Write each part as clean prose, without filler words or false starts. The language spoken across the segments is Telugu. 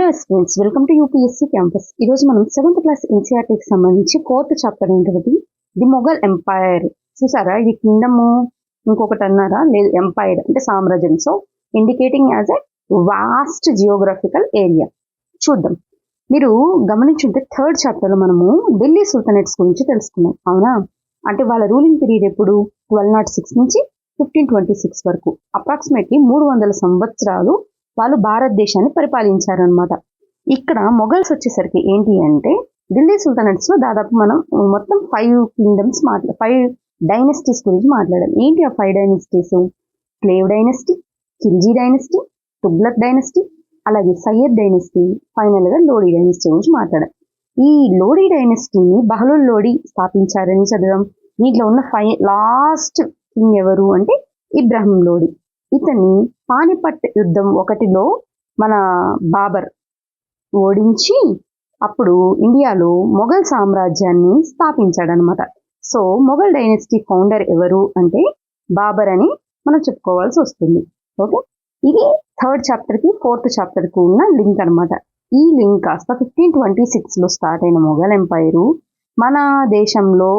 Hello students, welcome to UPSC campus. ఈరోజు మనం 7th క్లాస్ ఎన్సీఆర్టీకి సంబంధించి 4th చాప్టర్ ఏంటిది, ది మొఘల్ ఎంపైర్. చూసారా, ఇది కింగ్డమ్, ఇంకొకటి అన్నారా, లేదు ఎంపైర్ అంటే సామ్రాజ్యం. So indicating as a vast geographical area. చూద్దాం. మీరు గమనించుంటే 3rd చాప్టర్లో మనము ఢిల్లీ సుల్తనేట్స్ గురించి తెలుసుకున్నాం, అవునా? అంటే వాళ్ళ రూలింగ్ పీరియడ్ ఎప్పుడు 1206 నుంచి 1526 వరకు, అప్రాక్సిమేట్లీ 300 సంవత్సరాలు వాళ్ళు భారతదేశాన్ని పరిపాలించారనమాట. ఇక్కడ మొఘల్స్ వచ్చేసరికి ఏంటి అంటే, ఢిల్లీ సుల్తనేట్స్ లో దాదాపు మనం మొత్తం 5 కింగ్డమ్స్ 5 డైనస్టీస్ గురించి మాట్లాడాం. ఏంటి ఆ 5 dynasties? Slave dynasty, Khilji dynasty, Tughlaq dynasty, అలాగే సయ్యద్ డైనస్టీ, ఫైనల్ గా లోడీ డైనస్టీ గురించి మాట్లాడాం. ఈ లోడీ డైనస్టీని బహ్లుల్ లోడీ స్థాపించారని చదివాం. దీంట్లో ఉన్న లాస్ట్ కింగ్ ఎవరు అంటే ఇబ్రాహిం లోడీ. ఇతన్ని పానిపట్ యుద్ధం 1లో మన బాబర్ ఓడించి అప్పుడు ఇండియాలో మొఘల్ సామ్రాజ్యాన్ని స్థాపించాడనమాట. సో మొఘల్ డైనస్టీ ఫౌండర్ ఎవరు అంటే బాబర్ అని మనం చెప్పుకోవాల్సి వస్తుంది. ఓకే, ఇది 3rd చాప్టర్కి 4th చాప్టర్కి ఉన్న లింక్ అనమాట. ఈ లింక్ కాస్త 1526లో స్టార్ట్ అయిన మొఘల్ ఎంపైరు మన దేశంలో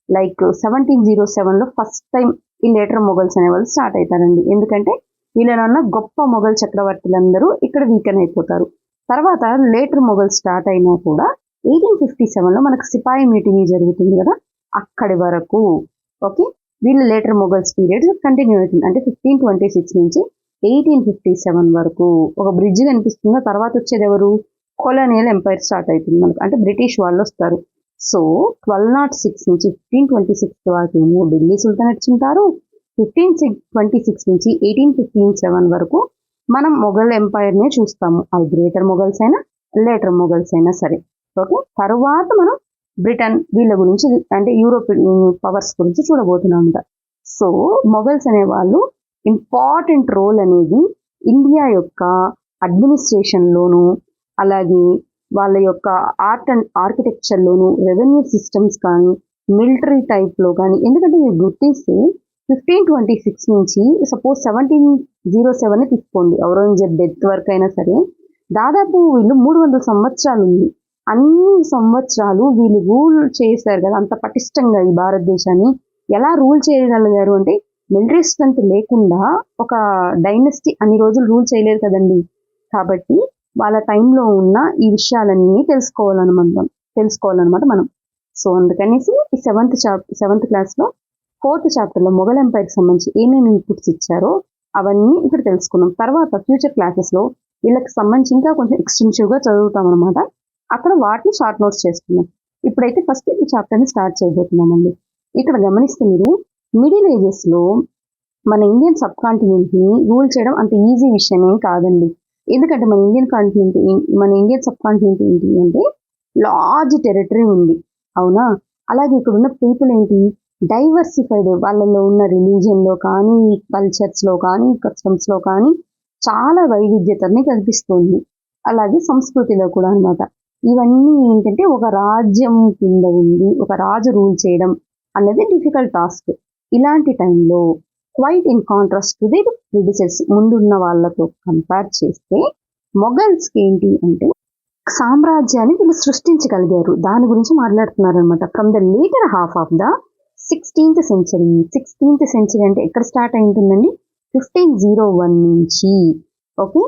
లైక్ 1707లో ఫస్ట్ టైం ఈ లేటర్ మొఘల్స్ అనేవాళ్ళు స్టార్ట్ అవుతారండి. ఎందుకంటే వీళ్ళనన్న గొప్ప మొఘల్ చక్రవర్తులందరూ ఇక్కడ వీకెన్ అయిపోతారు. తర్వాత లేటర్ మొఘల్ స్టార్ట్ అయినా కూడా 1857లో మనకు సిపాయి మీటింగ్ జరుగుతుంది కదా, అక్కడి వరకు. ఓకే, వీళ్ళ లేటర్ మొఘల్స్ పీరియడ్ కంటిన్యూ అవుతుంది. అంటే 1526 నుంచి 1857 వరకు ఒక బ్రిడ్జ్ కనిపిస్తుంది. తర్వాత వచ్చేది ఎవరు? కొలోనియల్ ఎంపైర్ స్టార్ట్ అవుతుంది మనకు, అంటే బ్రిటిష్ వాళ్ళు వస్తారు. సో 1206 నుంచి 1526 వరకు ఢిల్లీ సుల్తనేట్స్ ఉంటారు. 1526 నుంచి 1857 వరకు మనం మొఘల్ ఎంపైర్నే చూస్తాము. అది గ్రేటర్ మొఘల్స్ అయినా లేటర్ మొఘల్స్ అయినా సరే. ఓకే, తర్వాత మనం బ్రిటన్ వీళ్ళ గురించి అంటే యూరోపియన్ పవర్స్ గురించి చూడబోతున్నాం. సో మొఘల్స్ అనే వాళ్ళు ఇంపార్టెంట్ రోల్ అనేది ఇండియా యొక్క అడ్మినిస్ట్రేషన్లోను, అలాగే వాళ్ళ యొక్క ఆర్ట్ అండ్ ఆర్కిటెక్చర్లోను, రెవెన్యూ సిస్టమ్స్ కానీ, మిలిటరీ టైప్లో కానీ. ఎందుకంటే మీరు గుర్తిస్తే 1526 నుంచి సపోజ్ 1707 తీసుకోండి, ఔరంగజేబ్ డెత్ వరకు అయినా సరే దాదాపు వీళ్ళు 300 సంవత్సరాలు ఉంది. అన్ని సంవత్సరాలు వీళ్ళు రూల్ చేశారు కదా అంత పటిష్టంగా. ఈ భారతదేశాన్ని ఎలా రూల్ చేయగలిగారు అంటే, మిలిటరీ స్ట్రెంత్ లేకుండా ఒక డైనస్టీ అన్ని రోజులు రూల్ చేయలేరు కదండి. కాబట్టి వాళ్ళ టైంలో ఉన్న ఈ విషయాలన్నీ తెలుసుకోవాలన్నమాట మనం. సో అందుకనేసి ఈ 7th క్లాస్లో 4th చాప్టర్లో మొఘల్ ఎంపైర్కి సంబంధించి ఏమేమి ఇన్పుట్స్ ఇచ్చారో అవన్నీ ఇక్కడ తెలుసుకున్నాం. తర్వాత ఫ్యూచర్ క్లాసెస్లో వీళ్ళకి సంబంధించి ఇంకా కొంచెం ఎక్స్టెన్సివ్గా చదువుతాం అనమాట. అక్కడ వాటిని షార్ట్ నోట్స్ చేసుకున్నాం. ఇప్పుడైతే ఫస్ట్ ఈ చాప్టర్ని స్టార్ట్ చేయబోతున్నామండి. ఇక్కడ గమనిస్తే మీరు మిడిల్ ఏజెస్లో మన ఇండియన్ సబ్ కాంటినెంట్ని రూల్ చేయడం అంత ఈజీ విషయమే కాదండి. ఎందుకంటే మన ఇండియన్ సబ్ కాంటినెంట్ ఏంటి అంటే లార్జ్ టెరిటరీ ఉంది, అవునా? అలాగే ఇక్కడ ఉన్న పీపుల్ ఏంటి, డైవర్సిఫైడ్. వాళ్ళలో ఉన్న రిలీజియన్లో కానీ, కల్చర్స్లో కానీ, కస్టమ్స్లో కానీ చాలా వైవిధ్యతని కల్పిస్తుంది. అలాగే సంస్కృతిలో కూడా అనమాట. ఇవన్నీ ఏంటంటే ఒక రాజ్యం కింద ఉంది, ఒక రాజు రూల్ చేయడం అన్నది డిఫికల్ట్ టాస్క్. ఇలాంటి టైంలో quite in contrast to the predecessors, ముందున్న వాళ్ళతో కంపేర్ చేస్తే మొఘల్స్కి ఏంటి అంటే సామ్రాజ్యాన్ని వీళ్ళు సృష్టించగలిగారు. దాని గురించి మాట్లాడుతున్నారు అనమాట. From the later half of the 16th century. 16th century అంటే ఎక్కడ స్టార్ట్ అయి ఉంటుందండి? 1501 నుంచి ఓకే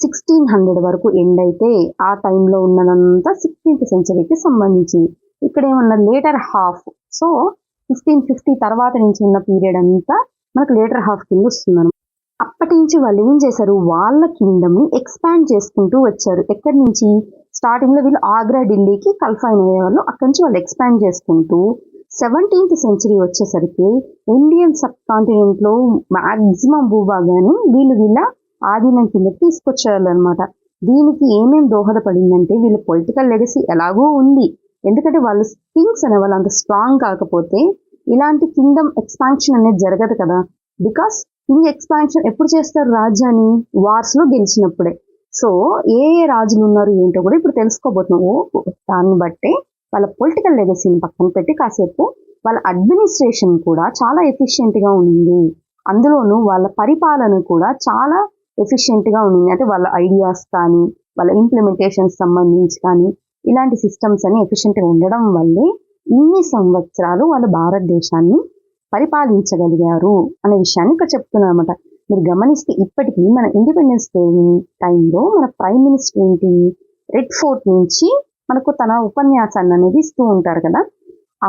1600 వరకు ఎండ్ అయితే ఆ టైంలో ఉన్నదంతా 16th centuryకి సంబంధించి. ఇక్కడ ఏమన్నా లేటర్ హాఫ్, సో 1550 తర్వాత నుంచి ఉన్న పీరియడ్ అంతా మనకు లేటర్ హాఫ్ కింద వస్తుంది. అప్పటి నుంచి వాళ్ళు ఏం చేశారు, వాళ్ళ కింగ్డమ్ని ఎక్స్పాండ్ చేసుకుంటూ వచ్చారు. ఎక్కడి నుంచి? స్టార్టింగ్లో వీళ్ళు ఆగ్రా, ఢిల్లీకి కన్ఫైన్ అయ్యేవాళ్ళు. అక్కడి నుంచి వాళ్ళు ఎక్స్పాండ్ చేసుకుంటూ 17th century వచ్చేసరికి ఇండియన్ సబ్ కాంటినెంట్లో మ్యాక్సిమం భూభాగాన్ని వీళ్ళ ఆధీనం కింద తీసుకొచ్చేవాళ్ళు అనమాట. దీనికి ఏమేమి దోహదపడిందంటే వీళ్ళ పొలిటికల్ లెగసీ ఎలాగో ఉంది. ఎందుకంటే వాళ్ళు కింగ్స్ అనే వాళ్ళు అంత స్ట్రాంగ్ కాకపోతే ఇలాంటి కింగ్డమ్ ఎక్స్పాన్షన్ అనేది జరగదు కదా. బికాస్ కింగ్ ఎక్స్పాన్షన్ ఎప్పుడు చేస్తారు? రాజ్యాన్ని వార్స్లో గెలిచినప్పుడే. సో ఏ రాజులు ఉన్నారు ఏంటో కూడా ఇప్పుడు తెలుసుకోబోతున్నాము. దాన్ని బట్టే వాళ్ళ పొలిటికల్ లెగసీని పక్కన పెట్టి కాసేపు వాళ్ళ అడ్మినిస్ట్రేషన్ కూడా చాలా ఎఫిషియెంట్గా ఉంది. అందులోనూ వాళ్ళ పరిపాలన కూడా చాలా ఎఫిషియెంట్గా ఉంది. అంటే వాళ్ళ ఐడియాస్ కానీ, వాళ్ళ ఇంప్లిమెంటేషన్ సంబంధించి కానీ ఇలాంటి సిస్టమ్స్ అని ఎఫిషియెంట్గా ఉండడం వల్లే ఇన్ని సంవత్సరాలు వాళ్ళు భారతదేశాన్ని పరిపాలించగలిగారు అనే విషయాన్ని ఇక్కడ చెప్తున్నారు అనమాట. మీరు గమనిస్తే ఇప్పటికీ మన ఇండిపెండెన్స్ డే టైంలో మన ప్రైమ్ మినిస్టర్ ఏంటి, రెడ్ ఫోర్ట్ నుంచి మనకు తన ఉపన్యాసాన్ని అనేది ఇస్తూ ఉంటారు కదా.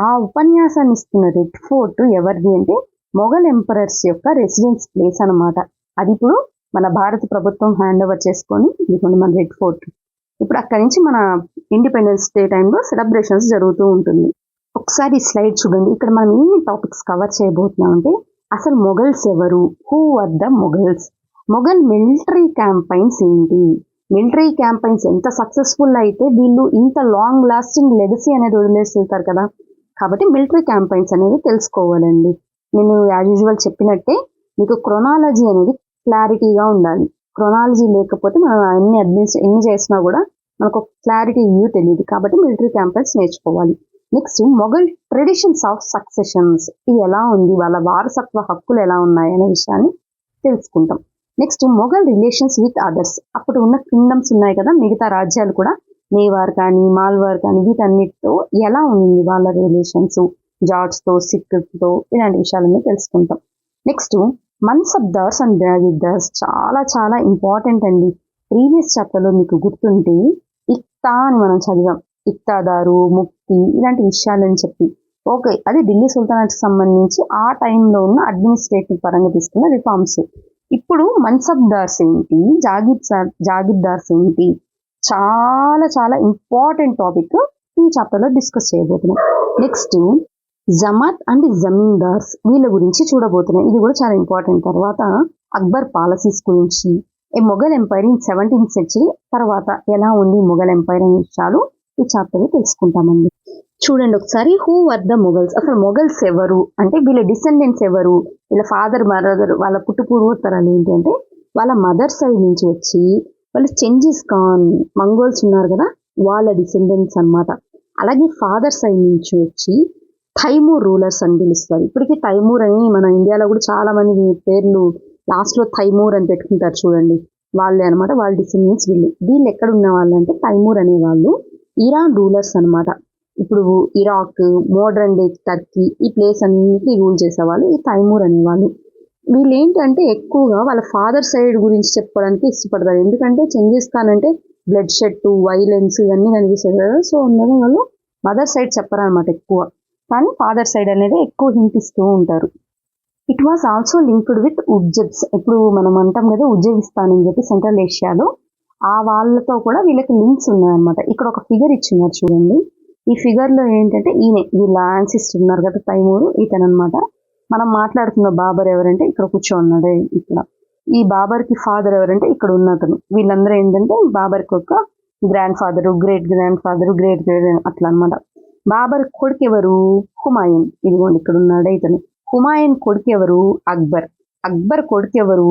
ఆ ఉపన్యాసాన్ని ఇస్తున్న రెడ్ ఫోర్ట్ ఎవరిది అంటే మొఘల్ ఎంపరర్స్ యొక్క రెసిడెన్స్ ప్లేస్ అనమాట. అది ఇప్పుడు మన భారత ప్రభుత్వం హ్యాండ్ ఓవర్ చేసుకొని ఇదిగోండి మన రెడ్ ఫోర్ట్. ఇప్పుడు అక్కడి నుంచి మన ఇండిపెండెన్స్ డే టైంలో సెలబ్రేషన్స్ జరుగుతూ ఉంటుంది. ఒకసారి ఈ స్లైడ్ చూడండి. ఇక్కడ మనం ఎన్ని టాపిక్స్ కవర్ చేయబోతున్నాం అంటే అసలు మొఘల్స్ ఎవరు, who are the Mughals, Mughal military campaigns ఏంటి, మిలిటరీ క్యాంపైన్స్ ఎంత సక్సెస్ఫుల్ అయితే వీళ్ళు ఇంత లాంగ్ లాస్టింగ్ లెగసీ అనేది వదిలేసి వెళ్తారు కదా. కాబట్టి మిలిటరీ క్యాంపైన్స్ అనేది తెలుసుకోవాలండి. నేను యాజ్ యూజువల్ చెప్పినట్టే మీకు క్రొనాలజీ అనేది క్లారిటీగా ఉండాలి. క్రొనాలజీ లేకపోతే మనం ఎన్ని చేసినా కూడా మనకు క్లారిటీ వ్యూ తెలియదు. కాబట్టి మిలిటరీ క్యాంపైన్స్ నేర్చుకోవాలి. Next Mughal traditions of successions, ఇది ఎలా ఉంది, వాళ్ళ వారసత్వ హక్కులు ఎలా ఉన్నాయి అనే విషయాన్ని తెలుసుకుంటాం. Next Mughal relations with others, అప్పుడు ఉన్న కింగ్డమ్స్ ఉన్నాయి కదా మిగతా రాజ్యాలు కూడా, మేవార్ కానీ మాల్వార్ కానీ వీటన్నిటితో ఎలా ఉంది వాళ్ళ రిలేషన్స్, జాట్స్తో సిక్తో ఇలాంటి విషయాలన్నీ తెలుసుకుంటాం. నెక్స్ట్ మన్సబ్దార్స్ అండ్ జాగీర్దార్స్ చాలా చాలా ఇంపార్టెంట్ అండి. ప్రీవియస్ చాప్టర్లో మీకు గుర్తుంటే ఇక్తా అని మనం చదివాం, ఇక్తాదారు ముక్తి ఇలాంటి విషయాలని చెప్పి. ఓకే, అది ఢిల్లీ సుల్తానాట్కి సంబంధించి ఆ టైంలో ఉన్న అడ్మినిస్ట్రేటివ్ పరంగా తీసుకున్న రిఫార్మ్స్. ఇప్పుడు మన్సబ్దార్స్ ఏంటి, జాగీర్దార్స్ ఏంటి, చాలా చాలా ఇంపార్టెంట్ టాపిక్ ఈ చాప్టర్లో డిస్కస్ చేయబోతున్నాం. నెక్స్ట్ జమాత్ అండ్ జమీందార్స్, వీళ్ళ గురించి చూడబోతున్నాం. ఇది కూడా చాలా ఇంపార్టెంట్. తర్వాత అక్బర్ పాలసీస్ గురించి, Mughal empire in 17th century తర్వాత ఎలా ఉంది మొఘల్ ఎంపైర్ అనే విషయాలు ఈ చాప్టర్లో తెలుసుకుంటామండి. చూడండి ఒకసారి, హూ ఆర్ ద మొఘల్స్, అసలు మొఘల్స్ ఎవరు అంటే వీళ్ళ డిసెండెంట్స్ ఎవరు, వీళ్ళ ఫాదర్ మదర్ వాళ్ళ పుట్టుపూర్వోత్తరాలు ఏంటి అంటే వాళ్ళ మదర్ సైడ్ నుంచి వచ్చి వాళ్ళు చెంజిస్ ఖాన్ మంగోల్స్ ఉన్నారు కదా వాళ్ళ డిసెండెంట్స్ అన్నమాట. అలాగే ఫాదర్ సైడ్ నుంచి వచ్చి తైమూర్ రూలర్స్ అని పిలుస్తారు. ఇప్పటికీ తైమూర్ అని మన ఇండియాలో కూడా చాలా మంది పేర్లు లాస్ట్ లో తైమూర్ అని పెట్టుకుంటారు చూడండి, వాళ్ళే అనమాట. వాళ్ళ డిసెండెంట్స్ వీళ్ళు ఎక్కడ ఉన్న వాళ్ళు అంటే తైమూర్ అనే వాళ్ళు ఇరాన్ రూలర్స్ అనమాట. ఇప్పుడు ఇరాక్, మోడర్న్ డే టర్కీ ఈ ప్లేస్ అన్నిటిని రూల్ చేసేవాళ్ళు ఈ తైమూర్ అనేవాళ్ళు. వీళ్ళు ఏంటంటే ఎక్కువగా వాళ్ళ ఫాదర్ సైడ్ గురించి చెప్పుకోవడానికి ఇష్టపడతారు. ఎందుకంటే చెంజిస్ ఖాన్ అంటే బ్లడ్ షెడ్, వైలెన్స్ ఇవన్నీ కనిపిస్తాయి కదా. సో అందులో వాళ్ళు మదర్ సైడ్ చెప్పరు అనమాట ఎక్కువ, కానీ ఫాదర్ సైడ్ అనేది ఎక్కువ హింట్ ఇస్తూ ఉంటారు. It was also linked with Uzbeks, ఇప్పుడు మనం అంటాం కదా ఉజ్జబిస్తాన్ అని చెప్పి సెంట్రల్ ఏషియాలో, ఆ వాళ్ళతో కూడా వీళ్ళకి లింక్స్ ఉన్నాయన్నమాట. ఇక్కడ ఒక ఫిగర్ ఇచ్చిన్నారు చూడండి. ఈ ఫిగర్ లో ఏంటంటే వీళ్ళ యాన్సిస్టర్ ఉన్నారు కదా తైమూరు, ఇతను అనమాట. మనం మాట్లాడుతున్న బాబర్ ఎవరంటే ఇక్కడ కూర్చోన్నాడు ఇక్కడ. ఈ బాబర్ కి ఫాదర్ ఎవరంటే ఇక్కడ ఉన్నతను. వీళ్ళందరూ ఏంటంటే బాబర్ కి ఒక grand father, great grand father, great great అట్లా అనమాట. బాబర్ కొడుకు ఎవరు, హుమాయూన్, ఇదిగోండి ఇక్కడ ఉన్నాడు ఇతను. హుమాయూన్ కొడుకు ఎవరు, అక్బర్. అక్బర్ కొడుకు ఎవరు,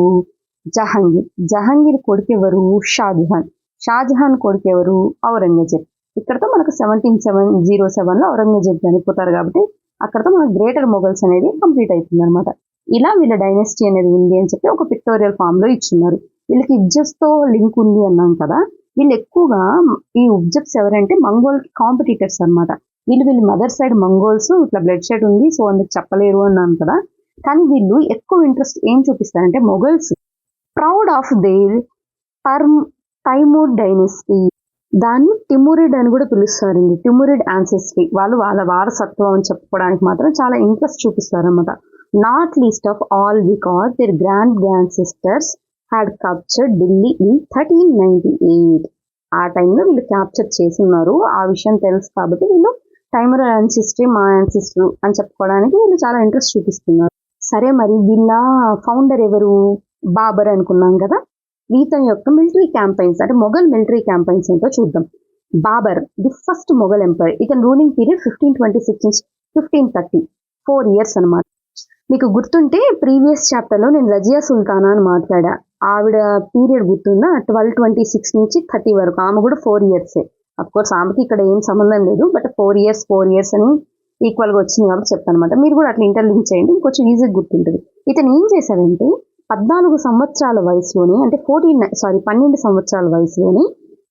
జహాంగీర్. జహాంగీర్ కొడుకు ఎవరు, షాజహాన్. షాజహాన్ కొడుకు ఎవరు, ఔరంగజేబ్. ఇక్కడతో మనకు 1707లో ఔరంగజేబ్ చనిపోతారు కాబట్టి అక్కడతో మనకు గ్రేటర్ మొఘల్స్ అనేది కంప్లీట్ అవుతుంది అనమాట. ఇలా వీళ్ళ డైనెస్టీ అనేది ఉంది అని చెప్పి ఒక పిక్టోరియల్ ఫామ్ లో ఇచ్చున్నారు. వీళ్ళకి ఉజ్జబ్స్ తో లింక్ ఉంది అన్నాం కదా. వీళ్ళు ఎక్కువగా ఈ ఉజ్జబ్స్ ఎవరంటే మంగోల్ కాంపిటీటర్స్ అనమాట. వీళ్ళ మదర్ సైడ్ మంగోల్స్ ఇట్లా బ్లడ్ షెడ్ ఉంది, సో అందుకు చెప్పలేరు అన్నాను కదా. కానీ వీళ్ళు ఎక్కువ ఇంట్రెస్ట్ ఏం చూపిస్తారంటే Mughals proud of their Timur dynasty, దాన్ని టిమురిడ్ అని కూడా పిలుస్తారండి. టిమురిడ్ యాన్సెస్ట్రీ, వాళ్ళు వాళ్ళ వారసత్వం అని చెప్పుకోవడానికి మాత్రం చాలా ఇంట్రెస్ట్ చూపిస్తారన్నమాట. Not least of all because their grand sisters had captured Delhi in 1398. ఆ టైంలో వీళ్ళు క్యాప్చర్ చేస్తున్నారు. ఆ విషయం తెలుసు కాబట్టి వీళ్ళు టైమర్ యాన్సిస్ట్రీ మా యాన్సిస్టర్ అని చెప్పుకోవడానికి వీళ్ళు చాలా ఇంట్రెస్ట్ చూపిస్తున్నారు. సరే, మరి వీళ్ళ ఫౌండర్ ఎవరు, బాబర్ అనుకున్నాం కదా. ఈతని యొక్క మిలిటరీ క్యాంపైన్స్ అంటే మొఘల్ మిలిటరీ క్యాంపైన్స్ ఏంటో చూద్దాం. Babur the first Mughal empire, ఇతని రూలింగ్ పీరియడ్ 1526 నుంచి 1530, 4 years అనమాట. మీకు గుర్తుంటే ప్రీవియస్ చాప్టర్లో నేను రజియా సుల్తానా అని మాట్లాడా. ఆవిడ పీరియడ్ గుర్తుందా, 1226 నుంచి 30 వరకు. ఆమె కూడా 4 years. అఫ్కోర్స్ ఆమెకి ఇక్కడ ఏం సంబంధం లేదు, బట్ 4 years అని ఈక్వల్గా వచ్చింది కాబట్టి చెప్తాను అనమాట. మీరు కూడా అట్లా ఇంటర్లింక్ చేయండి, ఇంకొంచెం ఈజీగా గుర్తుంటుంది. ఇతను ఏం చేశాడంటే 14 సంవత్సరాల వయసులోని అంటే 12 సంవత్సరాల వయసులోని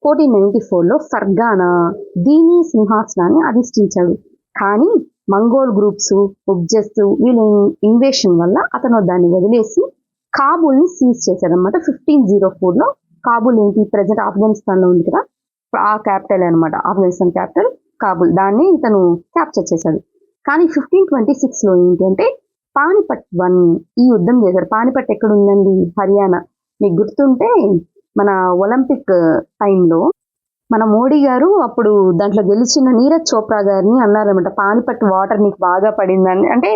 1494లో ఫర్గానా దీని సింహాసనాన్ని అధిష్ఠించాడు. కానీ మంగోల్ గ్రూప్స్, ఉబ్జస్ వీళ్ళ ఇన్వేషన్ వల్ల అతను దాన్ని వదిలేసి కాబూల్ని సీజ్ చేశాడనమాట. 1504లో కాబూల్ ఏంటి ప్రజెంట్ ఆఫ్ఘనిస్తాన్లో ఉంది కదా, ఆ క్యాపిటల్ అనమాట, ఆఫ్ఘనిస్తాన్ క్యాపిటల్ కాబూల్. దాన్ని ఇతను క్యాప్చర్ చేశాడు. కానీ 1526లో ఏంటి అంటే పానిపట్ 1 ఈ యుద్ధం చేశారు. పానిపట్ ఎక్కడ ఉందండి? హర్యానా. మీకు గుర్తుంటే మన ఒలింపిక్ టైంలో మన మోడీ గారు అప్పుడు దాంట్లో గెలిచిన నీరజ్ చోప్రా గారిని అన్నారనమాట, పానిపట్ వాటర్ నీకు బాగా పడిందని. అంటే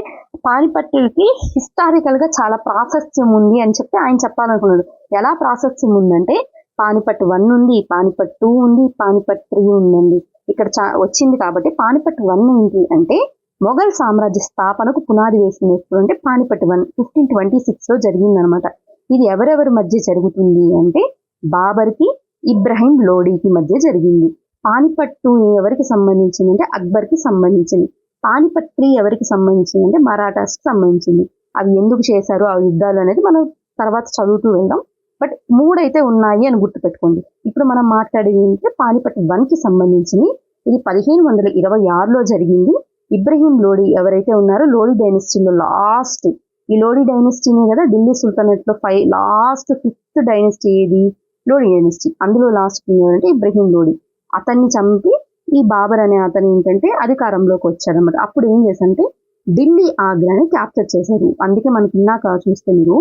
పానిపట్టుకి హిస్టారికల్ గా చాలా ప్రాశస్త్యం ఉంది అని చెప్పి ఆయన చెప్పాలనుకున్నాడు. ఎలా ప్రాశస్త్యం ఉందంటే పానిపట్ 1 ఉంది, పానిపట్ 2 ఉంది, పానిపట్ 3 ఉందండి. ఇక్కడ వచ్చింది కాబట్టి పానిపట్ 1 ఏంటి అంటే మొఘల్ సామ్రాజ్య స్థాపనకు పునాది వేసింది ఎప్పుడు అంటే పానిపట్ 1 1526లో జరిగిందనమాట. ఇది ఎవరెవరి మధ్య జరుగుతుంది అంటే బాబర్కి, ఇబ్రహీం లోడీకి మధ్య జరిగింది. పానిపట్ 2 ఎవరికి సంబంధించింది అంటే అక్బర్కి సంబంధించింది. పానిపట్ 3 ఎవరికి సంబంధించింది అంటే మరాఠాస్కి సంబంధించింది. అవి ఎందుకు చేశారు ఆ యుద్ధాలు అనేది మనం తర్వాత చదువుతూ వెళ్దాం. బట్ 3 అయితే ఉన్నాయి అని గుర్తుపెట్టుకోండి. ఇప్పుడు మనం మాట్లాడేది ఏంటంటే పానిపట్ 1కి సంబంధించింది. ఇది 1526లో జరిగింది. ఇబ్రహీం లోడీ ఎవరైతే ఉన్నారో లోడీ డైనెస్టీలో లాస్ట్, ఈ లోడీ డైనెస్టీనే కదా ఢిల్లీ సుల్తానేట్లో లాస్ట్ 5th డైనెస్టీ ఏది? లోడీ డైనెస్టీ. అందులో లాస్ట్ అంటే ఇబ్రహీం లోడీ. అతన్ని చంపి ఈ బాబర్ అనే అతను ఏంటంటే అధికారంలోకి వచ్చాడనమాట. అప్పుడు ఏం చేశారంటే ఢిల్లీ, ఆగ్రాని క్యాప్చర్ చేశారు. అందుకే మనకి ఇందాక చూస్తే మీరు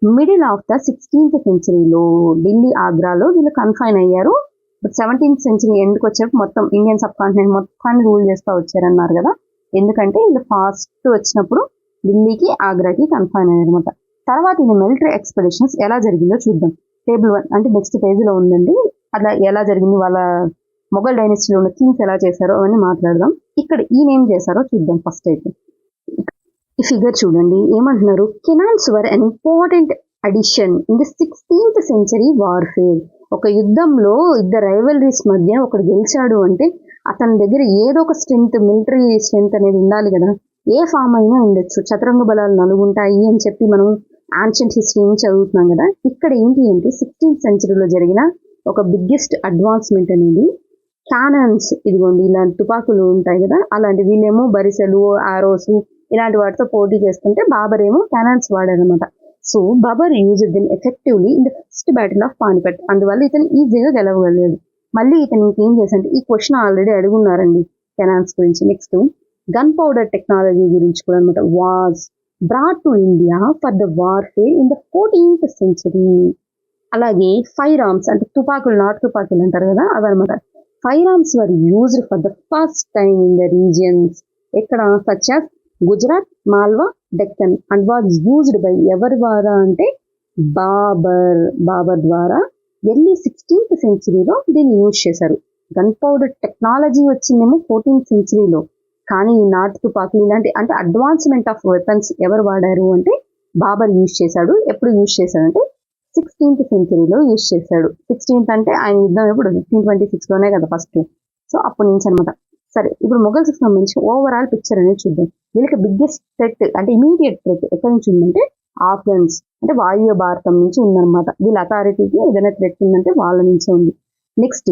మిడిల్ ఆఫ్ ద 16th సెంచరీలో ఢిల్లీ, ఆగ్రాలో వీళ్ళు కన్ఫైన్ అయ్యారు. 17th సెంచరీ ఎండ్కి వచ్చాక మొత్తం ఇండియన్ సబ్ కాంటినెంట్ మొత్తాన్ని రూల్ చేస్తూ వచ్చారన్నారు కదా. ఎందుకంటే వీళ్ళు ఫాస్ట్ వచ్చినప్పుడు ఢిల్లీకి, ఆగ్రాకి కన్ఫైన్ అయ్యారు అనమాట. తర్వాత ఈ మిలిటరీ ఎక్స్పెడిషన్స్ ఎలా జరిగిందో చూద్దాం. టేబుల్ 1 అంటే నెక్స్ట్ పేజీలో ఉందండి. అలా ఎలా జరిగింది, వాళ్ళ మొఘల్ డైనెస్టీలో ఉన్న కింగ్స్ ఎలా చేశారో అవన్నీ మాట్లాడదాం. ఇక్కడ ఈయన ఏం చేశారో చూద్దాం. ఫస్ట్ అయితే ఈ ఫిగర్ చూడండి, ఏమంటున్నారు? Cannons were an important addition in the 16th century warfare. ఒక యుద్ధంలో ఇద్దరు రైవలరీస్ మధ్య ఒకడు గెలిచాడు అంటే అతని దగ్గర ఏదో ఒక స్ట్రెంత్, మిలిటరీ స్ట్రెంత్ అనేది ఉండాలి కదా. ఏ ఫామ్ అయినా ఉండొచ్చు. చతురంగ బలాలు 4 ఉంటాయి అని చెప్పి మనం ఆన్షియంట్ హిస్టరీని చదువుతున్నాం కదా. ఇక్కడ ఏంటి అంటే 16th సెంచరీలో జరిగిన ఒక బిగ్గెస్ట్ అడ్వాన్స్మెంట్ అనేది క్యానన్స్. ఇదిగోండి ఇలాంటి తుపాకులు ఉంటాయి కదా, అలాంటి వీళ్ళేమో బరిసెలు, ఆరోస్ ఇలాంటి వాటితో పోటీ చేస్తుంటే బాబర్ ఏమో క్యానన్స్ వాడారనమాట. So Babur used them effectively in the first battle of Panipat. అందువల్ల ఇతను ఈజీగా గెలవగలిగాడు. మళ్ళీ ఇతను ఇంకేం చేశారంటే ఈ క్వశ్చన్ ఆల్రెడీ అడుగున్నారండి కెనాన్స్ గురించి. నెక్స్ట్ గన్ పౌడర్ టెక్నాలజీ గురించి కూడా అనమాట. Was brought to India for the warfare in the 14th century. అలాగే ఫైర్ ఆర్మ్స్ అంటే తుపాకులు, నాటు తుపాకులు అంటారు కదా, అవన్నమాట. Firearms were used for the first time in the regions. ఎక్కడ? Such as Gujarat, Malwa, Deccan and was used by ఎవరి ద్వారా అంటే బాబర్ ద్వారా ఎర్లీ 16th సెంచరీలో దీన్ని యూజ్ చేశారు. గన్ పౌడర్ టెక్నాలజీ వచ్చిందేమో 14th సెంచరీలో, కానీ ఈ నాటు తుపాకులు ఇలాంటి అంటే అడ్వాన్స్మెంట్ ఆఫ్ వెపన్స్ ఎవరు వాడారు అంటే బాబర్ యూజ్ చేశాడు. ఎప్పుడు యూజ్ చేశాడంటే 16th సెంచరీలో యూజ్ చేశాడు. 16th అంటే ఆయన యుద్ధం ఎప్పుడు 1526లోనే కదా ఫస్ట్. సో అప్పటి నుంచి అనమాట. సరే, ఇప్పుడు మొఘల్స్ కి సంబంధించి ఓవరాల్ పిక్చర్ అనేది చూద్దాం. వీళ్ళకి బిగ్గెస్ట్ థ్రెట్ అంటే ఇమీడియట్ థ్రెట్ ఎక్కడి నుంచి ఉందంటే ఆఫ్ఘన్స్ అంటే వాయువ్య భారతం నుంచి ఉందన్నమాట. వీళ్ళ అథారిటీకి ఏదైనా థ్రెట్ ఉందంటే వాళ్ళ నుంచే ఉంది. నెక్స్ట్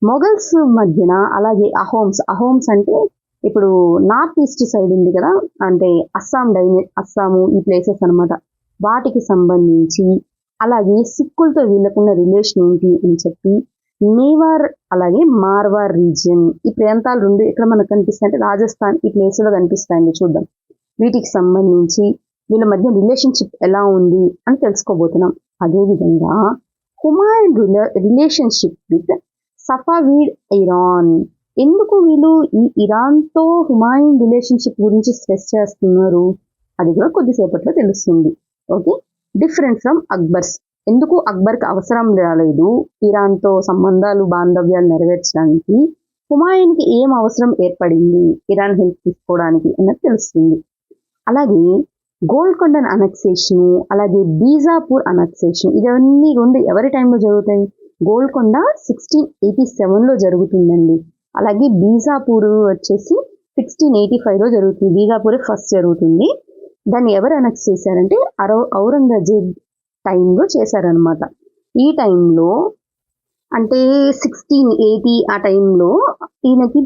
మొఘల్స్ మధ్యన అలాగే అహోమ్స్ అంటే ఇప్పుడు నార్త్ ఈస్ట్ సైడ్ ఉంది కదా, అంటే అస్సాము ఈ ప్లేసెస్ అనమాట. వాటికి సంబంధించి అలాగే సిక్కులతో వీళ్ళకున్న రిలేషన్ ఏంటి అని చెప్పి మేవార్ అలాగే మార్వార్ రీజియన్ ఈ ప్రాంతాలు 2 ఎక్కడ మనకు కనిపిస్తాయి అంటే రాజస్థాన్ ఈ ప్లేస్లో కనిపిస్తాయండి. చూద్దాం వీటికి సంబంధించి వీళ్ళ మధ్య రిలేషన్షిప్ ఎలా ఉంది అని తెలుసుకోబోతున్నాం. అదేవిధంగా హుమాయూన్ రిలేషన్షిప్ విత్ సఫావీడ్ ఇరాన్. ఎందుకు వీళ్ళు ఈ ఇరాన్తో హుమాయూన్ రిలేషన్షిప్ గురించి స్ట్రెస్ చేస్తున్నారు అది కూడా కొద్దిసేపట్లో తెలుస్తుంది. Okay, different from Akbar's. ఎందుకు అక్బర్కి అవసరం రాలేదు ఇరాన్తో సంబంధాలు, బాంధవ్యాలు నెరవేర్చడానికి? హుమాయూన్కి ఏం అవసరం ఏర్పడింది ఇరాన్ హెల్ప్ తీసుకోవడానికి అన్నది తెలుస్తుంది. అలాగే గోల్కొండ అనెక్సేషన్ అలాగే బీజాపూర్ అనెక్సేషన్ ఇవన్నీ 2 ఎవరి టైంలో జరుగుతాయి? గోల్కొండ 1687లో జరుగుతుందండి. అలాగే బీజాపూర్ వచ్చేసి 1685లో జరుగుతుంది. బీజాపూరే ఫస్ట్ జరుగుతుంది. దాన్ని ఎవరు అనెక్స్ చేశారంటే ఔరంగజేబ్ టైంలో చేశారనమాట. ఈ టైంలో అంటే 1680 ఆ టైంలో ఈయనకి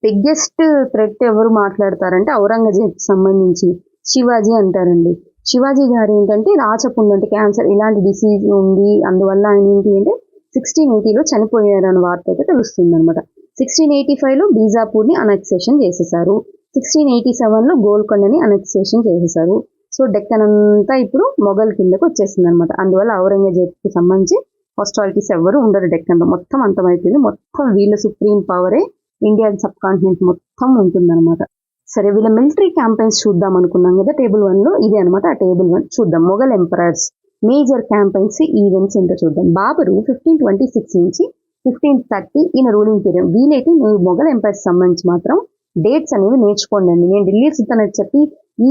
బిగ్గెస్ట్ థ్రెట్ ఎవరు మాట్లాడతారంటే ఔరంగజేబ్ సంబంధించి శివాజీ అంటారండి. శివాజీ గారు ఏంటంటే రాచపుండు అంటే క్యాన్సర్ ఇలాంటి డిసీజ్ ఉంది, అందువల్ల ఆయన ఏంటి అంటే 1680లో చనిపోయారని వార్త అయితే తెలుస్తుంది అనమాట. 1685లో బీజాపూర్ని అనెక్సేషన్ చేసేసారు. 1687లో గోల్కొండని అనెక్సేషన్ చేసేసారు. సో డెక్కన్ అంతా ఇప్పుడు మొఘల్ కిందకు వచ్చేసింది అనమాట. అందువల్ల ఔరంగజేబ్కి సంబంధించి హాస్టాలిటీస్ ఎవరు ఉండరు డెక్కన్లో, మొత్తం అంతమైపోయింది. మొత్తం వీళ్ళ సుప్రీం పవరే ఇండియన్ సబ్ కాంటినెంట్ మొత్తం ఉంటుందన్నమాట. సరే, వీళ్ళ మిలిటరీ క్యాంపెయిన్స్ చూద్దాం అనుకున్నాం కదా టేబుల్ 1లో, ఇదే అనమాట ఆ టేబుల్ 1. చూద్దాం Mughal emperors major campaigns events ఏంటో చూద్దాం. బాబరు 1526 నుంచి 1530 ఈయన రూలింగ్ పీరియడ్. వీలైతే మీరు మొఘల్ ఎంపైర్స్ సంబంధించి మాత్రం డేట్స్ అనేవి నేర్చుకోండి. నేను ఢిల్లీ సుల్తాన్ చెప్పి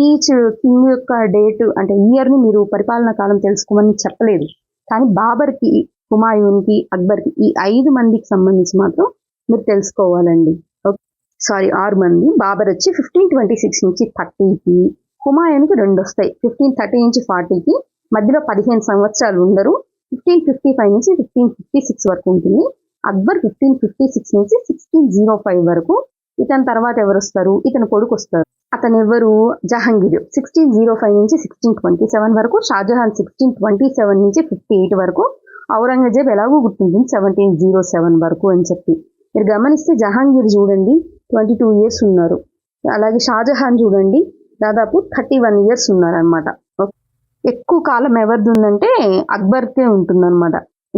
ఈచ్ కింగ్ యొక్క డేట్ అంటే ఇయర్ని మీరు పరిపాలనా కాలం తెలుసుకోమని చెప్పలేదు, కానీ బాబర్కి, హుమాయూన్కి, అక్బర్కి ఈ 5 మందికి సంబంధించి మాత్రం మీరు తెలుసుకోవాలండి. సారీ 6 మంది. బాబర్ వచ్చి 1526 నుంచి 30కి, హుమాయూన్కి 2 వస్తాయి 1530 నుంచి 40కి, మధ్యలో 15 సంవత్సరాలు ఉండరు. 1555 నుంచి 1556 వరకు ఉంటుంది. అక్బర్ 1556 నుంచి 1605 వరకు. ఇతని తర్వాత ఎవరు వస్తారు? ఇతని కొడుకు వస్తారు. అతను ఎవరు? జహాంగీర్ 1605 నుంచి 1627 వరకు, షాజహాన్ 1627 నుంచి 58 వరకు, ఔరంగజేబ్ ఎలాగో గుర్తుంటుంది 1707 వరకు అని చెప్పి. మీరు గమనిస్తే జహాంగీర్ చూడండి 22 ఇయర్స్ ఉన్నారు, అలాగే షాజహాన్ చూడండి దాదాపు 31 ఇయర్స్ ఉన్నారనమాట. ఎక్కువ కాలం ఎవరిది ఉందంటే అక్బర్కే ఉంటుందన్నమాట.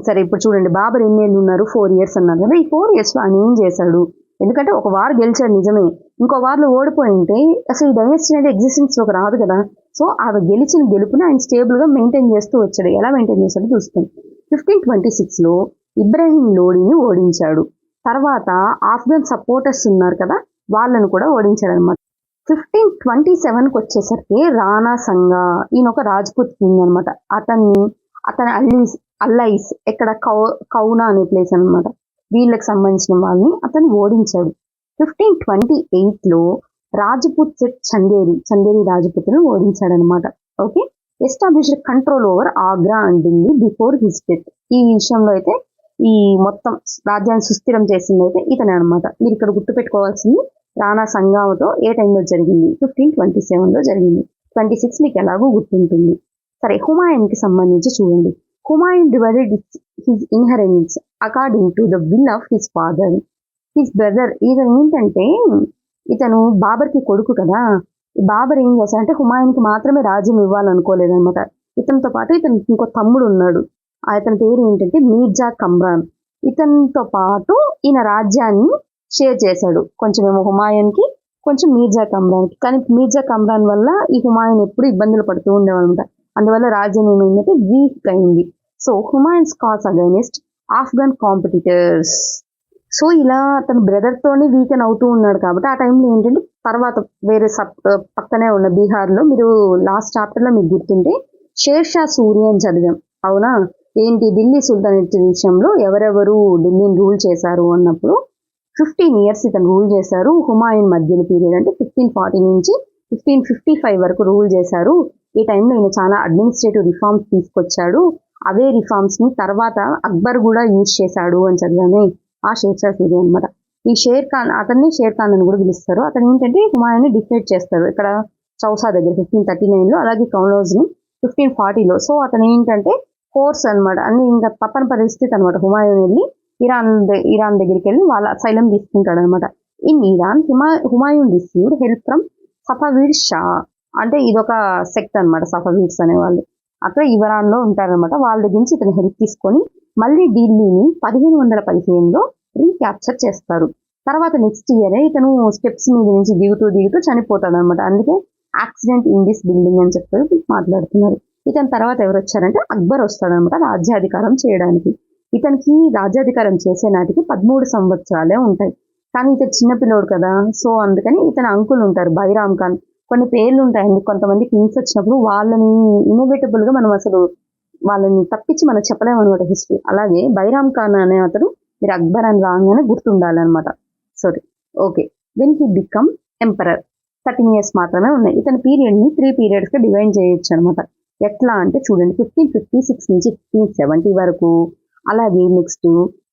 సరే, ఇప్పుడు చూడండి బాబర్ ఎన్ని ఏళ్ళు ఉన్నారు? 4 ఇయర్స్ అన్నారు కదా. ఈ 4 ఇయర్స్లో ఆయన ఏం చేశాడు? ఎందుకంటే ఒక వార్ గెలిచాడు నిజమే, ఇంకో వార్లో ఓడిపోయి ఉంటే అసలు ఈ డైనెస్టీ అనేది ఎగ్జిస్టెన్స్లోకి రాదు కదా. సో ఆ గెలిచిన గెలుపుని ఆయన స్టేబుల్గా మెయింటైన్ చేస్తూ వచ్చాడు. ఎలా మెయింటైన్ చేశాడో చూస్తాం. 1526లో ఇబ్రాహిం లోడీని ఓడించాడు. తర్వాత ఆఫ్ఘన్ సపోర్టర్స్ ఉన్నారు కదా, వాళ్ళను కూడా ఓడించాడు అనమాట. 1527కి వచ్చేసరికి రాణా సంగా, ఈయన ఒక రాజ్పుత్ కింగ్ అనమాట. అతని అల్లైస్ ఎక్కడ కౌనా అనే ప్లేస్ అనమాట. వీళ్ళకి సంబంధించిన వాళ్ళని అతను ఓడించాడు. 1528లో రాజ్పుత్ సెట్ చందేరి రాజ్పుత్ను ఓడించాడు అనమాట. Okay, established control over Agra and Delhi before his death. ఈ విషయంలో అయితే ఈ మొత్తం రాజ్యాన్ని సుస్థిరం చేసింది అయితే ఇతనే అనమాట. మీరు ఇక్కడ గుర్తుపెట్టుకోవాల్సింది రాణా సంగాతో ఏ టైంలో జరిగింది? 1527లో జరిగింది. 26 మీకు ఎలాగో గుర్తుంటుంది. సరే, హుమాయూన్కి సంబంధించి చూడండి. Humayun divided his inheritance according to the will of his father, his brother. ఇతను ఏంటంటే ఇతను బాబర్కి కొడుకు కదా. బాబర్ ఏం చేశాడంటే హుమాయూన్కి మాత్రమే రాజ్యం ఇవ్వాలనుకోలేదన్నమాట. ఇతనితో పాటు ఇతనికి ఇంకో తమ్ముడు ఉన్నాడు. అతని పేరు ఏంటంటే మీర్జా కమ్రాన్. ఇతనితో పాటు ఈయన రాజ్యాన్ని షేర్ చేశాడు, కొంచెం ఏమో హుమాయూన్కి, కొంచెం మీర్జా కమ్రాన్కి. కానీ మీర్జా కమ్రాన్ వల్ల ఈ హుమాయూన్ ఎప్పుడు ఇబ్బందులు పడుతూ ఉండేవాళ్ళమాట. అందువల్ల రాజ్యం ఏమైందంటే వీక్ అయింది. So Humayun's cause against Afghan competitors. So ఇలా అతని బ్రదర్తోనే వీకెన్ అవుతూ ఉన్నాడు కాబట్టి ఆ టైంలో ఏంటంటే తర్వాత వేరే పక్కనే ఉన్న బీహార్లో, మీరు లాస్ట్ చాప్టర్లో మీకు గుర్తుంటే షేర్ షా సూరి అని చదివాం, అవునా? ఏంటి ఢిల్లీ సుల్తానేట్ విషయంలో ఎవరెవరు ఢిల్లీని రూల్ చేశారు అన్నప్పుడు 15 ఇయర్స్ ఇతను రూల్ చేశారు. హుమాయూన్ మధ్యలో పీరియడ్ అంటే 1540 నుంచి 1555 వరకు రూల్ చేశారు. ఈ టైంలో ఈయన చాలా అడ్మినిస్ట్రేటివ్ రిఫార్మ్స్ తీసుకొచ్చాడు. అవే రిఫార్మ్స్ని తర్వాత అక్బర్ కూడా యూజ్ చేశాడు అని చదివామే, ఆ షేర్ షా సూరి అనమాట. ఈ షేర్ ఖాన్, అతన్ని షేర్ ఖాన్ అని కూడా పిలుస్తారు. అతను ఏంటంటే హుమాయూన్ని డిఫైడ్ చేస్తారు ఇక్కడ చౌసా దగ్గర 1539లో, అలాగే కౌలోజ్ని 1540లో. సో అతను ఏంటంటే ఫోర్స్ అనమాట, అన్ని ఇంకా తప్పని పరిస్థితి అనమాట. హుమాయూన్ వెళ్ళి ఇరాన్ దగ్గరికి వెళ్ళి వాళ్ళ అసైలం తీసుకుంటాడు అనమాట. In Iran Humayun received help from Safavid Shah. అంటే ఇదొక సెక్ట్ అనమాట, సఫావీడ్స్ అనేవాళ్ళు. అక్కడ ఇరాన్లో ఉంటారనమాట. వాళ్ళ దగ్గర నుంచి ఇతను హెల్ప్ తీసుకొని మళ్ళీ ఢిల్లీని 1515లో రీక్యాప్చర్ చేస్తారు. తర్వాత నెక్స్ట్ ఇయరే ఇతను స్టెప్స్ మీద నుంచి దిగుతూ చనిపోతాడు అనమాట. అందుకే యాక్సిడెంట్ ఇన్ దిస్ బిల్డింగ్ అని చెప్పి మాట్లాడుతున్నారు. ఇతని తర్వాత ఎవరు వచ్చారంటే అక్బర్ వస్తాడనమాట రాజ్యాధికారం చేయడానికి. ఇతనికి రాజ్యాధికారం చేసే నాటికి 13 సంవత్సరాలే ఉంటాయి. కానీ ఇతను చిన్నపిల్లోడు కదా, సో అందుకని ఇతని అంకుల్ ఉంటారు బైరామ్ ఖాన్. కొన్ని పేర్లు ఉంటాయండి, కొంతమంది కింగ్స్ వచ్చినప్పుడు వాళ్ళని ఇన్నోవేటబుల్గా మనం అసలు వాళ్ళని తప్పించి మనం చెప్పలేము అనమాట హిస్టరీ. అలాగే బైరామ్ ఖాన్ అనే అతను మీరు అక్బర్ అని రాగానే గుర్తుండాలన్నమాట. Sorry, okay. Then he become emperor. 13 years మాత్రమే ఉన్నాయి. ఇతని పీరియడ్ని 3 పీరియడ్స్గా డివైడ్ చేయొచ్చు అనమాట. ఎట్లా అంటే చూడండి, 1556 నుంచి 1570 వరకు, అలాగే నెక్స్ట్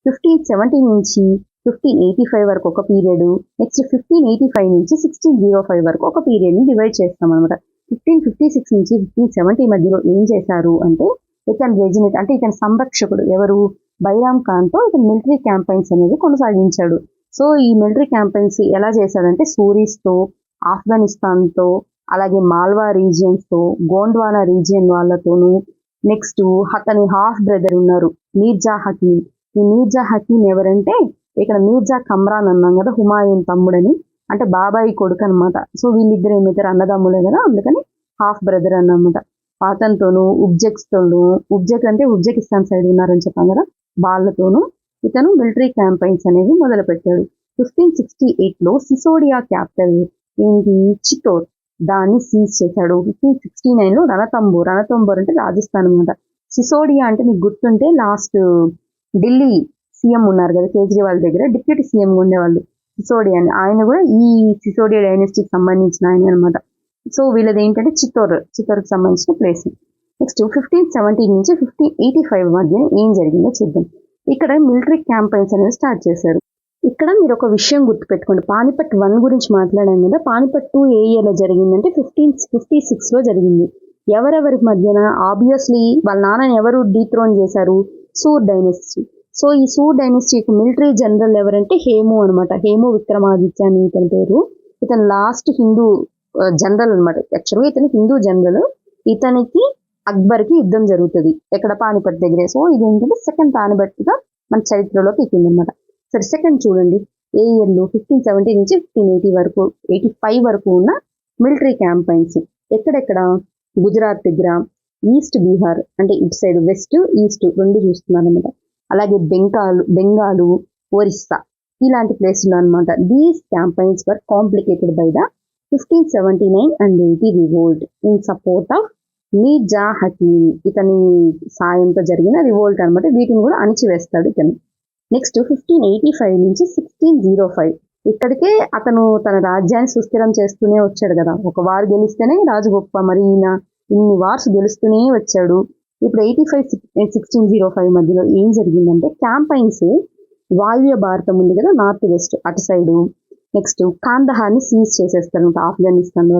1570 నుంచి 1585 వరకు ఒక పీరియడ్, నెక్స్ట్ 1585 నుంచి 1605 వరకు ఒక పీరియడ్ని డివైడ్ చేస్తాం అనమాట. 1556 నుంచి 1570 మధ్యలో ఏం చేశారు అంటే ఇతను రెజినెంట్ అంటే ఇతని సంరక్షకుడు ఎవరు, బైరామ్ ఖాన్తో ఇతను మిలిటరీ క్యాంపెయిన్స్ అనేది కొనసాగించాడు. సో ఈ మిలిటరీ క్యాంపెయిన్స్ ఎలా చేశాడంటే సూరీస్తో, ఆఫ్ఘనిస్తాన్తో, అలాగే మాల్వా రీజియన్స్తో, గోండ్వానా రీజియన్ వాళ్ళతోనూ, నెక్స్ట్ అతని హాఫ్ బ్రదర్ ఉన్నారు మీర్జా హకీం. ఈ మీర్జా హకీం ఎవరంటే ఇక్కడ మీర్జా కమ్రాన్ అన్నాం కదా, హుమాయూన్ తమ్ముడని, అంటే బాబాయి కొడుకు అనమాట. సో వీళ్ళిద్దరు ఏమిద్దరు అన్నదమ్ములే కదా, అందుకని హాఫ్ బ్రదర్ అన్నమాట. అతనితోనూ ఉజ్బెక్ అంటే ఉజ్బెకిస్తాన్ సైడ్ ఉన్నారని చెప్పాం కదా, వాళ్ళతోనూ ఇతను మిలిటరీ క్యాంపెయిన్స్ అనేవి మొదలుపెట్టాడు. 1568లో సిసోడియా క్యాపిటల్ ఏంటి చిత్తోర్, దాన్ని సీజ్ చేశాడు. 1569లో రణతంబోర్ అంటే రాజస్థాన్ అనమాట. సిసోడియా అంటే మీకు గుర్తుంటే లాస్ట్ ఢిల్లీ సీఎం ఉన్నారు కదా కేజ్రీవాల్ దగ్గర, డిప్యూటీ సీఎం ఉండేవాళ్ళు సిసోడియా అని, ఆయన కూడా ఈ సిసోడియా డైనెస్టీకి సంబంధించిన ఆయన అనమాట. సో వీళ్ళది ఏంటంటే చిత్తోర్కి సంబంధించిన ప్లేస్. నెక్స్ట్ 1570 నుంచి 1585 మధ్య ఏం జరిగిందో చూద్దాం. ఇక్కడ మిలిటరీ క్యాంపెయిన్స్ అనేది స్టార్ట్ చేశారు. ఇక్కడ మీరు ఒక విషయం గుర్తుపెట్టుకోండి, పానిపట్ 1 గురించి మాట్లాడాం కదా, పానిపట్ 2 ఏ ఇయర్లో జరిగిందంటే 1556లో జరిగింది. ఎవరెవరి మధ్యన, ఆబ్వియస్లీ వాళ్ళ నాన్నని ఎవరు డీథ్రోన్ చేశారు, సూర్ డైనెస్టీ. సో ఈ సూర్ డైనెస్టీకి మిలిటరీ జనరల్ ఎవరంటే హేము అనమాట, హేము విక్రమాదిత్య అని ఇతని పేరు. ఇతను లాస్ట్ హిందూ జనరల్ అనమాట. యాక్చువల్గా ఇతను హిందూ జనరల్. ఇతనికి అక్బర్కి యుద్ధం జరుగుతుంది ఎక్కడ, పానిపట్ దగ్గరే. సో ఇది ఏంటంటే సెకండ్ పానిపట్గా మన చరిత్రలోకి ఎక్కింది అనమాట. సరే సెకండ్ చూడండి, ఏ ఇయర్లో 1570 నుంచి 85 వరకు ఉన్న మిలిటరీ క్యాంపెయిన్స్ ఎక్కడెక్కడ, గుజరాత్ దగ్గర, ఈస్ట్ బీహార్ అంటే ఇటు సైడ్ వెస్ట్ ఈస్ట్ రెండు చూస్తున్నారు అనమాట, అలాగే బెంగాలు, ఒరిస్సా ఇలాంటి ప్లేసులు అనమాట. These campaigns were complicated by the 1579 and 80 revolt in support of Mirza Hakim. ఇతని సాయంతో జరిగిన రివోల్ట్ అనమాట. వీటిని కూడా అణిచివేస్తాడు ఇతను. నెక్స్ట్ 1585 నుంచి 1605 ఇక్కడికే అతను తన రాజ్యాన్ని సుస్థిరం చేస్తూనే వచ్చాడు కదా, ఒక వారు గెలిస్తేనే రాజు గొప్ప, మరి ఈయన ఇన్ని వార్స్ గెలుస్తూనే వచ్చాడు. ఇప్పుడు 1605 మధ్యలో ఏం జరిగిందంటే క్యాంపైన్స్ వాయువ్య భారతం ఉంది కదా, నార్త్ వెస్ట్ అటు సైడు, నెక్స్ట్ కాందహార్ని సీజ్ చేసేస్తారు ఆఫ్ఘనిస్తాన్లో.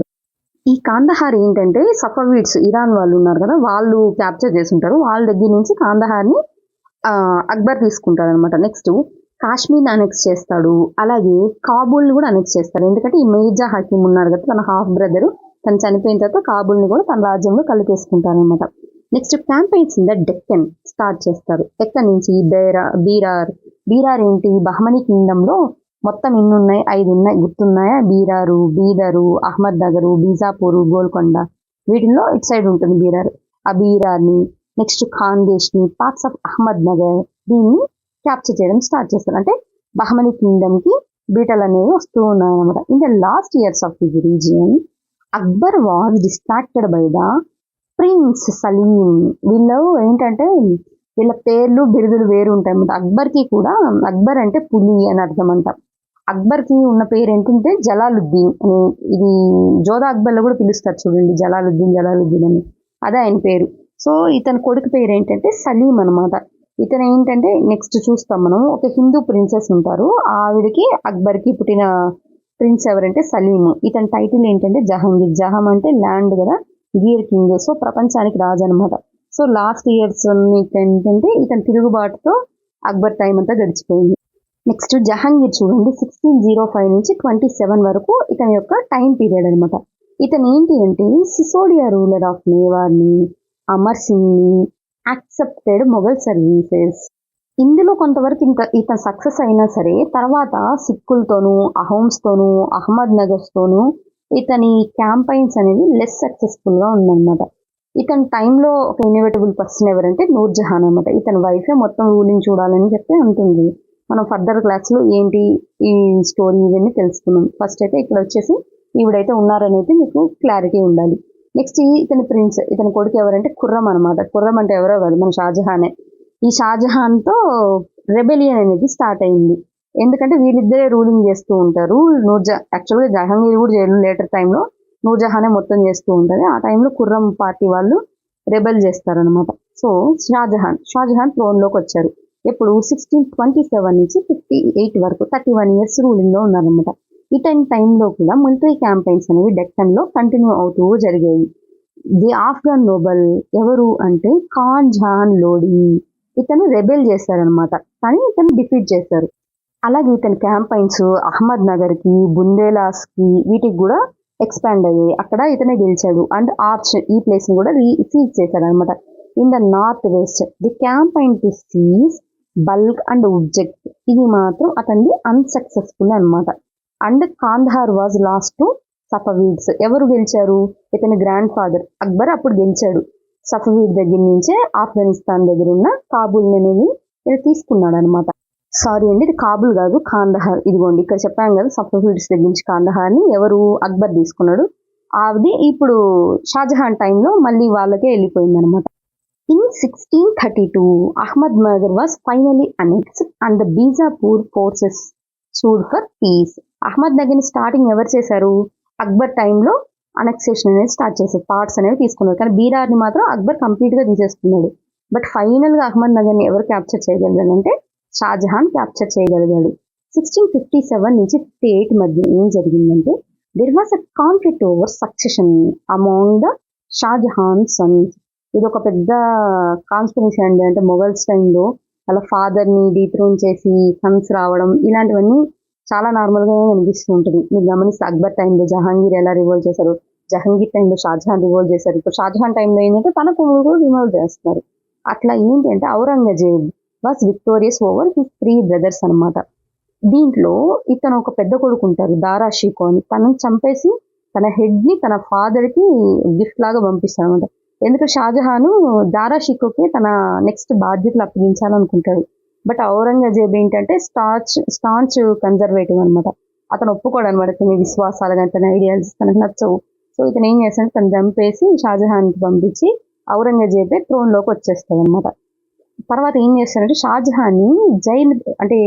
ఈ కాందహార్ ఏంటంటే సఫవీడ్స్ ఇరాన్ వాళ్ళు ఉన్నారు కదా, వాళ్ళు క్యాప్చర్ చేసుంటారు. వాళ్ళ దగ్గర నుంచి కాందహార్ని అక్బర్ తీసుకుంటాడు అనమాట. నెక్స్ట్ కాశ్మీర్ అనెక్స్ చేస్తాడు, అలాగే కాబూల్ని కూడా అనెక్స్ చేస్తాడు. ఎందుకంటే ఈ మీర్జా హకీం ఉన్నారు కదా, తన హాఫ్ బ్రదర్, తను చనిపోయిన తర్వాత కాబూల్ని కూడా తన రాజ్యంలో కలిపేసుకుంటారు అనమాట. Next campaigns in the Deccan start చేస్తారు. డెక్కన్ నుంచి బీరార్ ఏంటి, బహమనీ కింగ్డమ్లో మొత్తం ఇన్ని ఉన్నాయి, 5 ఉన్నాయి, గుర్తున్నాయా, బీదరు, అహ్మద్ నగరు, బీజాపూరు, గోల్కొండ, వీటిల్లో ఇటు సైడ్ ఉంటుంది బీరార్. ఆ బీరార్ని, నెక్స్ట్ ఖాందేశ్ని, పార్ట్స్ ఆఫ్ అహ్మద్ నగర్, దీన్ని క్యాప్చర్ చేయడం స్టార్ట్ చేస్తారు. అంటే బహమనీ కింగ్డమ్కి బీటలు అనేవి వస్తూ ఉన్నాయి అనమాట. In the last years of this region Akbar was distracted by the prince Salim. వీళ్ళు ఏంటంటే వీళ్ళ పేర్లు బిరుదులు వేరు ఉంటాయి అన్నమాట. అక్బర్కి కూడా అక్బర్ అంటే పులి అని అర్థం అంట. అక్బర్కి ఉన్న పేరు ఏంటంటే జలాలుద్దీన్ అని, ఇది జోధా అక్బర్లో కూడా పిలుస్తారు చూడండి, జలాలుద్దీన్ అని, అదే ఆయన పేరు. సో ఇతని కొడుకు పేరు ఏంటంటే సలీం అనమాట. ఇతను ఏంటంటే నెక్స్ట్ చూస్తాం మనం, ఒక హిందూ ప్రిన్సెస్ ఉంటారు, ఆవిడకి అక్బర్కి పుట్టిన ప్రిన్స్ ఎవరంటే సలీం. ఇతని టైటిల్ ఏంటంటే జహంగీర్. జహం అంటే ల్యాండ్ కదా, గీర్ కింగ్, సో ప్రపంచానికి రాజు అనమాట. సో లాస్ట్ ఇయర్స్ ఏంటంటే ఇతని తిరుగుబాటుతో అక్బర్ టైం అంతా గడిచిపోయింది. నెక్స్ట్ జహాంగీర్ చూడండి, 1605 నుంచి 27 వరకు ఇతని యొక్క టైం పీరియడ్ అనమాట. ఇతను ఏంటి అంటే సిసోడియా రూలర్ ఆఫ్ మేవాడ్ని, అమర్ సింగ్ని యాక్సెప్టెడ్ మొఘల్ సర్వీసెస్. ఇందులో కొంతవరకు ఇతను సక్సెస్ అయినా సరే తర్వాత సిక్కులతోనూ, అహోమ్స్తోనూ, అహ్మద్ నగర్స్తోనూ ఇతని క్యాంపైన్స్ అనేవి లెస్ సక్సెస్ఫుల్గా ఉందన్నమాట. ఇతని టైంలో ఒక ఇన్నోవేటబుల్ పర్సన్ ఎవరంటే నూర్జహాన్ అనమాట. ఇతని వైఫే మొత్తం రూలింగ్ చూడాలని చెప్పి అంటుంది. మనం ఫర్దర్ క్లాస్లో ఏంటి ఈ స్టోరీ ఇవన్నీ తెలుసుకున్నాం. ఫస్ట్ అయితే ఇక్కడ వచ్చేసి ఈవిడైతే ఉన్నారనేది మీకు క్లారిటీ ఉండాలి. నెక్స్ట్ ఇతని ప్రిన్స్, ఇతని కొడుకు ఎవరంటే ఖుర్రం అనమాట. ఖుర్రం అంటే ఎవరో కాదు, మన షాజహానే. ఈ షాజహాన్తో రెబెలియన్ అనేది స్టార్ట్ అయింది. ఎందుకంటే వీళ్ళిద్దరే రూలింగ్ చేస్తూ ఉంటారు. యాక్చువల్గా జహాంగీర్ కూడా చేయడం లేటర్ టైంలో నూర్జహానే మొత్తం చేస్తూ ఉంటుంది. ఆ టైంలో ఖుర్రం పార్టీ వాళ్ళు రెబెల్ చేస్తారనమాట. సో షాజహాన్ థ్రోన్లోకి వచ్చారు. ఎప్పుడు 1627 నుంచి 58 వరకు 31 ఇయర్స్ రూలింగ్లో ఉన్నారనమాట. ఈ టైంలో కూడా మిలిటరీ క్యాంపెయిన్స్ అనేవి డెక్కన్లో కంటిన్యూ అవుతూ జరిగాయి. ది ఆఫ్ఘన్ నోబల్ ఎవరు అంటే ఖాన్ జహాన్ లోడి. ఇతను రెబెల్ చేశారనమాట, కానీ ఇతను డిఫీట్ చేశారు. అలాగే ఇతని క్యాంపైన్స్ అహ్మద్ నగర్కి, బుందేలాస్కి వీటికి కూడా ఎక్స్పాండ్ అయ్యాయి. అక్కడ ఇతనే గెలిచాడు. అండ్ ఆర్చ్ ఈ ప్లేస్ని కూడా సీజ్ చేశాడు అనమాట. In the north west the campaign to seize Balkh and ఉజ్జెక్ట్, ఇది మాత్రం అతన్ని అన్సక్సెస్ఫుల్ అనమాట. And Kandahar was lost to Safavids. ఎవరు గెలిచారు? ఇతని గ్రాండ్ ఫాదర్ అక్బర్ అప్పుడు గెలిచాడు. సఫవీడ్ దగ్గర నుంచే ఆఫ్ఘనిస్తాన్ దగ్గర ఉన్న కాబూల్ అనేది తీసుకున్నాడు అనమాట. సారీ అండి, ఇది కాబుల్ కాదు, కాందహార్. ఇదిగోండి ఇక్కడ చెప్పాను కదా, సఫవీడ్స్ దగ్గర నుంచి కాందహార్ని ఎవరు అక్బర్ తీసుకున్నాడు. అది ఇప్పుడు షాజహాన్ టైంలో మళ్ళీ వాళ్ళకే వెళ్ళిపోయింది అనమాట. In 1632 Ahmadnagar was finally annexed and the Bijapur forces stood for peace. అహ్మద్ నగర్ని స్టార్టింగ్ ఎవరు చేశారు? అక్బర్ టైంలో అనెక్సేషన్ అనేది స్టార్ట్ చేశారు, పార్ట్స్ అనేవి తీసుకున్నారు. కానీ బీరార్ని మాత్రం అక్బర్ కంప్లీట్గా తీసేసుకున్నాడు. బట్ ఫైనల్గా అహ్మద్ నగర్ని ఎవరు క్యాప్చర్ చేయగలిగారంటే షాజహాన్ క్యాప్చర్ చేయగలిగాడు. 1657 నుంచి 58 మధ్య ఏం జరిగిందంటే there was a conflict over succession among the Shahjahan sons. ఇది ఒక పెద్ద కాన్స్పిరసీ అండి. అంటే మొఘల్స్ టైంలో వాళ్ళ ఫాదర్ని డీథ్రోన్ చేసి సన్స్ రావడం, ఇలాంటివన్నీ చాలా నార్మల్గానే కనిపిస్తూ ఉంటుంది. మీరు గమనిస్తే అక్బర్ టైంలో జహాంగీర్ ఎలా రివోల్వ్ చేశారు, జహాంగీర్ టైంలో షాజహాన్ రివోల్వ్ చేశారు. ఇప్పుడు షాజహాన్ టైంలో ఏంటంటే తన కొడుకు కూడా రివోల్వ్ చేస్తున్నారు. అట్లా ఏంటి అంటే Aurangzeb was victorious over his 3 brothers అనమాట. దీంట్లో ఇతను ఒక పెద్ద కొడుకు ఉంటారు దారా షికో అని, తనను చంపేసి తన హెడ్ని తన ఫాదర్కి గిఫ్ట్ లాగా పంపిస్తాడు అనమాట. ఎందుకంటే షాజహాను దారా షికోకి తన నెక్స్ట్ బాధ్యతలు అప్పగించాలనుకుంటాడు. బట్ ఔరంగజేబ్ ఏంటంటే స్టాంచ్ కన్జర్వేటివ్ అనమాట. అతను ఒప్పుకోడు అనమాట, తన విశ్వాసాలు కానీ తన ఐడియాలజీస్ తనకు నచ్చవు. సో ఇతను ఏం చేస్తాడు, తను చంపేసి షాజహాన్కి పంపించి ఔరంగజేబే త్రోన్లోకి వచ్చేస్తాడు అనమాట. తర్వాత ఏం చేస్తాడంటే షాజహాన్ని జైలు, అంటే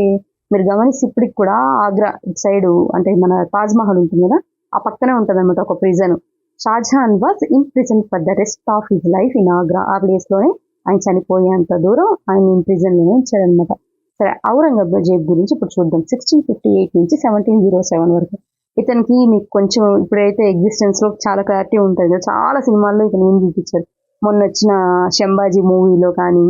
మీరు గమనిస్తే ఇప్పటికి కూడా ఆగ్రా సైడు అంటే మన తాజ్మహల్ ఉంటుంది కదా, ఆ పక్కనే ఉంటుంది అనమాట ఒక prison. Shahjahan was in prison for the rest of his life in Agra. ఆ ప్లేస్లోనే ఆయన చనిపోయేంత దూరం ఆయన ఇన్ ప్రిజన్లోనే ఉంచాడనమాట. సరే, ఔరంగజేబ్ గురించి ఇప్పుడు చూద్దాం. 1658 నుంచి 1707 వరకు. ఇతనికి మీకు కొంచెం ఇప్పుడైతే ఎగ్జిస్టెన్స్లో చాలా క్లారిటీ ఉంటుంది కదా, చాలా సినిమాల్లో ఇతను ఏం చూపించారు. మొన్న వచ్చిన శంభాజీ మూవీలో కానీ,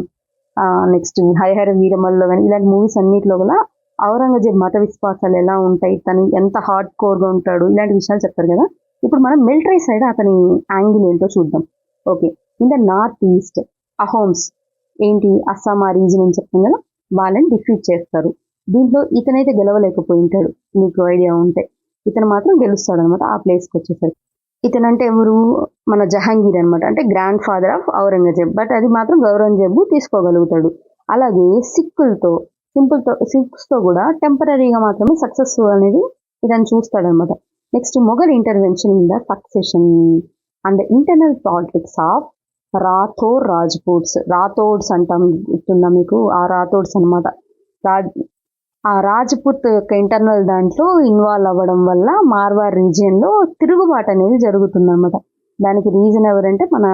నెక్స్ట్ హరిహర వీరమల్లో కానీ, ఇలాంటి మూవీస్ అన్నింటిలో కూడా ఔరంగజేబ్ మత విశ్వాసాలు ఎలా ఉంటాయి, తను ఎంత హార్డ్ కోర్గా ఉంటాడు, ఇలాంటి విషయాలు చెప్తారు కదా. ఇప్పుడు మనం మిలిటరీ సైడ్ అతని యాంగిల్ ఏంటో చూద్దాం. Okay, in the north east Ahoms ఏంటి అస్సాం ఆ రీజన్ అని చెప్తాం కదా, వాళ్ళని డిఫీట్ చేస్తారు. దీంట్లో ఇతనైతే గెలవలేకపోయి ఉంటాడు, మీకు ఐడియా ఉంటే. ఇతను మాత్రం గెలుస్తాడు అనమాట ఆ ప్లేస్కి వచ్చేసరికి. ఇతనంటే ఎవరు? మన జహాంగీర్ అనమాట, అంటే grand father of Aurangzeb. But అది మాత్రం ఔరంగజేబు తీసుకోగలుగుతాడు. అలాగే సిక్స్తో కూడా టెంపరీగా మాత్రమే సక్సెస్ అనేది ఇతను చూస్తాడనమాట. Next Mughal intervention in the succession and internal politics of Rathods అంటాం, గుర్తుందా మీకు? ఆ రాథోడ్స్ అనమాట. ఆ రాజ్పుత్ యొక్క ఇంటర్నల్ దాంట్లో ఇన్వాల్వ్ అవ్వడం వల్ల మార్వార్ రీజియన్లో తిరుగుబాటు అనేది జరుగుతుంది అనమాట. దానికి రీజన్ ఎవరంటే మన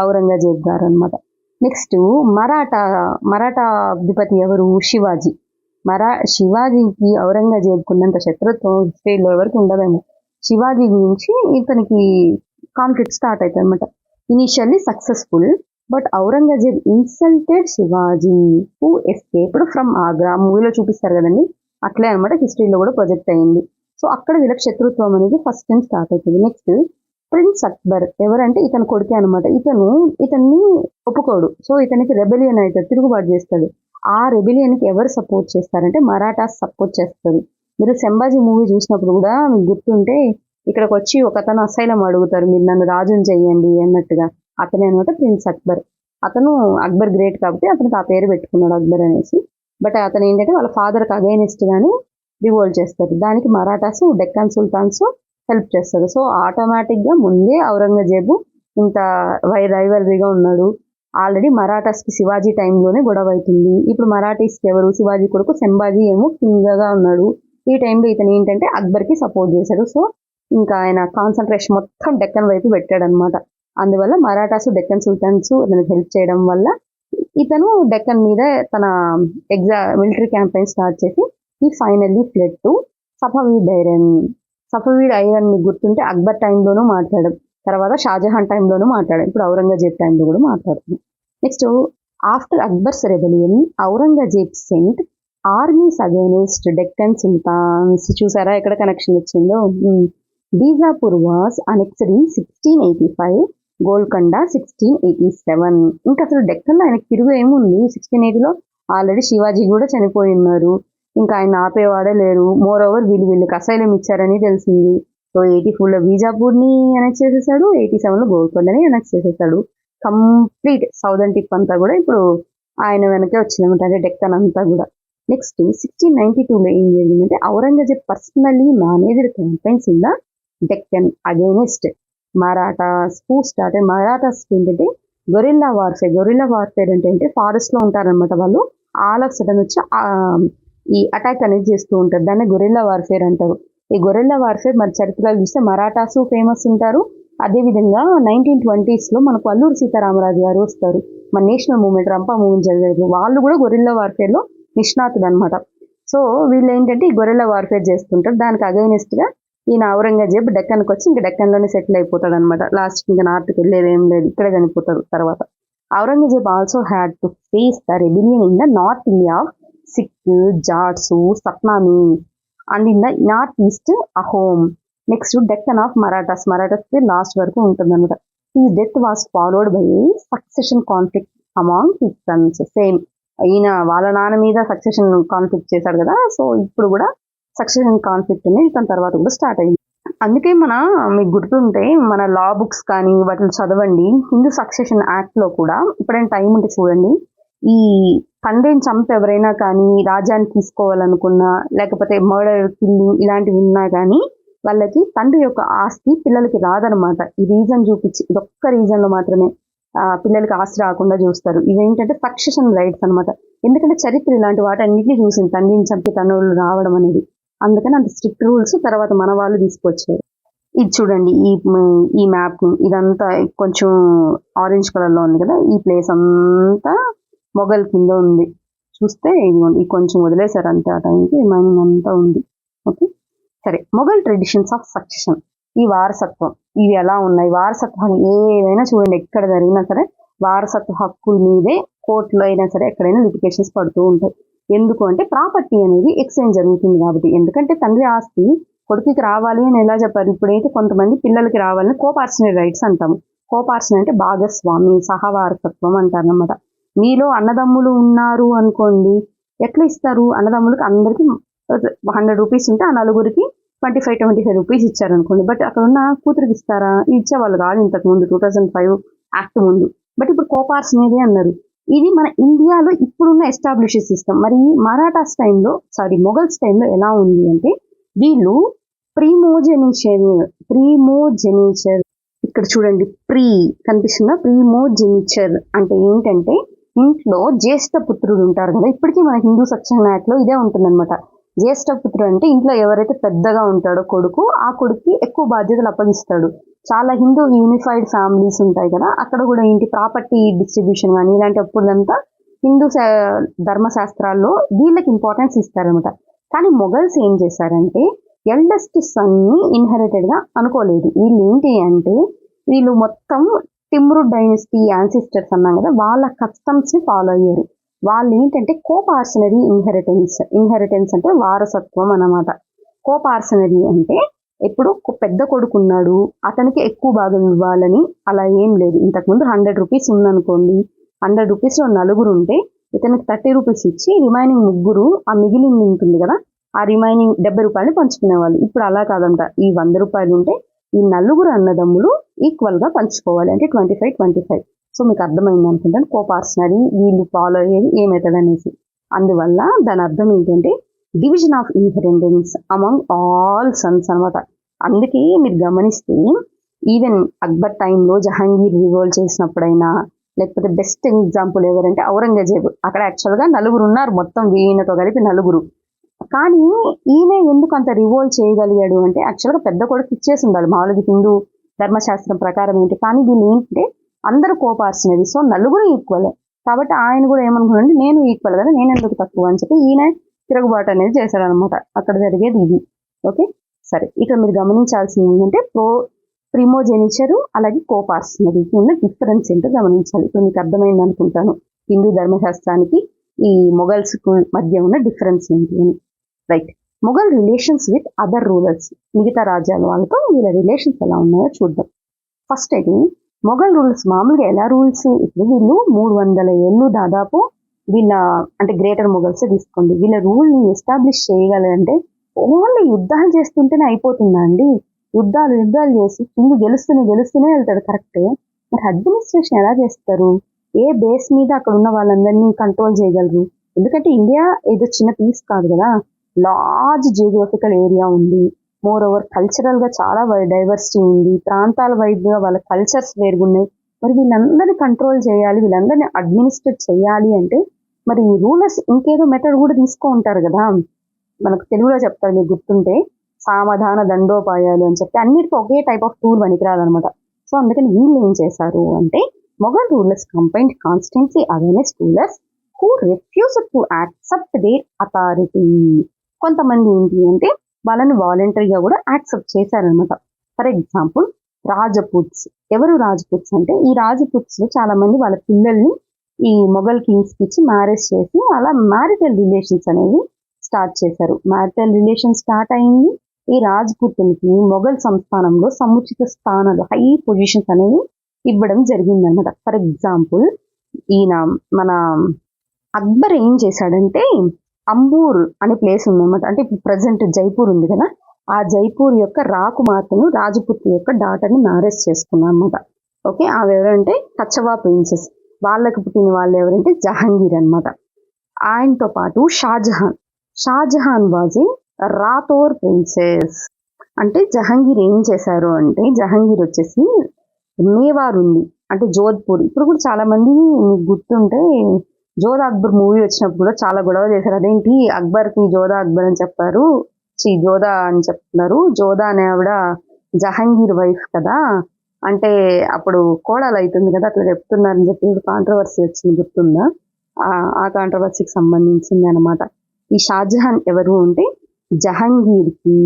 ఔరంగజేబ్ గారు అనమాట. నెక్స్ట్ మరాఠా అధిపతి ఎవరు? శివాజీ. శివాజీకి ఔరంగజేబ్కి ఉన్నంత శత్రుత్వం హిస్టరీలో ఎవరికి ఉండదేమో. శివాజీ గురించి ఇతనికి కాన్ఫ్లిక్ట్ స్టార్ట్ అవుతుంది అనమాట. Initially successful, but Aurangzeb insulted Shivaji who escaped from Agra. మూవీలో చూపిస్తారు కదండి, అట్లే అనమాట హిస్టరీలో కూడా ప్రొజెక్ట్ అయ్యింది. సో అక్కడ వీళ్ళకి శత్రుత్వం అనేది ఫస్ట్ టైం స్టార్ట్ అవుతుంది. నెక్స్ట్ ప్రిన్స్ అక్బర్ ఎవరంటే ఇతను కొడుకే అనమాట. ఇతన్ని ఒప్పుకోడు. సో ఇతనికి రెబెలియన్ అవుతాడు, తిరుగుబాటు చేస్తాడు. ఆ రెబెలియన్కి ఎవరు సపోర్ట్ చేస్తారంటే మరాఠాస్ సపోర్ట్ చేస్తారు. మీరు శంభాజీ మూవీ చూసినప్పుడు కూడా మీకు గుర్తుంటే ఇక్కడికి వచ్చి ఒక అతను అసైలం అడుగుతారు, మీరు నన్ను రాజుని చెయ్యండి అన్నట్టుగా. అతనే అనమాట ప్రిన్స్ అక్బర్. అతను అక్బర్ గ్రేట్ కాబట్టి అతనికి ఆ పేరు పెట్టుకున్నాడు అక్బర్ అనేసి. బట్ అతను ఏంటంటే వాళ్ళ ఫాదర్కి అగైనెస్ట్ గానే రివోల్ట్ చేస్తారు. దానికి మరాఠాస్ డెక్కన్ సుల్తాన్స్ హెల్ప్ చేస్తారు. సో ఆటోమేటిక్గా ముందే ఔరంగజేబు ఇంత రైవల్రీగా ఉన్నాడు. ఆల్రెడీ మరాఠాస్కి శివాజీ టైంలోనే గొడవ అవుతుంది. ఇప్పుడు మరాఠీస్కి ఎవరు? శివాజీ కొడుకు శంభాజీ ఏమో కింగ్గా ఉన్నాడు. ఈ టైంలో ఇతను ఏంటంటే అక్బర్కి సపోర్ట్ చేశాడు. సో ఇంకా ఆయన కాన్సన్ట్రేషన్ మొత్తం డెక్కన్ వైపు పెట్టాడనమాట. అందువల్ల మరాఠాస్ డెక్కన్ సుల్తాన్స్ అతనికి హెల్ప్ చేయడం వల్ల ఇతను డెక్కన్ మీద తన మిలిటరీ క్యాంపెయిన్ స్టార్ట్ చేసి ఈ finally fled to Safavid Iran. Safavid Iran మీకు గుర్తుంటే అక్బర్ టైంలోనూ మాట్లాడాం, తర్వాత షాజహాన్ టైంలోనూ మాట్లాడాం, ఇప్పుడు ఔరంగజేబ్ టైంలో కూడా మాట్లాడుతున్నాం. Next, after Akbar's rebellion Aurangzeb sent armies against Deccan sultans. చూసారా ఎక్కడ కనెక్షన్ వచ్చిందో. Bijapur was annexed in 1685, Golconda 1687. ఇంకా అసలు డెక్కన్లో ఆయనకి తిరుగు ఏముంది? 1680లో ఆల్రెడీ శివాజీ కూడా చనిపోయి ఉన్నారు, ఇంకా ఆయన ఆపేవాడే లేరు. మోర్ ఓవర్ వీళ్ళకి అసైలం ఇచ్చారని తెలిసింది. సో 84లో బీజాపూర్ని అనెక్స్ చేసేసాడు, 87లో గోల్కొండని అనెక్స్ చేసేసాడు. కంప్లీట్ సౌదర్న్ టిప్ అంతా కూడా ఇప్పుడు ఆయన వెనకే వచ్చిందన్నమాట, అంటే డెక్కన్ అంతా కూడా. నెక్స్ట్ 1692లో ఏం జరిగిందంటే Aurangzeb personally managed campaigns in the Deccan against Marathas. Who started Marathas ఏంటంటే గొరిల్లా వార్ఫేర్. గొరిల్లా వార్ఫేర్ అంటే ఫారెస్ట్ లో ఉంటారనమాట వాళ్ళు. ఆల్ ఆఫ్ సడన్ వచ్చి ఈ అటాక్ అనేది చేస్తూ ఉంటారు, దాన్ని గొరిల్లా వార్ఫేర్ అంటారు. ఈ గొరిల్లా వార్ఫేర్ మరి చరిత్రలో చూస్తే మరాఠాసు ఫేమస్ ఉంటారు. అదేవిధంగా 1920s మనకు అల్లూరి సీతారామరాజు గారు వస్తారు, మన నేషనల్ మూవ్మెంట్ రంపా మూవ్మెంట్ జరిగారు, వాళ్ళు కూడా గొరిల్లా వార్ఫేర్ లో నిష్ణాతులు అనమాట. సో వీళ్ళు ఏంటంటే ఈ గొరిల్లా వార్ఫేర్ చేస్తుంటారు. దానికి అగైనెస్ట్ గా ఈయన ఔరంగజేబ్ డెక్కన్కి వచ్చి ఇంకా డెక్కన్లోనే సెటిల్ అయిపోతాడు అనమాట. లాస్ట్ ఇంకా నార్త్కి వెళ్ళేది ఏం లేదు, ఇక్కడే చనిపోతారు తర్వాత. Aurangzeb also had to face the rebellion in the north India of Sikh, Jats, Satnami and in the north east Ahom. Next Deccan of Marathas. Marathas last వరకు ఉంటుంది అనమాట. His death was followed by succession conflict among his sons. Same ఈయన వాళ్ళ నాన్న మీద సక్సెషన్ కాన్ఫ్లిక్ట్ చేశాడు కదా, సో ఇప్పుడు కూడా సక్సెషన్ కాన్ఫ్లిక్ట్ అనేది తన తర్వాత కూడా స్టార్ట్ అయింది. అందుకే మీకు గుర్తుంటే మన లా బుక్స్ కానీ వాటిని చదవండి. హిందూ సక్సెషన్ యాక్ట్ లో కూడా ఎప్పుడైనా టైం ఉంటే చూడండి, ఈ తండ్రిని చంపి ఎవరైనా కానీ రాజ్యాన్ని తీసుకోవాలనుకున్నా, లేకపోతే మర్డర్, కిల్లింగ్ ఇలాంటివి ఉన్నా కానీ వాళ్ళకి తండ్రి యొక్క ఆస్తి పిల్లలకి రాదనమాట. ఈ రీజన్ చూపించి, ఇదొక్క రీజన్ లో మాత్రమే పిల్లలకి ఆస్తి రాకుండా చూస్తారు. ఇవేంటంటే సక్సెషన్ రైట్స్ అనమాట. ఎందుకంటే చరిత్ర ఇలాంటి వాటన్నిటిని చూసింది, తండ్రిని చంపి తనులు రావడం అనేది. అందుకని అంత స్ట్రిక్ట్ రూల్స్ తర్వాత మన వాళ్ళు తీసుకొచ్చారు. ఇది చూడండి, ఈ మ్యాప్ ఇదంతా కొంచెం ఆరెంజ్ కలర్ లో ఉంది కదా, ఈ ప్లేస్ అంతా మొఘల్ కింద ఉంది. చూస్తే ఈ కొంచెం వదిలేశారు అంతే, ఆ టైంకి రిమైనింగ్ అంతా ఉంది. ఓకే సరే, మొఘల్ ట్రెడిషన్స్ ఆఫ్ సక్సెషన్. ఈ వారసత్వం ఇవి ఎలా ఉన్నాయి? వారసత్వం ఏదైనా చూడండి, ఎక్కడ జరిగినా సరే వారసత్వ హక్కుల మీదే కోర్టులో అయినా సరే ఎక్కడైనా లిటిగేషన్స్ పడుతూ ఉంటాయి. ఎందుకు అంటే ప్రాపర్టీ అనేది ఎక్స్చేంజ్ జరుగుతుంది కాబట్టి. ఎందుకంటే తండ్రి ఆస్తి కొడుకుకి రావాలి అని ఎలా చెప్పారు? ఇప్పుడైతే కొంతమంది పిల్లలకి రావాలని కోపార్షనరీ రైట్స్ అంటాము. కోపార్షణ అంటే భాగస్వామి, సహవారసత్వం అంటారనమాట. మీలో అన్నదమ్ములు ఉన్నారు అనుకోండి, ఎట్లా ఇస్తారు? అన్నదమ్ములకి అందరికి 100 రూపీస్ ఉంటే ఆ నలుగురికి 25 రూపీస్ ఇచ్చారనుకోండి. బట్ అక్కడ ఉన్న కూతురికి ఇస్తారా? ఇచ్చేవాళ్ళు కాదు ఇంతకు ముందు, 2005 యాక్ట్ ముందు. బట్ ఇప్పుడు కోపార్షనరీ అన్నారు. ఇది మన ఇండియాలో ఇప్పుడున్న ఎస్టాబ్లిష్ సిస్టమ్. మరి మరాఠాస్ టైంలో, మొఘల్స్ టైంలో ఎలా ఉంది అంటే వీళ్ళు ప్రీమోజెనిచర్. ఇక్కడ చూడండి, కనిపిస్తుందా? ప్రీమోజెనిచర్ అంటే ఏంటంటే ఇంట్లో జ్యేష్ఠ పుత్రుడు ఉంటారు కదా, ఇప్పటికీ మన హిందూ సక్సెషన్ యాక్ట్ లో ఇదే ఉంటుందన్నమాట. జ్యేష్ఠ పుత్రుడు అంటే ఇంట్లో ఎవరైతే పెద్దగా ఉంటాడో కొడుకు, ఆ కొడుకుకి ఎక్కువ బాధ్యతలు అప్పగిస్తాడు. చాలా హిందూ యూనిఫైడ్ ఫ్యామిలీస్ ఉంటాయి కదా, అక్కడ కూడా ఏంటి ప్రాపర్టీ డిస్ట్రిబ్యూషన్ కానీ ఇలాంటప్పుడంతా హిందూ ధర్మశాస్త్రాల్లో వీళ్ళకి ఇంపార్టెన్స్ ఇస్తారనమాట. కానీ మొఘల్స్ ఏం చేశారంటే ఎల్డెస్ట్ సన్ ని ఇన్హెరిటెడ్ గా అనుకోలేదు. వీళ్ళు ఏంటి అంటే వీళ్ళు మొత్తం తిమ్రుడ్ డైనస్టీ యాన్సిస్టర్స్ అన్నాం కదా, వాళ్ళ కస్టమ్స్ ని ఫాలో అయ్యారు. వాళ్ళు ఏంటంటే కోపార్షనరీ ఇన్హెరిటెన్స్ అంటే వారసత్వం అన్నమాట. కోపార్షనరీ అంటే ఇప్పుడు పెద్ద కొడుకున్నాడు, అతనికి ఎక్కువ భాగం ఇవ్వాలని అలా ఏం లేదు. ఇంతకుముందు 100 రూపీస్ ఉందనుకోండి, 100 రూపీస్ లో నలుగురు ఉంటే ఇతనికి 30 రూపీస్ ఇచ్చి రిమైనింగ్ ముగ్గురు ఆ మిగిలింది ఉంటుంది కదా, ఆ రిమైనింగ్ 70 రూపాయలు పంచుకునేవాళ్ళు. ఇప్పుడు అలా కాదంట. ఈ 100 రూపాయలు ఉంటే ఈ నలుగురు అన్నదమ్ములు ఈక్వల్ గా పంచుకోవాలి, అంటే 25. సో మీకు అర్థమైంది అనుకుంటాను కోపార్షనరీ వీళ్ళు ఫాలో అయ్యేది ఏ మెథడ్ అనేసి. అందువల్ల దాని అర్థం ఏంటంటే division of inheritance among all Sons అనమాట. అందుకే మీరు గమనిస్తే ఈవెన్ అక్బర్ టైంలో జహాంగీర్ రివోల్ట్ చేసినప్పుడైనా, లేకపోతే బెస్ట్ ఎగ్జాంపుల్ ఎవరంటే ఔరంగజేబు. అక్కడ యాక్చువల్గా నలుగురు ఉన్నారు, మొత్తం వీళ్ళతో కలిపి నలుగురు. కానీ ఈయన ఎందుకు అంత రివోల్ట్ చేయగలిగాడు అంటే యాక్చువల్గా పెద్ద కొడుకు ఇచ్చేసి ఉండాలి మామూలుగా హిందూ ధర్మశాస్త్రం ప్రకారం ఏంటి. కానీ వీళ్ళు ఏంటంటే అందరూ కోపార్షనరీ, సో నలుగురు ఈక్వల్. కాబట్టి ఆయన కూడా ఏమనుకున్నాడు, నేను ఈక్వల్ కదా, నేను ఎందుకు తక్కువ అని చెప్పి ఈయన తిరుగుబాటు అనేది చేశాడనమాట. అక్కడ జరిగేది ఇది. ఓకే, సరే. ఇక్కడ మీరు గమనించాల్సింది ఏంటంటే ప్రిమోజెనిచరు అలాగే కోపార్స్ మధ్య ఉన్న డిఫరెన్స్ ఏంటో గమనించాలి. ఇప్పుడు మీకు అర్థమైంది అనుకుంటాను హిందూ ధర్మశాస్త్రానికి ఈ మొఘల్స్ మధ్య ఉన్న డిఫరెన్స్ ఏంటి అని. Right. Mughal relations with other rulers, మిగతా రాజ్యాల వాళ్ళతో వీళ్ళ రిలేషన్స్ ఎలా ఉన్నాయో చూద్దాం. ఫస్ట్ అయితే మొఘల్ రూల్స్ మామూలుగా ఎలా రూల్స్, ఇప్పుడు వీళ్ళు 300 ఏళ్ళు దాదాపు వీళ్ళ అంటే గ్రేటర్ మొఘల్స్ తీసుకోండి, వీళ్ళ రూల్ని ఎస్టాబ్లిష్ చేయగలంటే ఓన్లీ యుద్ధాలు చేస్తుంటేనే అయిపోతుందా అండి? యుద్ధాలు చేసి కింగ్ గెలుస్తూనే వెళ్తాడు, కరెక్టే. మరి అడ్మినిస్ట్రేషన్ ఎలా చేస్తారు? ఏ బేస్ మీద అక్కడ ఉన్న వాళ్ళందరినీ కంట్రోల్ చేయగలరు? ఎందుకంటే ఇండియా ఏదో చిన్న పీస్ కాదు కదా, లార్జ్ జియోగ్రఫికల్ ఏరియా ఉంది. మోర్ ఓవర్ కల్చరల్ గా చాలా డైవర్సిటీ ఉంది, ప్రాంతాల వైపుగా వాళ్ళ కల్చర్స్ వేరుగున్నాయి. మరి వీళ్ళందరినీ కంట్రోల్ చేయాలి, వీళ్ళందరినీ అడ్మినిస్ట్రేట్ చేయాలి అంటే మరి రూలర్స్ ఇంకేదో మెథడ్ కూడా తీసుకో ఉంటారు కదా. మనకు తెలుగులో చెప్తారు మీకు గుర్తుంటే, సామధాన దండోపాయాలు అని చెప్పి అన్నిటికీ ఒకే టైప్ ఆఫ్ టూల్ పనికిరాదనమాట. సో అందుకని వీళ్ళు ఏం చేశారు అంటే, Mughal rulers campaigned constantly against rulers who refused to accept their authority. కొంతమంది ఏంటి అంటే వాళ్ళని వాలంటరీగా కూడా యాక్సెప్ట్ చేశారనమాట. For example Rajputs. ఎవరు రాజపుత్స్ అంటే, ఈ రాజపుత్స్ చాలా మంది వాళ్ళ పిల్లల్ని ఈ మొఘల్ కింగ్స్ కి ఇచ్చి మ్యారేజ్ చేసి అలా మ్యారిటల్ రిలేషన్స్ అనేవి స్టార్ట్ చేశారు. మ్యారిటల్ రిలేషన్ స్టార్ట్ అయింది. ఈ రాజ్పుతులకి మొఘల్ సంస్థానంలో సముచిత స్థానాలు, హై పొజిషన్స్ అనేవి ఇవ్వడం జరిగిందనమాట. ఫర్ ఎగ్జాంపుల్ ఈయన మన అక్బర్ ఏం చేశాడంటే, అంబూర్ అనే ప్లేస్ ఉందన్నమాట, అంటే ఇప్పుడు ప్రజెంట్ జైపూర్ ఉంది కదా, ఆ జైపూర్ యొక్క రాకుమార్తెను రాజపుత్ యొక్క డాటర్ని మ్యారేజ్ చేసుకున్నాం అనమాట. ఓకే, ఆమె ఎవరంటే కచ్చవా ప్రిన్సెస్. వాళ్ళకి పుట్టిన వాళ్ళు ఎవరంటే జహాంగీర్ అనమాట. ఆయనతో పాటు Shahjahan was a Rathore princess. అంటే జహాంగీర్ ఏం చేశారు అంటే, జహాంగీర్ వచ్చేసి మేవార్ ఉంది అంటే జోధ్పూర్. ఇప్పుడు కూడా చాలా మంది మీకు గుర్తుంటే జోధా అక్బర్ మూవీ వచ్చినప్పుడు కూడా చాలా గొడవ చేశారు, అదేంటి అక్బర్కి జోధా అక్బర్ అని చెప్పారు, జోధా అని చెప్తున్నారు, జోధా అనే ఆవిడ జహాంగీర్ వైఫ్ కదా, అంటే అప్పుడు కోడలు అవుతుంది కదా, అట్లా చెప్తున్నారని చెప్పి కాంట్రవర్సీ వచ్చింది, గుర్తుందా? ఆ కాంట్రవర్సీకి సంబంధించింది అనమాట. ఈ షాజహాన్ ఎవరు అంటే జహాంగీర్కి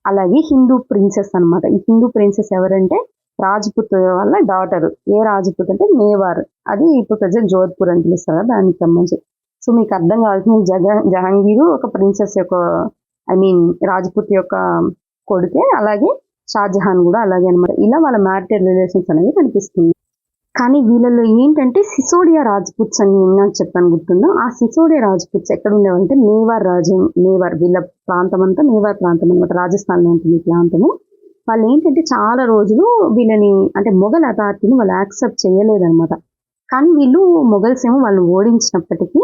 అలాగే హిందూ ప్రిన్సెస్ అనమాట. ఈ హిందూ ప్రిన్సెస్ ఎవరంటే రాజ్పుత్ వాళ్ళ డాటర్. ఏ రాజ్పుత్ అంటే మేవార్, అది ఇప్పుడు ప్రజెంట్ జోధ్పూర్ అని పిలుస్తారు కదా, దానికి సంబంధించి. సో మీకు అర్థం కావాల్సిన జహాంగీరు ఒక ప్రిన్సెస్ యొక్క రాజ్పుత్ యొక్క కొడుకే, అలాగే షాజహాన్ కూడా అలాగే అనమాట. ఇలా వాళ్ళ మ్యారిటల్ రిలేషన్స్ అనేవి కనిపిస్తుంది. కానీ వీళ్ళలో ఏంటంటే సిసోడియా రాజ్పుత్స్ అని నాకు చెప్పాను, గుర్తుందా? ఆ సిసోడియా రాజ్పుత్స్ ఎక్కడ ఉండేవంటే మేవార్ వీళ్ళ ప్రాంతం అంతా మేవార్ ప్రాంతం అనమాట, రాజస్థాన్లో ఉంటుంది ఈ ప్రాంతము. వాళ్ళు ఏంటంటే చాలా రోజులు వీళ్ళని అంటే మొఘల్ అథారిటీని వాళ్ళు యాక్సెప్ట్ చేయలేదన్నమాట. కానీ వీళ్ళు మొఘల్స్ ఏమో వాళ్ళు ఓడించినప్పటికీ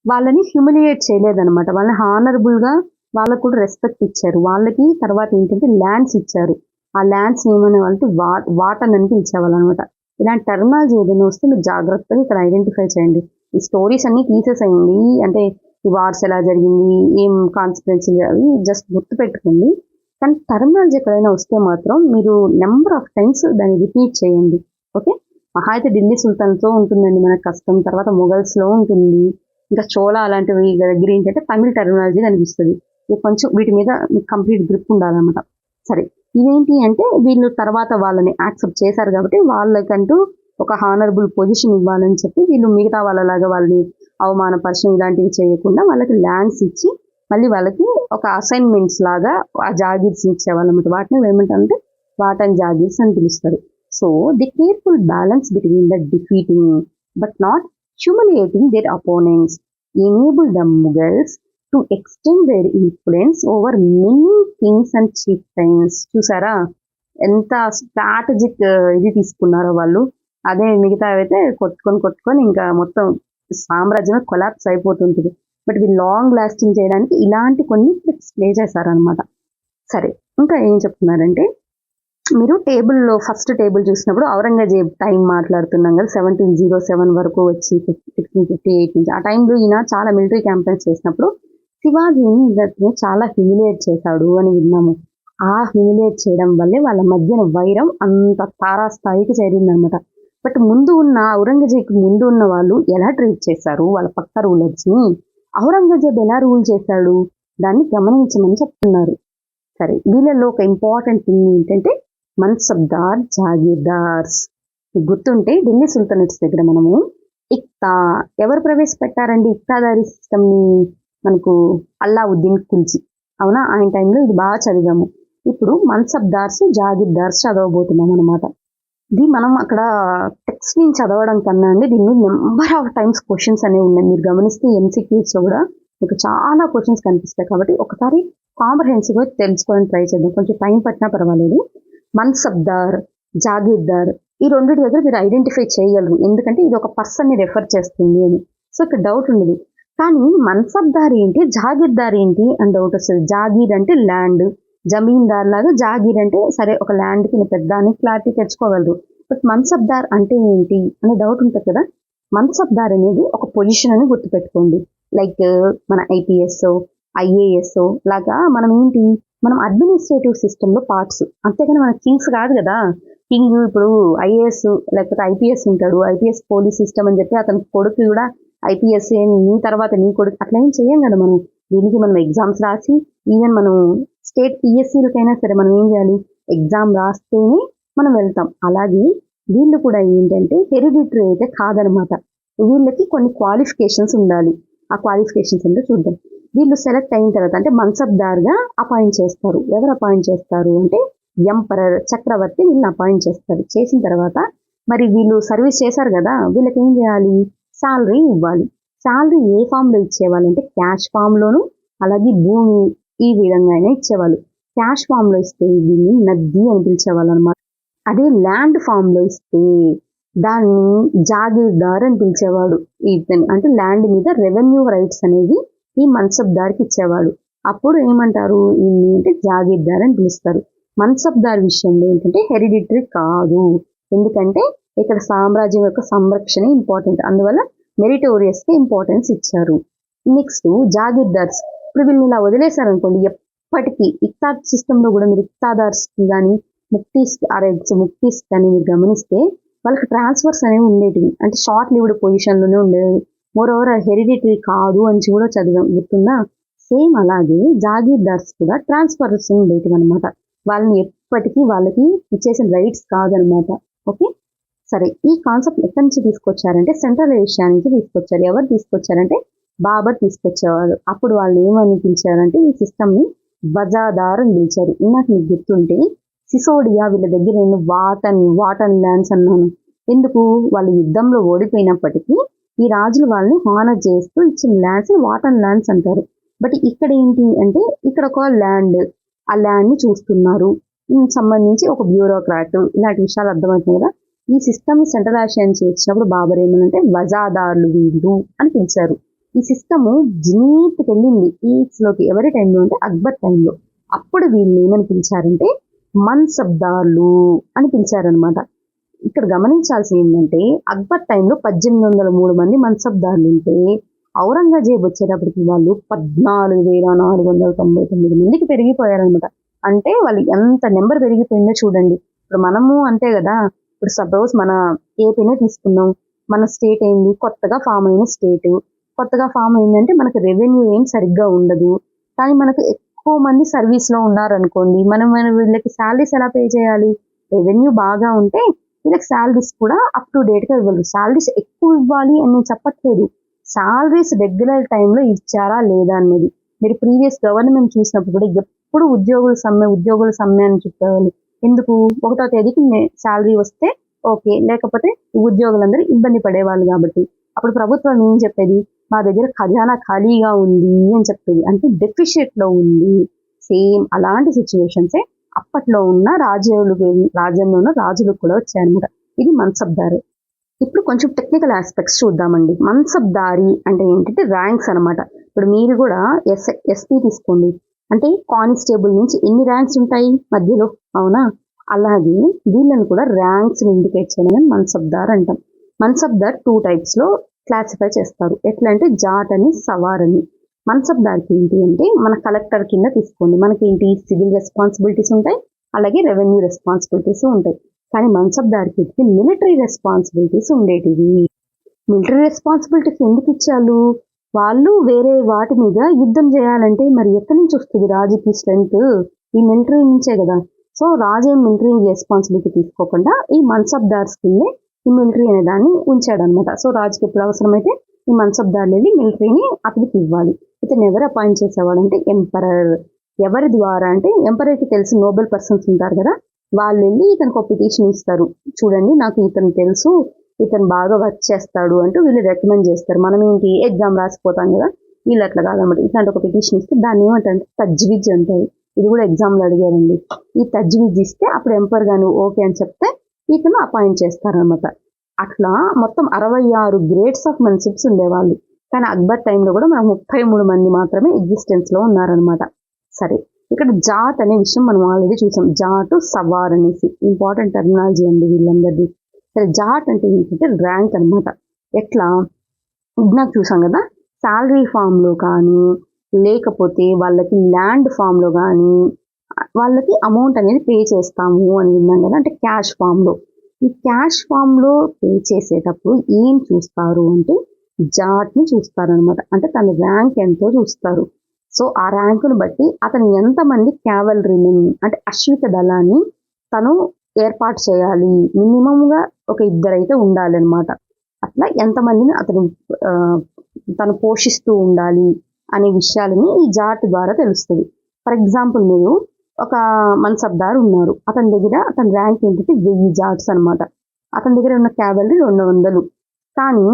వాళ్ళని హ్యూమిలియేట్ చేయలేదన్నమాట. వాళ్ళని హానరబుల్గా వాళ్ళకు కూడా రెస్పెక్ట్ ఇచ్చారు. వాళ్ళకి తర్వాత ఏంటంటే ల్యాండ్స్ ఇచ్చారు. ఆ ల్యాండ్స్ ఏమనే వాళ్ళకి వాటన్ అని పిలిచేవాళ్ళు అనమాట. ఇలాంటి టర్మినాలజీ ఏదైనా వస్తే మీరు జాగ్రత్తగా ఇక్కడ ఐడెంటిఫై చేయండి. ఈ స్టోరీస్ అన్ని తీసేసేయండి, అంటే ఈ వార్స్ ఎలా జరిగింది, ఏం కాన్సిక్వెన్సీలు, అవి జస్ట్ గుర్తు పెట్టుకోండి. కానీ టర్మినాలజీ ఎక్కడైనా వస్తే మాత్రం మీరు నెంబర్ ఆఫ్ టైమ్స్ దాన్ని రిపీట్ చేయండి. ఓకే, మహా అయితే ఢిల్లీ సుల్తాన్తో ఉంటుందండి మనకు కష్టం, తర్వాత మొఘల్స్లో ఉంటుంది, ఇంకా చోళా అలాంటివి దగ్గర ఏంటంటే తమిళ టర్మినాలజీ కనిపిస్తుంది. కొంచెం వీటి మీద మీకు కంప్లీట్ గ్రిప్ ఉండాలన్నమాట. సరే, ఇదేంటి అంటే వీళ్ళు తర్వాత వాళ్ళని యాక్సెప్ట్ చేశారు కాబట్టి వాళ్ళకంటూ ఒక హానరబుల్ పొజిషన్ ఇవ్వాలని చెప్పి వీళ్ళు మిగతా వాళ్ళలాగా వాళ్ళని అవమానపరచడం ఇలాంటివి చేయకుండా వాళ్ళకి ల్యాండ్స్ ఇచ్చి మళ్ళీ వాళ్ళకి ఒక అసైన్మెంట్స్ లాగా ఆ జాగీర్స్ ఇచ్చేవాళ్ళు అనమాట. వాటిని ఏమంటారంటే వాటన్ జాగీర్స్ అని పిలుస్తారు. So the careful balance between the defeating but not humiliating their opponents enable the Mughals to extend their influence over many kings and chieftains. చూసారా ఎంత స్ట్రాటజిక్ ఇది తీసుకున్నారో వాళ్ళు. అదే మిగతా అయితే కొట్టుకొని ఇంకా మొత్తం సామ్రాజ్యం కొలాప్స్ అయిపోతుంటుంది. బట్ ఇవి లాంగ్ లాస్టింగ్ చేయడానికి ఇలాంటి కొన్ని ట్రిక్స్ ప్లే చేశారనమాట. సరే, ఇంకా ఏం చెప్తున్నారంటే, మీరు టేబుల్లో ఫస్ట్ టేబుల్ చూసినప్పుడు ఔరంగజేబ్ టైం మాట్లాడుతున్నాం కదా, 1707 వరకు వచ్చి 1658 నుంచి. ఆ టైంలో ఈయన చాలా మిలిటరీ క్యాంపెయిన్స్ చేసినప్పుడు శివాజీని ఇద్దరిని చాలా హ్యూమిలియేట్ చేశాడు అని విన్నాము. ఆ హ్యూమిలియేట్ చేయడం వల్లే వాళ్ళ మధ్యన వైరం అంత తారాస్థాయికి చేరిందనమాట. బట్ ఔరంగజేబ్ ముందు ఉన్న వాళ్ళు ఎలా ట్రీట్ చేశారు వాళ్ళ పక్క రూలర్స్ని, ఔరంగజేబ్ ఎలా రూల్ చేశాడు దాన్ని గమనించమని చెప్తున్నారు. సరే, వీళ్ళలో ఒక ఇంపార్టెంట్ థింగ్ ఏంటంటే మన్సబ్దార్, జాగీర్దార్స్. గుర్తుంటే ఢిల్లీ సుల్తానేట్స్ దగ్గర మనము ఇక్తా ఎవరు ప్రవేశపెట్టారండి ఇక్తాదారీ సిస్టమ్ని? మనకు అల్లావుద్దీన్ ఖిల్జీ, అవునా? ఆయన టైంలో ఇది బాగా చదివాము. ఇప్పుడు మన్సబ్దార్స్, జాగీర్దార్స్ చదవబోతున్నాం అనమాట. ఇది మనం అక్కడ టెక్స్ట్ ని చదవడం కన్నా అండి దీని మీద నెంబర్ ఆఫ్ టైమ్స్ క్వశ్చన్స్ అనేవి ఉన్నాయి. మీరు గమనిస్తే ఎంసీక్యూస్ లో కూడా మీకు చాలా క్వశ్చన్స్ కనిపిస్తాయి. కాబట్టి ఒకసారి కాంప్రహెన్సివ్ గా తెలుసుకోవడానికి ట్రై చేద్దాం. కొంచెం టైం పట్టినా పర్వాలేదు. మన్సబ్దార్, జాగీర్దార్ ఈ రెండింటి దగ్గర మీరు ఐడెంటిఫై చేయగలరు, ఎందుకంటే ఇది ఒక పర్సన్ ని రెఫర్ చేస్తుంది అని. సో ఇక్కడ డౌట్ ఉండదు. కానీ మన్సబ్దార్ ఏంటి, జాగీర్దార్ ఏంటి అని డౌట్ వస్తుంది. జాగీర్ అంటే ల్యాండ్, జమీందార్ లాగా జాగీర్ అంటే సరే ఒక ల్యాండ్ కి పెద్ద అని క్లారిటీ తెచ్చుకోగలరు. బట్ మన్సబ్దార్ అంటే ఏంటి అనే డౌట్ ఉంటుంది కదా. మన్సబ్దార్ అనేది ఒక పొజిషన్ అని గుర్తుపెట్టుకోండి. లైక్ మన ఐపీఎస్, ఐఏఎస్ లాగా మనం అడ్మినిస్ట్రేటివ్ సిస్టమ్ లో పార్ట్స్. అంతేగాని మన కింగ్స్ కాదు కదా. కింగ్ ఇప్పుడు ఐఏఎస్ లేకపోతే ఐపీఎస్ ఉంటాడు, ఐపీఎస్ పోలీస్ సిస్టమ్ అని చెప్పి అతని కొడుకు కూడా ఐపీఎస్ నీ తర్వాత నీ కొడుకు అట్లా ఏం చేయం కదా మనం. దీనికి మనం ఎగ్జామ్స్ రాసి, ఈవెన్ మనం స్టేట్ పిఎస్సీలకైనా సరే మనం ఏం చేయాలి, ఎగ్జామ్ రాస్తేనే మనం వెళ్తాం. అలాగే వీళ్ళు కూడా ఏంటంటే హెరిడిటరీ అయితే కాదనమాట. వీళ్ళకి కొన్ని క్వాలిఫికేషన్స్ ఉండాలి. ఆ క్వాలిఫికేషన్స్ అంటే చూద్దాం. వీళ్ళు సెలెక్ట్ అయిన తర్వాత అంటే మన్సబ్దార్గా అపాయింట్ చేస్తారు. ఎవరు అపాయింట్ చేస్తారు అంటే ఎంపరర్, చక్రవర్తి వీళ్ళని అపాయింట్ చేస్తారు. చేసిన తర్వాత మరి వీళ్ళు సర్వీస్ చేశారు కదా, వీళ్ళకి ఏం చేయాలి, శాలరీ ఇవ్వాలి. శాలరీ ఏ ఫామ్లో ఇచ్చేవాళ్ళంటే క్యాష్ ఫామ్లోను, అలాగే భూమి ఈ విధంగానే ఇచ్చేవాళ్ళు. క్యాష్ ఫామ్లో ఇస్తే దీన్ని నద్ది అని పిలిచేవాళ్ళు అనమాట. అదే ల్యాండ్ ఫామ్లో ఇస్తే దాన్ని జాగీర్దార్ అని పిలిచేవాడు. అంటే ల్యాండ్ మీద రెవెన్యూ రైట్స్ అనేవి ఈ మన్సబ్దార్కి ఇచ్చేవాడు. అప్పుడు ఏమంటారు, ఈయన్ని అంటే జాగీర్దార్ అని పిలుస్తారు. మన్సబ్దార్ విషయంలో ఏంటంటే హెరిడిటరీ కాదు, ఎందుకంటే ఇక్కడ సామ్రాజ్యం యొక్క సంరక్షణ ఇంపార్టెంట్, అందువల్ల మెరిటోరియస్కి ఇంపార్టెన్స్ ఇచ్చారు. నెక్స్ట్ జాగీర్దార్స్. ఇప్పుడు వీళ్ళని ఇలా వదిలేశారనుకోండి, ఎప్పటికీ ఇక్తాద్ సిస్టంలో కూడా మీరు ఇక్తాదార్స్కి కానీ ముక్తీస్ కానీ మీరు గమనిస్తే వాళ్ళకి ట్రాన్స్ఫర్స్ అనేవి ఉండేటివి. అంటే షార్ట్ లివ్డ్ పొజిషన్లోనే ఉండేవి. మోర్ ఓవర్ హెరిడిటరీ కాదు అని కూడా చదివాం, గుర్తుందా? సేమ్ అలాగే జాగీర్దార్స్ కూడా ట్రాన్స్ఫర్స్ ఉండేటివి అనమాట. వాళ్ళని ఎప్పటికీ వాళ్ళకి ఇచ్చేసిన రైట్స్ కాదనమాట. ఓకే, సరే. ఈ కాన్సెప్ట్ ఎక్కడి నుంచి తీసుకొచ్చారంటే సెంట్రల్ ఏషియా నుంచి తీసుకొచ్చారు. ఎవరు తీసుకొచ్చారంటే బాబర్ తీసుకొచ్చేవారు. అప్పుడు వాళ్ళు ఏమని పిలిచారంటే ఈ సిస్టమ్ని బజాదార్ అని పిలిచారు. నాకు మీకు గుర్తుంటే సిసోడియా వీళ్ళ దగ్గర నేను వాటన్ ల్యాండ్స్ అన్నాను. ఎందుకు, వాళ్ళు యుద్ధంలో ఓడిపోయినప్పటికీ ఈ రాజులు వాళ్ళని హానర్ చేస్తూ ఇచ్చిన ల్యాండ్స్ వాటన్ ల్యాండ్స్ అంటారు. బట్ ఇక్కడ ఏంటి అంటే ఇక్కడ ఒక ల్యాండ్, ఆ ల్యాండ్ని చూస్తున్నారు, సంబంధించి ఒక బ్యూరోక్రాట్, ఇలాంటి విషయాలు అర్థమవుతుంది కదా. ఈ సిస్టమ్ సెంట్రల్ ఏషియా నుంచి వచ్చినప్పుడు బాబర్ ఏమనంటే బజాదార్లు వీళ్ళు అని పిలిచారు. ఈ సిస్టము జీనీత్కి వెళ్ళింది పీక్స్లోకి ఎవరి టైంలో అంటే అక్బర్ టైంలో. అప్పుడు వీళ్ళు ఏమని పిలిచారంటే మన్సబ్దార్లు అని పిలిచారనమాట. ఇక్కడ గమనించాల్సింది ఏంటంటే అక్బర్ టైంలో 1803 మంది మన్సబ్దార్లు ఉంటే ఔరంగజేబ్ వచ్చేటప్పటికి వాళ్ళు 14,499 మందికి పెరిగిపోయారనమాట. అంటే వాళ్ళు ఎంత నెంబర్ పెరిగిపోయిందో చూడండి. ఇప్పుడు మనము అంతే కదా. ఇప్పుడు సపోజ్ మన ఏపీనే తీసుకున్నాం, మన స్టేట్ ఏంది, కొత్తగా ఫామ్ అయిన స్టేట్. కొత్తగా ఫామ్ అయిందంటే మనకు రెవెన్యూ ఏం సరిగ్గా ఉండదు. కానీ మనకు ఎక్కువ మంది సర్వీస్లో ఉన్నారనుకోండి, మనం వీళ్ళకి శాలరీస్ ఎలా పే చేయాలి? రెవెన్యూ బాగా ఉంటే వీళ్ళకి శాలరీస్ కూడా అప్ టు డేట్గా ఇవ్వాలి. శాలరీస్ ఎక్కువ ఇవ్వాలి అని నేను చెప్పట్లేదు, శాలరీస్ రెగ్యులర్ టైంలో ఇచ్చారా లేదా అన్నది. మీరు ప్రీవియస్ గవర్నమెంట్ చూసినప్పుడు కూడా ఎప్పుడు ఉద్యోగుల సమ్మె అని చెప్పేవాళ్ళు. ఎందుకు, 1వ తేదీకి శాలరీ వస్తే ఓకే, లేకపోతే ఉద్యోగులందరూ ఇబ్బంది పడేవాళ్ళు కాబట్టి. అప్పుడు ప్రభుత్వం ఏం చెప్పేది, మా దగ్గర ఖజానా ఖాళీగా ఉంది అని చెప్పేది, అంటే డెఫిషియట్లో ఉంది. సేమ్ అలాంటి సిచ్యువేషన్సే అప్పట్లో ఉన్న రాజ్యంలో ఉన్న రాజులకు కూడా వచ్చాయన్నమాట. ఇది మన్సబ్దారి. ఇప్పుడు కొంచెం టెక్నికల్ ఆస్పెక్ట్స్ చూద్దామండి. మన్సబ్దారి అంటే ఏంటంటే ర్యాంక్స్ అనమాట. ఇప్పుడు మీరు కూడా ఎస్పీ తీసుకోండి, అంటే కానిస్టేబుల్ నుంచి ఎన్ని ర్యాంక్స్ ఉంటాయి మధ్యలో, అవునా? అలాగే వీళ్ళని కూడా ర్యాంక్స్ ఇండికేట్ చేయడం మన్సబ్దార్ అంటాం. మన్సబ్దార్ 2 టైప్స్లో క్లాసిఫై చేస్తారు. ఎట్లా అంటే జాట్ అని, సవార్ అని. మన్సబ్దార్కి ఏంటి అంటే మన కలెక్టర్ కింద తీసుకోండి, మనకి ఏంటి సివిల్ రెస్పాన్సిబిలిటీస్ ఉంటాయి, అలాగే రెవెన్యూ రెస్పాన్సిబిలిటీస్ ఉంటాయి. కానీ మన్సబ్దార్కి మిలిటరీ రెస్పాన్సిబిలిటీస్ ఉండేటివి. మిలిటరీ రెస్పాన్సిబిలిటీస్ ఎందుకు ఇచ్చారు? వాళ్ళు వేరే వాటి మీద యుద్ధం చేయాలంటే మరి ఎక్కడి నుంచి వస్తుంది రాజుకి స్ట్రెంగ్త్? ఈ మిలిటరీ నుంచే కదా. సో రాజు ఏం మిలిటరీ రెస్పాన్సిబిలిటీ తీసుకోకుండా ఈ మన్సబ్దార్స్ కిందే ఈ మిలిటరీ అనే దాన్ని ఉంచాడనమాట. సో రాజుకి ఎప్పుడు అవసరమైతే ఈ మన్సబ్దార్లు వెళ్ళి మిలిటరీని అతనికి ఇవ్వాలి. ఇతను ఎవరు అపాయింట్ చేసేవాడు అంటే ఎంపరర్. ఎవరి ద్వారా అంటే ఎంపరర్కి తెలిసి నోబెల్ పర్సన్స్ ఉంటారు కదా, వాళ్ళు వెళ్ళి ఇతనికి ఒక పిటిషన్ ఇస్తారు. చూడండి నాకు ఇతను తెలుసు, ఇతను బాగా వర్క్ చేస్తాడు అంటూ వీళ్ళు రికమెండ్ చేస్తారు. మనం ఏంటి ఎగ్జామ్ రాసిపోతాం కదా, వీళ్ళు అట్లా కాదన్నమాట. ఇట్లాంటి ఒక పిటిషన్ ఇస్తే దాన్ని ఏమంటారు తజ్వీజ్ అంటారు. ఇది కూడా ఎగ్జామ్లో అడిగారండి. ఈ తజ్వీజ్ ఇస్తే అప్పుడు ఎంపర్ గాను ఓకే అని చెప్తే ఇతను అపాయింట్ చేస్తారనమాట. అట్లా మొత్తం 66 గ్రేడ్స్ ఆఫ్ మన్సిబ్స్ ఉండేవాళ్ళు. కానీ అక్బర్ టైంలో కూడా మనకు 33 మంది మాత్రమే ఎగ్జిస్టెన్స్లో ఉన్నారనమాట. సరే, ఇక్కడ జాట్ అనే విషయం మనం ఆల్రెడీ చూసాం. జాట్ సవార్ అనేసి ఇంపార్టెంట్ టెర్మినాలజీ అండి వీళ్ళందరిది. సరే, జాట్ అంటే ఏంటంటే ర్యాంక్ అనమాట. ఎట్లా నాకు చూసాం కదా, శాలరీ ఫామ్లో కానీ లేకపోతే వాళ్ళకి ల్యాండ్ ఫామ్లో కానీ వాళ్ళకి అమౌంట్ అనేది పే చేస్తాము అని విన్నాం కదా, అంటే క్యాష్ ఫామ్లో. ఈ క్యాష్ ఫామ్లో పే చేసేటప్పుడు ఏం చూస్తారు అంటే జాట్ని చూస్తారనమాట. అంటే తన ర్యాంక్ ఎంతో చూస్తారు. సో ఆ ర్యాంకును బట్టి అతను ఎంతమంది క్యావలరీని అంటే అశ్విక దళాన్ని తను ఏర్పాటు చేయాలి. మినిమంగా ఒక 2 అయితే ఉండాలన్నమాట. అట్లా ఎంతమందిని అతను తను పోషిస్తూ ఉండాలి అనే విషయాలని ఈ జాట్ ద్వారా తెలుస్తుంది. ఫర్ ఎగ్జాంపుల్ మీరు ఒక మన్సబ్దార్ ఉన్నారు, అతని దగ్గర అతని ర్యాంక్ ఏంటంటే 1000 జాట్స్ అనమాట. అతని దగ్గర ఉన్న క్యావలరీ 200. కానీ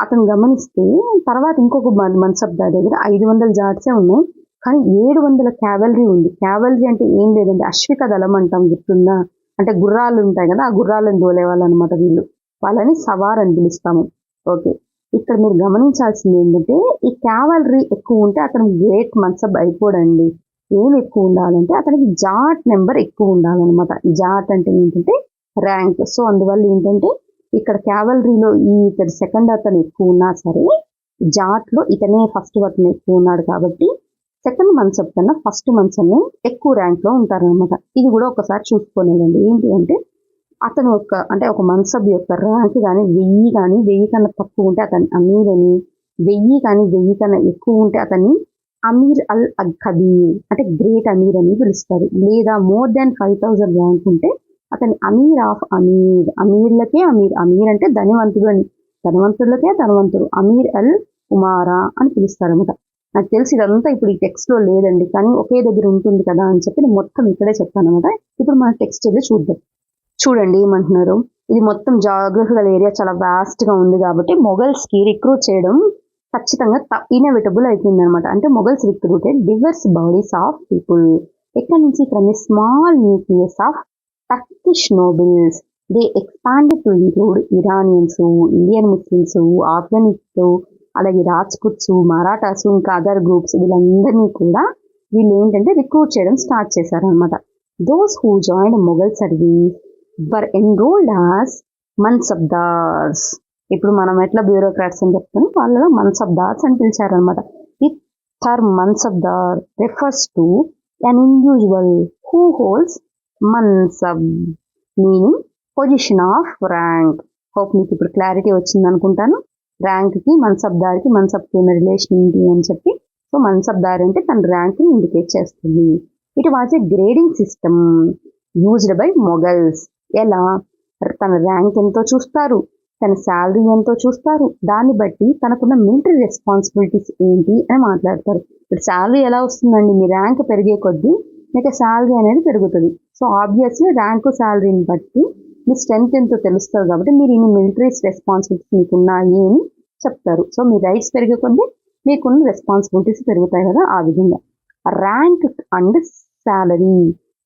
అతను గమనిస్తే తర్వాత ఇంకొక మన్సబ్దార్ దగ్గర 500 జాట్సే ఉన్నాయి, కానీ 700 క్యావలరీ ఉంది. క్యావలరీ అంటే ఏం లేదండి, అశ్విక దళం అంటాం, గుర్తుందా? అంటే గుర్రాలు ఉంటాయి కదా, ఆ గుర్రాలను దోలే వాళ్ళు అనమాట వీళ్ళు. వాళ్ళని సవార్ అని పిలుస్తాము. ఓకే, ఇక్కడ మీరు గమనించాల్సింది ఏంటంటే ఈ క్యావలరీ ఎక్కువ ఉంటే అతను గ్రేట్ మన్సబ్ అయిపోడండి. ఏం ఎక్కువ ఉండాలంటే అతనికి జాట్ నెంబర్ ఎక్కువ ఉండాలన్నమాట. జాట్ అంటే ఏంటంటే ర్యాంక్. సో అందువల్ల ఏంటంటే ఇక్కడ క్యావలరీలో ఇతడు సెకండ్ అతను ఎక్కువ ఉన్నా సరే జాట్లో ఇతనే ఫస్ట్ అతను ఎక్కువ ఉన్నాడు కాబట్టి సెకండ్ మన్సబ్ కన్నా ఫస్ట్ మన్సబ్ని ఎక్కువ ర్యాంక్లో ఉంటారనమాట. ఇది కూడా ఒకసారి చూసుకోలేదండి. ఏంటి అంటే అతను ఒక మన్సబ్ యొక్క ర్యాంక్ కానీ 1000 కానీ 1000 కన్నా తక్కువ ఉంటే అతని అమీర్ అని, 1000 కానీ 1000 కన్నా ఎక్కువ ఉంటే అతన్ని అమీర్ అల్ కబీర్ అంటే గ్రేట్ అమీర్ అని పిలుస్తారు. లేదా మోర్ దాన్ 5000 ర్యాంక్ ఉంటే అతని అమీర్ ఆఫ్ అమీర్. అమీర్లకే అమీర్. అమీర్ అంటే ధనవంతుడు అని, ధనవంతులకే ధనవంతుడు. అమీర్ అల్ ఉమారా అని పిలుస్తారన్నమాట. నాకు తెలిసి ఇదంతా ఇప్పుడు ఈ టెక్స్ట్లో లేదండి, కానీ ఒకే దగ్గర ఉంటుంది కదా అని చెప్పి నేను మొత్తం ఇక్కడే చెప్తాను అనమాట. ఇప్పుడు మన టెక్స్ట్ ఏదో చూద్దాం. చూడండి ఏమంటున్నారు, ఇది మొత్తం జాగ్రఫికల్ ఏరియా చాలా వాస్ట్గా ఉంది కాబట్టి మొఘల్స్కి రిక్రూట్ చేయడం ఖచ్చితంగా ఇన్ఎవిటబుల్ అయిపోయింది అనమాట. అంటే Mughals recruited diverse bodies of people. ఎక్కడి నుంచి? From a small nucleus of Turkish nobles. They expanded to include Iranians, Indian Muslims, Afghanis, అలాగే రాజ్పుట్స్, మరాఠాస్, ఇంకా అదర్ గ్రూప్స్, వీళ్ళందరినీ కూడా వీళ్ళు ఏంటంటే రిక్రూట్ చేయడం స్టార్ట్ చేశారనమాట. Those who join Mughal service were enrolled as mansabdars. ఇప్పుడు మనం ఎట్లా బ్యూరోక్రాట్స్ అని చెప్తాం, వాళ్ళలో మన్సబ్దార్స్ అని పిలిచారనమాట. ఈ term mansabdar refers to an individual who holds mansab meaning position of rank. Hope మీకు ఇప్పుడు క్లారిటీ వచ్చింది అనుకుంటాను. ర్యాంక్కి మన్సబ్దార్కి మన్సబ్కి ఉన్న రిలేషన్ ఏంటి అని చెప్పి. సో మన్సబ్దార్ అంటే తన ర్యాంక్ని ఇండికేట్ చేస్తుంది. It was a grading system used by Mughals. ఎలా? తన ర్యాంక్ ఎంతో చూస్తారు, తన శాలరీ ఎంతో చూస్తారు, దాన్ని బట్టి తనకున్న మిలిటరీ రెస్పాన్సిబిలిటీస్ ఏంటి అని మాట్లాడతారు. ఇప్పుడు శాలరీ ఎలా వస్తుందండి? మీ ర్యాంక్ పెరిగే కొద్దీ మీకు శాలరీ అనేది పెరుగుతుంది. సో ఆబ్వియస్లీ ర్యాంకు శాలరీని బట్టి మీ స్ట్రెంత్ ఎంతో తెలుస్తుంది కాబట్టి మీరు ఇన్ని మిలిటరీ రెస్పాన్సిబిలిటీస్ మీకు ఉన్నాయి అని చెప్తారు. సో మీ రైట్స్ పెరిగే కొద్దీ మీకున్న రెస్పాన్సిబిలిటీస్ పెరుగుతాయి కదా, ఆ విధంగా. Rank and salary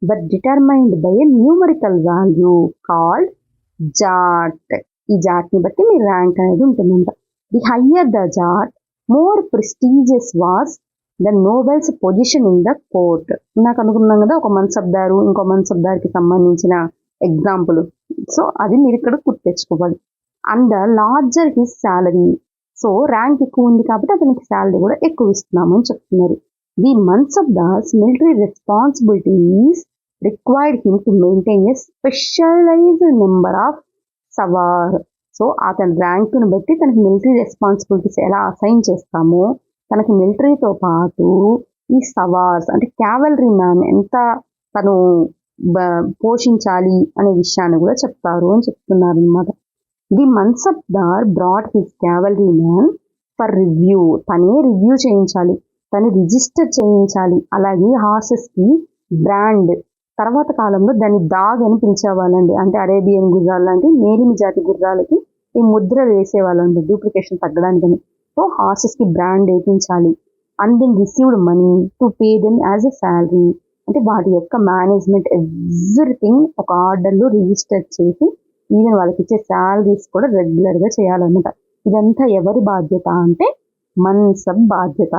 but determined by a numerical value called zat. ఈ జాట్ని బట్టి మీ ర్యాంక్ అనేది ఉంటుందంట. The higher the zat more prestigious was the nobles position in the court. నాకు అనుకున్నాం కదా ఒక మన్సబ్దారు ఇంకో మన్సబ్దార్కి సంబంధించిన ఎగ్జాంపుల్. సో అది మీరు ఇక్కడ గుర్తు తెచ్చుకోవాలి. And the larger his salary. So rank ఎక్కువ ఉంది కాబట్టి అతనికి శాలరీ కూడా ఎక్కువ ఇస్తున్నాము అని చెప్తున్నారు. The mansabdars military responsibilities required him to maintain a specialised number of sawar. So అతని ర్యాంకును బట్టి తనకి మిలిటరీ రెస్పాన్సిబిలిటీస్ ఎలా అసైన్ చేస్తామో తనకి మిలిటరీతో పాటు ఈ సవార్స్ అంటే క్యావలరీ మ్యాన్ ఎంత తను పోషించాలి అనే విషయాన్ని కూడా చెప్తారు అని చెప్తున్నారు అనమాట. The mansabdar brought his cavalry man for review. తనే రివ్యూ చేయించాలి, తను రిజిస్టర్ చేయించాలి. అలాగే హార్సెస్కి బ్రాండ్, తర్వాత కాలంలో దాన్ని దాగ్ అని పిలిచేవాళ్ళండి. అంటే అరేబియన్ గుర్రాలు లాంటి మేలిమి జాతి గుర్రాలకి ఈ ముద్ర వేసేవాళ్ళండి డూప్లికేషన్ తగ్గడానికని. సో హార్సెస్కి బ్రాండ్ వేయించాలి. And then received money to pay them as a salary. అంటే వాటి యొక్క మేనేజ్మెంట్ ఎవ్రీథింగ్ ఒక ఆర్డర్లో రిజిస్టర్ చేసి ఈవెన్ వాళ్ళకి ఇచ్చే శాలరీస్ కూడా రెగ్యులర్గా చేయాలన్నమాట. ఇదంతా ఎవరి బాధ్యత అంటే మన్సబ్ బాధ్యత.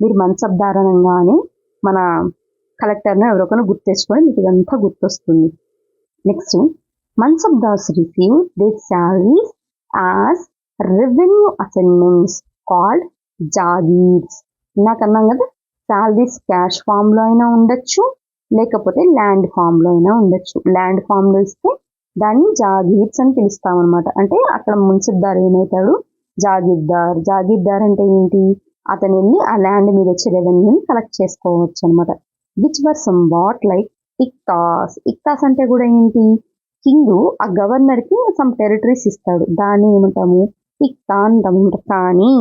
మీరు మన్సబ్దార్ అనగానే మన కలెక్టర్ని ఎవరికైనా గుర్తు తెచ్చుకొని మీకు ఇదంతా గుర్తొస్తుంది. Next, mansabdars receive their salaries as revenue assignments called jagirs. ఇందాక అన్నాం కదా, శాలరీస్ క్యాష్ ఫామ్లో అయినా ఉండొచ్చు, లేకపోతే ల్యాండ్ ఫామ్లో అయినా ఉండొచ్చు. ల్యాండ్ ఫామ్లో ఇస్తే దాన్ని జాగీర్స్ అని పిలుస్తాం అనమాట. అంటే అక్కడ మున్సిబ్దార్ ఏమవుతాడు, జాగీర్దార్. జాగీర్దార్ అంటే ఏంటి, అతను వెళ్ళి ఆ ల్యాండ్ మీద వచ్చే రెవెన్యూని కలెక్ట్ చేసుకోవచ్చు అనమాట. Which were somewhat like iqtas. Iqtas అంటే కూడా ఏంటి, కింగ్ ఆ గవర్నర్కి సమ్ టెరిటరీస్ ఇస్తాడు, దాన్ని ఏమంటాము ఇక్తా అంటాము. కానీ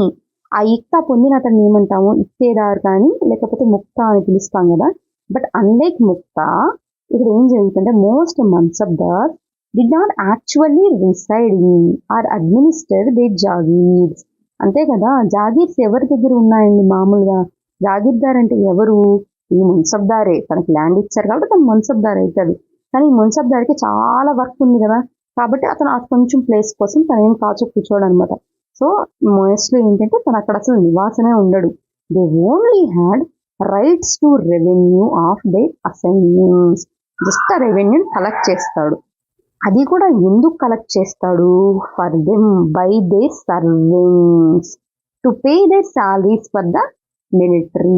ఆ ఇక్తా పొందిన అతన్ని ఏమంటాము ఇక్తేదార్ కానీ లేకపోతే ముక్తా అని పిలుస్తాం కదా. బట్ అన్లైక్ ముక్తా ఇక్కడ ఏం జరుగుతుందంటే most mansabdar did not actually reside in or administer their jagirs. అంతే కదా, జాగీర్స్ ఎవరి దగ్గర ఉన్నాయండి మామూలుగా. జాగీర్దార్ అంటే ఎవరు, ఈ మున్సబ్దారే. తనకి ల్యాండ్ ఇచ్చారు కాబట్టి తను మున్సబ్దార్ అవుతాడు. కానీ ఈ మున్సబ్దార్కి చాలా వర్క్ ఉంది కదా, కాబట్టి అతను ఆ కొంచెం ప్లేస్ కోసం తను ఏం కాచు కూర్చోడు అనమాట. సో మోస్ట్లీ ఏంటంటే తను అక్కడ అసలు నివాసమే ఉండడు. They only had rights to revenue of they assignments. Just ఆ రెవెన్యూని కలెక్ట్ చేస్తాడు. అది కూడా ఎందుకు కలెక్ట్ చేస్తాడు, for them by they servants to pay they salaries for the military.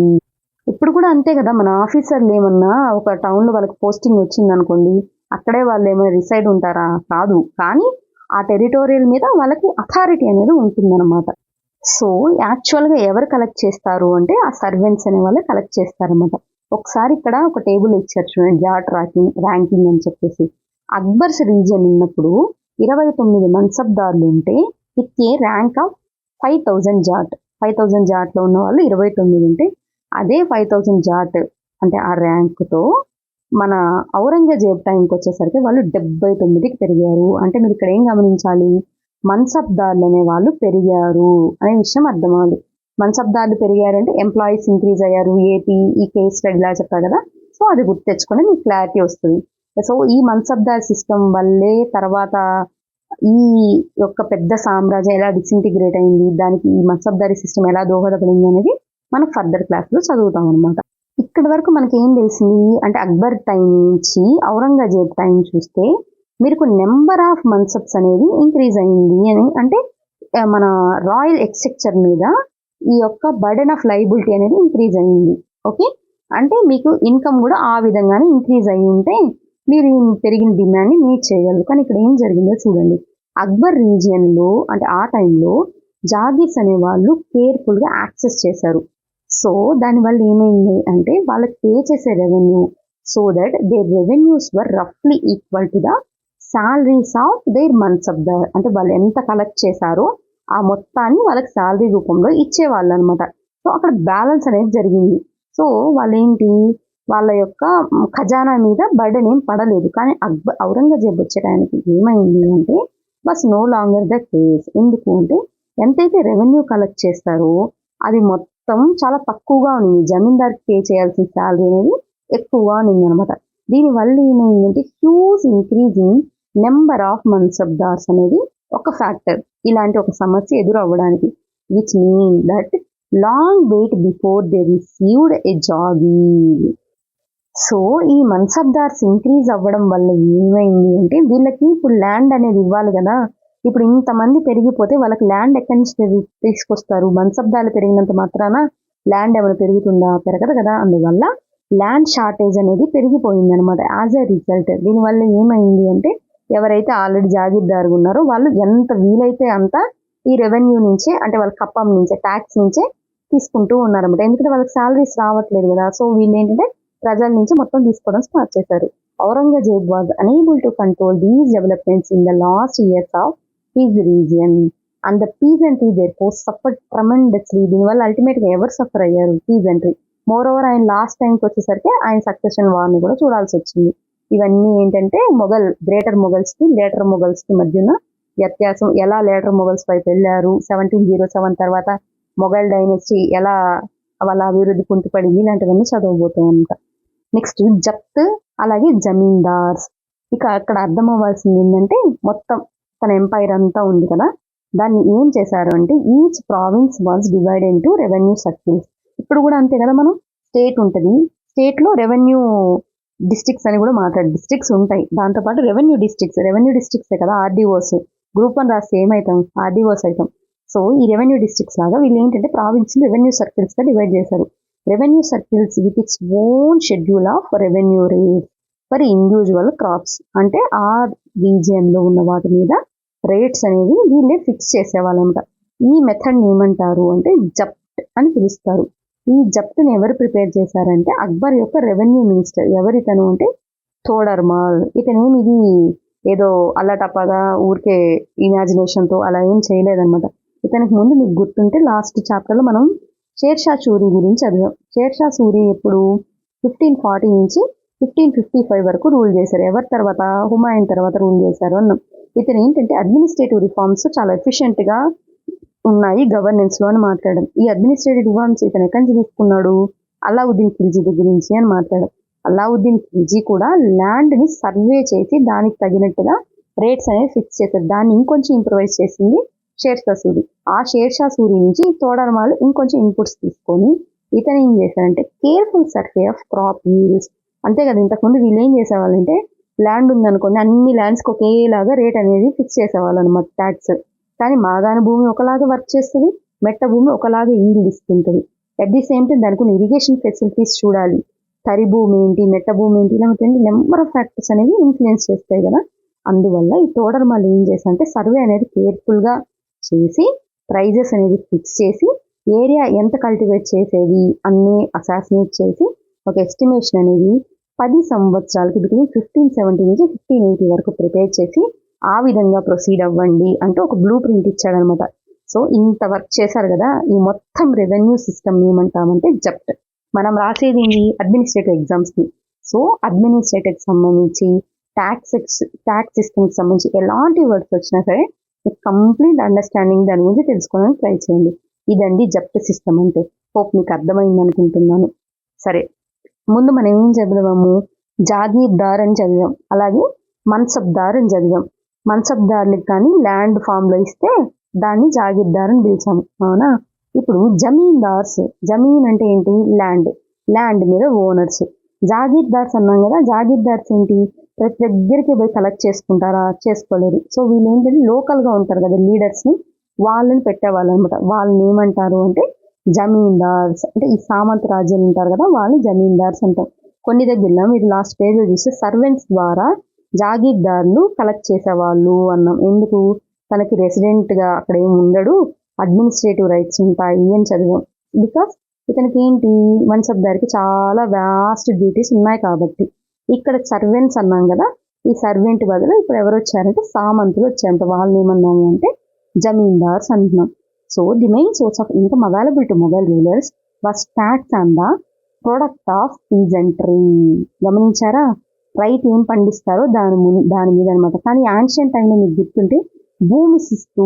ఇప్పుడు కూడా అంతే కదా, మన ఆఫీసర్లు ఏమన్నా ఒక టౌన్లో వాళ్ళకి పోస్టింగ్ వచ్చింది అనుకోండి, అక్కడే వాళ్ళు ఏమైనా రిసైడ్ ఉంటారా, కాదు. కానీ ఆ టెరిటోరియల్ మీద వాళ్ళకి అథారిటీ అనేది ఉంటుందన్నమాట. సో యాక్చువల్గా ఎవరు కలెక్ట్ చేస్తారు అంటే ఆ సర్వెంట్స్ అనే వాళ్ళు కలెక్ట్ చేస్తారన్నమాట. ఒకసారి ఇక్కడ ఒక టేబుల్ ఇచ్చారు చూడండి, జాట్ ర్యాంకింగ్ అని చెప్పేసి. అక్బర్స్ రీజియన్ ఉన్నప్పుడు 29 మన్సబ్దార్లు ఉంటే with a rank of 5000 zat. 5000 జాట్లో ఉన్న వాళ్ళు 29 ఉంటే అదే 5000 జాట్ అంటే ఆ ర్యాంకుతో మన ఔరంగజేబ్ టైంకి వచ్చేసరికి వాళ్ళు 79కి పెరిగారు. అంటే మీరు ఇక్కడ ఏం గమనించాలి, మన్సబ్దార్లు అనే వాళ్ళు పెరిగారు అనే విషయం అర్థమవుతుంది. మన్సబ్దార్లు పెరిగారంటే ఎంప్లాయీస్ ఇంక్రీజ్ అయ్యారు. ఏపీ ఈ కేస్ స్టడీలా చెప్పారు కదా, సో అది గుర్తు తెచ్చుకొని మీకు క్లారిటీ వస్తుంది. సో ఈ మన్సబ్దార్ సిస్టమ్ వల్లే తర్వాత ఈ యొక్క పెద్ద సామ్రాజ్యం ఎలా డిసింటిగ్రేట్ అయింది, దానికి ఈ మన్సబ్దారీ సిస్టమ్ ఎలా దోహదపడింది అనేది మనం ఫర్దర్ క్లాస్లో చదువుతాం అనమాట. ఇక్కడి వరకు మనకి ఏం తెలిసింది అంటే అక్బర్ టైం నుంచి ఔరంగజేబ్ టైం చూస్తే మీకు నెంబర్ ఆఫ్ మన్సబ్స్ అనేది ఇంక్రీజ్ అయింది అని, అంటే మన రాయల్ ఎక్స్చెక్చర్ మీద ఈ యొక్క బర్డెన్ ఆఫ్ లైబిలిటీ అనేది ఇంక్రీజ్ అయింది. ఓకే, అంటే మీకు ఇన్కమ్ కూడా ఆ విధంగానే ఇంక్రీజ్ అయ్యి ఉంటే మీరు పెరిగిన డిమాండ్ని మీట్ చేయగలరు. కానీ ఇక్కడ ఏం జరిగిందో చూడండి, అక్బర్ రీజియన్లో అంటే ఆ టైంలో జాగీర్స్ అనే వాళ్ళు కేర్ఫుల్గా యాక్సెస్ చేశారు. సో దానివల్ల ఏమైంది అంటే వాళ్ళకి పే చేసే revenue, so that their revenues were రఫ్లీ equal to the salaries of their mansabdar. అంటే వాళ్ళు ఎంత కలెక్ట్ చేశారో ఆ మొత్తాన్ని వాళ్ళకి శాలరీ రూపంలో ఇచ్చేవాళ్ళు అనమాట. సో అక్కడ బ్యాలెన్స్ అనేది జరిగింది. సో వాళ్ళేంటి, వాళ్ళ యొక్క ఖజానా మీద బర్డెన్ ఏం పడలేదు. కానీ ఔరంగజేబ్ వచ్చేటానికి ఏమైంది అంటే was no longer the case. ఎందుకు అంటే ఎంతైతే రెవెన్యూ కలెక్ట్ చేస్తారో అది మొత్తం చాలా తక్కువగా ఉంది. జమీందార్కి పే చేయాల్సిన శాలరీ అనేది ఎక్కువగా ఉంది అనమాట. దీనివల్ల ఏమైందంటే huge increase in number of mansabdars అనేది ఒక ఫ్యాక్టర్ ఇలాంటి ఒక సమస్య ఎదురవ్వడానికి. Which mean that long wait before they received a jagir. So ఈ మన్సబ్దార్స్ ఇంక్రీజ్ అవ్వడం వల్ల ఏమైంది అంటే వీళ్ళకి ఇప్పుడు ల్యాండ్ అనేది ఇవ్వాలి కదా. ఇప్పుడు ఇంతమంది పెరిగిపోతే వాళ్ళకి ల్యాండ్ ఎక్కడి నుంచి తీసుకొస్తారు, మన్సబ్దార్లు పెరిగినంత మాత్రాన ల్యాండ్ ఏమైనా పెరుగుతుందా, పెరగదు కదా. అందువల్ల ల్యాండ్ షార్టేజ్ అనేది పెరిగిపోయింది అనమాట. యాజ్ ఎ రిజల్ట్ దీనివల్ల ఏమైంది అంటే ఎవరైతే ఆల్రెడీ జాగీర్దారుగా ఉన్నారో వాళ్ళు ఎంత వీలైతే అంత ఈ రెవెన్యూ నుంచే, అంటే వాళ్ళ కప్పం నుంచే, ట్యాక్స్ నుంచే తీసుకుంటూ ఉన్నారన్నమాట. ఎందుకంటే వాళ్ళకి సాలరీస్ రావట్లేదు కదా, సో వీళ్ళు ఏంటంటే ప్రజల నుంచి మొత్తం తీసుకోవడం స్టార్ట్ చేశారు. Aurangzeb was unable to control these developments in the last years of his region and the peasantry therefore suffered tremendously. దీనివల్ల అల్టిమేట్గా ఎవరు సఫర్ అయ్యారు? పీజెంట్రీ. మోర్ ఓవర్ ఆయన లాస్ట్ టైంకి వచ్చేసరికి ఆయన సక్సెషన్ వార్ని కూడా చూడాల్సి వచ్చింది. ఇవన్నీ ఏంటంటే గ్రేటర్ మొఘల్స్కి లేటర్ మొఘల్స్కి మధ్యన వ్యత్యాసం, ఎలా లేటర్ మొఘల్స్ వైపు వెళ్ళారు, 1707 తర్వాత మొఘల్ డైనస్టీ ఎలా వాళ్ళ అభివృద్ధి కుంటుపడింది, ఇలాంటివన్నీ చదవబోతాం అనమాట. నెక్స్ట్ జప్త్, అలాగే జమీందార్స్. ఇక అక్కడ అర్థం అవ్వాల్సింది ఏంటంటే మొత్తం తన ఎంపైర్ అంతా ఉంది కదా, దాన్ని ఏం చేశారు అంటే each province was divide into revenue circles. ఇప్పుడు కూడా అంతే కదా, మనం స్టేట్ ఉంటుంది, స్టేట్లో రెవెన్యూ డిస్ట్రిక్ట్స్ అని కూడా డిస్ట్రిక్ట్స్ ఉంటాయి, దాంతోపాటు రెవెన్యూ డిస్ట్రిక్ట్సే కదా ఆర్డీఓస్. గ్రూప్ 1 రాస్తే ఏమవుతాం? ఆర్డీఓస్ అవుతాం. సో ఈ రెవెన్యూ డిస్ట్రిక్ట్స్ లాగా వీళ్ళు ఏంటంటే ప్రావిన్స్ రెవెన్యూ సర్కిల్స్గా డివైడ్ చేశారు. Revenue circles with its own schedule of revenue rates for individual crops. అంటే ఆ రీజియన్లో ఉన్న వాటి మీద రేట్స్ అనేవి వీళ్ళే ఫిక్స్ చేసేవాళ్ళంట. ఈ మెథడ్ని ఏమంటారు అంటే జప్ట్ అని పిలుస్తారు. ఈ జప్ట్ని ఎవరు ప్రిపేర్ చేశారంటే అక్బర్ యొక్క రెవెన్యూ మినిస్టర్. ఎవరితను అంటే తోడర్మాల్. ఇతనేమి ఇది ఏదో అల్లటప్పగా ఊరికే ఇమాజినేషన్తో అలా ఏం చేయలేదన్నమాట. ఇతనికి ముందు మీకు గుర్తుంటే లాస్ట్ చాప్టర్లో మనం షేర్షా సూరి గురించి చదివాం. షేర్షా సూరి ఎప్పుడు 1540 నుంచి 1555 వరకు రూల్ చేశారు. ఎవరి తర్వాత? హుమాయూన్ తర్వాత రూల్ చేశారు అన్నాం. ఇతను ఏంటంటే అడ్మినిస్ట్రేటివ్ రిఫార్మ్స్ చాలా ఎఫిషియెంట్గా ఉన్నాయి గవర్నెన్స్లో అని మాట్లాడడం. ఈ అడ్మినిస్ట్రేటివ్ రిఫార్మ్స్ ఇతను ఎక్కడి నుంచి తీసుకున్నాడు? అలావుద్దీన్ ఖిల్జీ దగ్గర నుంచి అని మాట్లాడడం. అలావుద్దీన్ ఖిల్జీ కూడా ల్యాండ్ని సర్వే చేసి దానికి తగినట్టుగా రేట్స్ అనేవి ఫిక్స్ చేశారు. దాన్ని ఇంకొంచెం ఇంప్రూవైజ్ చేసింది షేర్షా సూరి. ఆ షేర్షా సూరి నుంచి తోడర్మాల్ ఇంకొంచెం ఇన్పుట్స్ తీసుకొని ఇతను ఏం చేశారంటే careful survey of crop yields. అంతే కదా, ఇంతకుముందు వీళ్ళు ఏం చేసేవాళ్ళంటే ల్యాండ్ ఉందనుకోండి, అన్ని ల్యాండ్స్కి ఒకేలాగా రేట్ అనేది ఫిక్స్ చేసేవాళ్ళు అనమాట, ట్యాక్స్. కానీ మాగాణ భూమి ఒకలాగా వర్క్ చేస్తుంది, మెట్ట భూమి ఒకలాగా ఈల్డ్ ఇస్తుంటుంది. అట్ ది సేమ్ టైం దానికి ఇరిగేషన్ ఫెసిలిటీస్ చూడాలి, తరి భూమి ఏంటి, మెట్ట భూమి ఏంటి, ఇలా నెంబర్ ఆఫ్ ఫ్యాక్టర్స్ అనేవి ఇన్ఫ్లుయెన్స్ చేస్తాయి కదా. అందువల్ల ఈ తోడర్మాల్ ఏం చేశారంటే సర్వే అనేది కేర్ఫుల్గా చేసి ప్రైజెస్ అనేది ఫిక్స్ చేసి ఏరియా ఎంత కల్టివేట్ చేసేది అన్నీ అసాసినేట్ చేసి ఒక ఎస్టిమేషన్ అనేది 10 సంవత్సరాలకి బిట్వీన్ 1570 నుంచి 1580 వరకు ప్రిపేర్ చేసి ఆ విధంగా ప్రొసీడ్ అవ్వండి అంటే ఒక బ్లూ ప్రింట్ ఇచ్చాడనమాట. సో ఇంత వర్క్ చేశారు కదా, ఈ మొత్తం రెవెన్యూ సిస్టమ్ ఏమంటామంటే జప్ట్. మనం రాసేది అడ్మినిస్ట్రేటివ్ ఎగ్జామ్స్కి. సో అడ్మినిస్ట్రేటివ్కి సంబంధించి ట్యాక్స్ సిస్టమ్కి సంబంధించి ఎలాంటి వర్డ్స్ వచ్చినా సరే కంప్లీట్ అండర్స్టాండింగ్ దాని గురించి తెలుసుకోవడానికి ట్రై చేయండి. ఇదండి జప్ట్ సిస్టమ్ అంటే. హోప్ మీకు అర్థమైంది అనుకుంటున్నాను. సరే, ముందు మనం ఏం చదివాము? జాగీర్దార్ అని చదివాం, అలాగే మన్సబ్దార్ అని చదివాం. మన్సబ్దార్లకు కానీ ల్యాండ్ ఫామ్లో ఇస్తే దాన్ని జాగీర్దార్ అని పిలిచాము, అవునా? ఇప్పుడు జమీందార్స్. జమీన్ అంటే ఏంటి? ల్యాండ్ మీద ఓనర్స్. జాగీర్దార్స్ అన్నాం కదా, జాగీర్దార్స్ ఏంటి? ప్రతి దగ్గరికి పోయి కలెక్ట్ చేసుకుంటారా? చేసుకోలేరు. సో వీళ్ళు ఏంటంటే లోకల్గా ఉంటారు కదా లీడర్స్ని, వాళ్ళని పెట్టేవాళ్ళు అనమాట. వాళ్ళని ఏమంటారు అంటే జమీందార్స్. అంటే ఈ సామంత రాజ్యాలు ఉంటారు కదా, వాళ్ళని జమీందార్స్ అంటాం. కొన్ని దగ్గరలో మీరు లాస్ట్ పేజ్లో చూస్తే సర్వెంట్స్ ద్వారా జాగీర్దార్లు కలెక్ట్ చేసేవాళ్ళు అన్నాం. ఎందుకు? తనకి రెసిడెంట్గా అక్కడ ఏమి ఉండడు, అడ్మినిస్ట్రేటివ్ రైట్స్ ఉంటాయి అని చదివాం. బికాస్ ఇతనికి ఏంటి, మన్సబ్దార్కి చాలా వ్యాస్ట్ డ్యూటీస్ ఉన్నాయి కాబట్టి. ఇక్కడ సర్వెంట్స్ అన్నాం కదా, ఈ సర్వెంట్ బదులు ఇప్పుడు ఎవరు వచ్చారంటే సామంతులు వచ్చారంట. వాళ్ళని ఏమన్నాము అంటే జమీందార్స్ అంటున్నాం. So the main source of income available to Mughal rulers was tax and the product of peasantry. గమనించారా? రైతు ఏం పండిస్తారో దాని మీద అనమాట. కానీ యాన్షియంట్ టైంలో మీకు గుర్తుంటే భూమి శిస్తు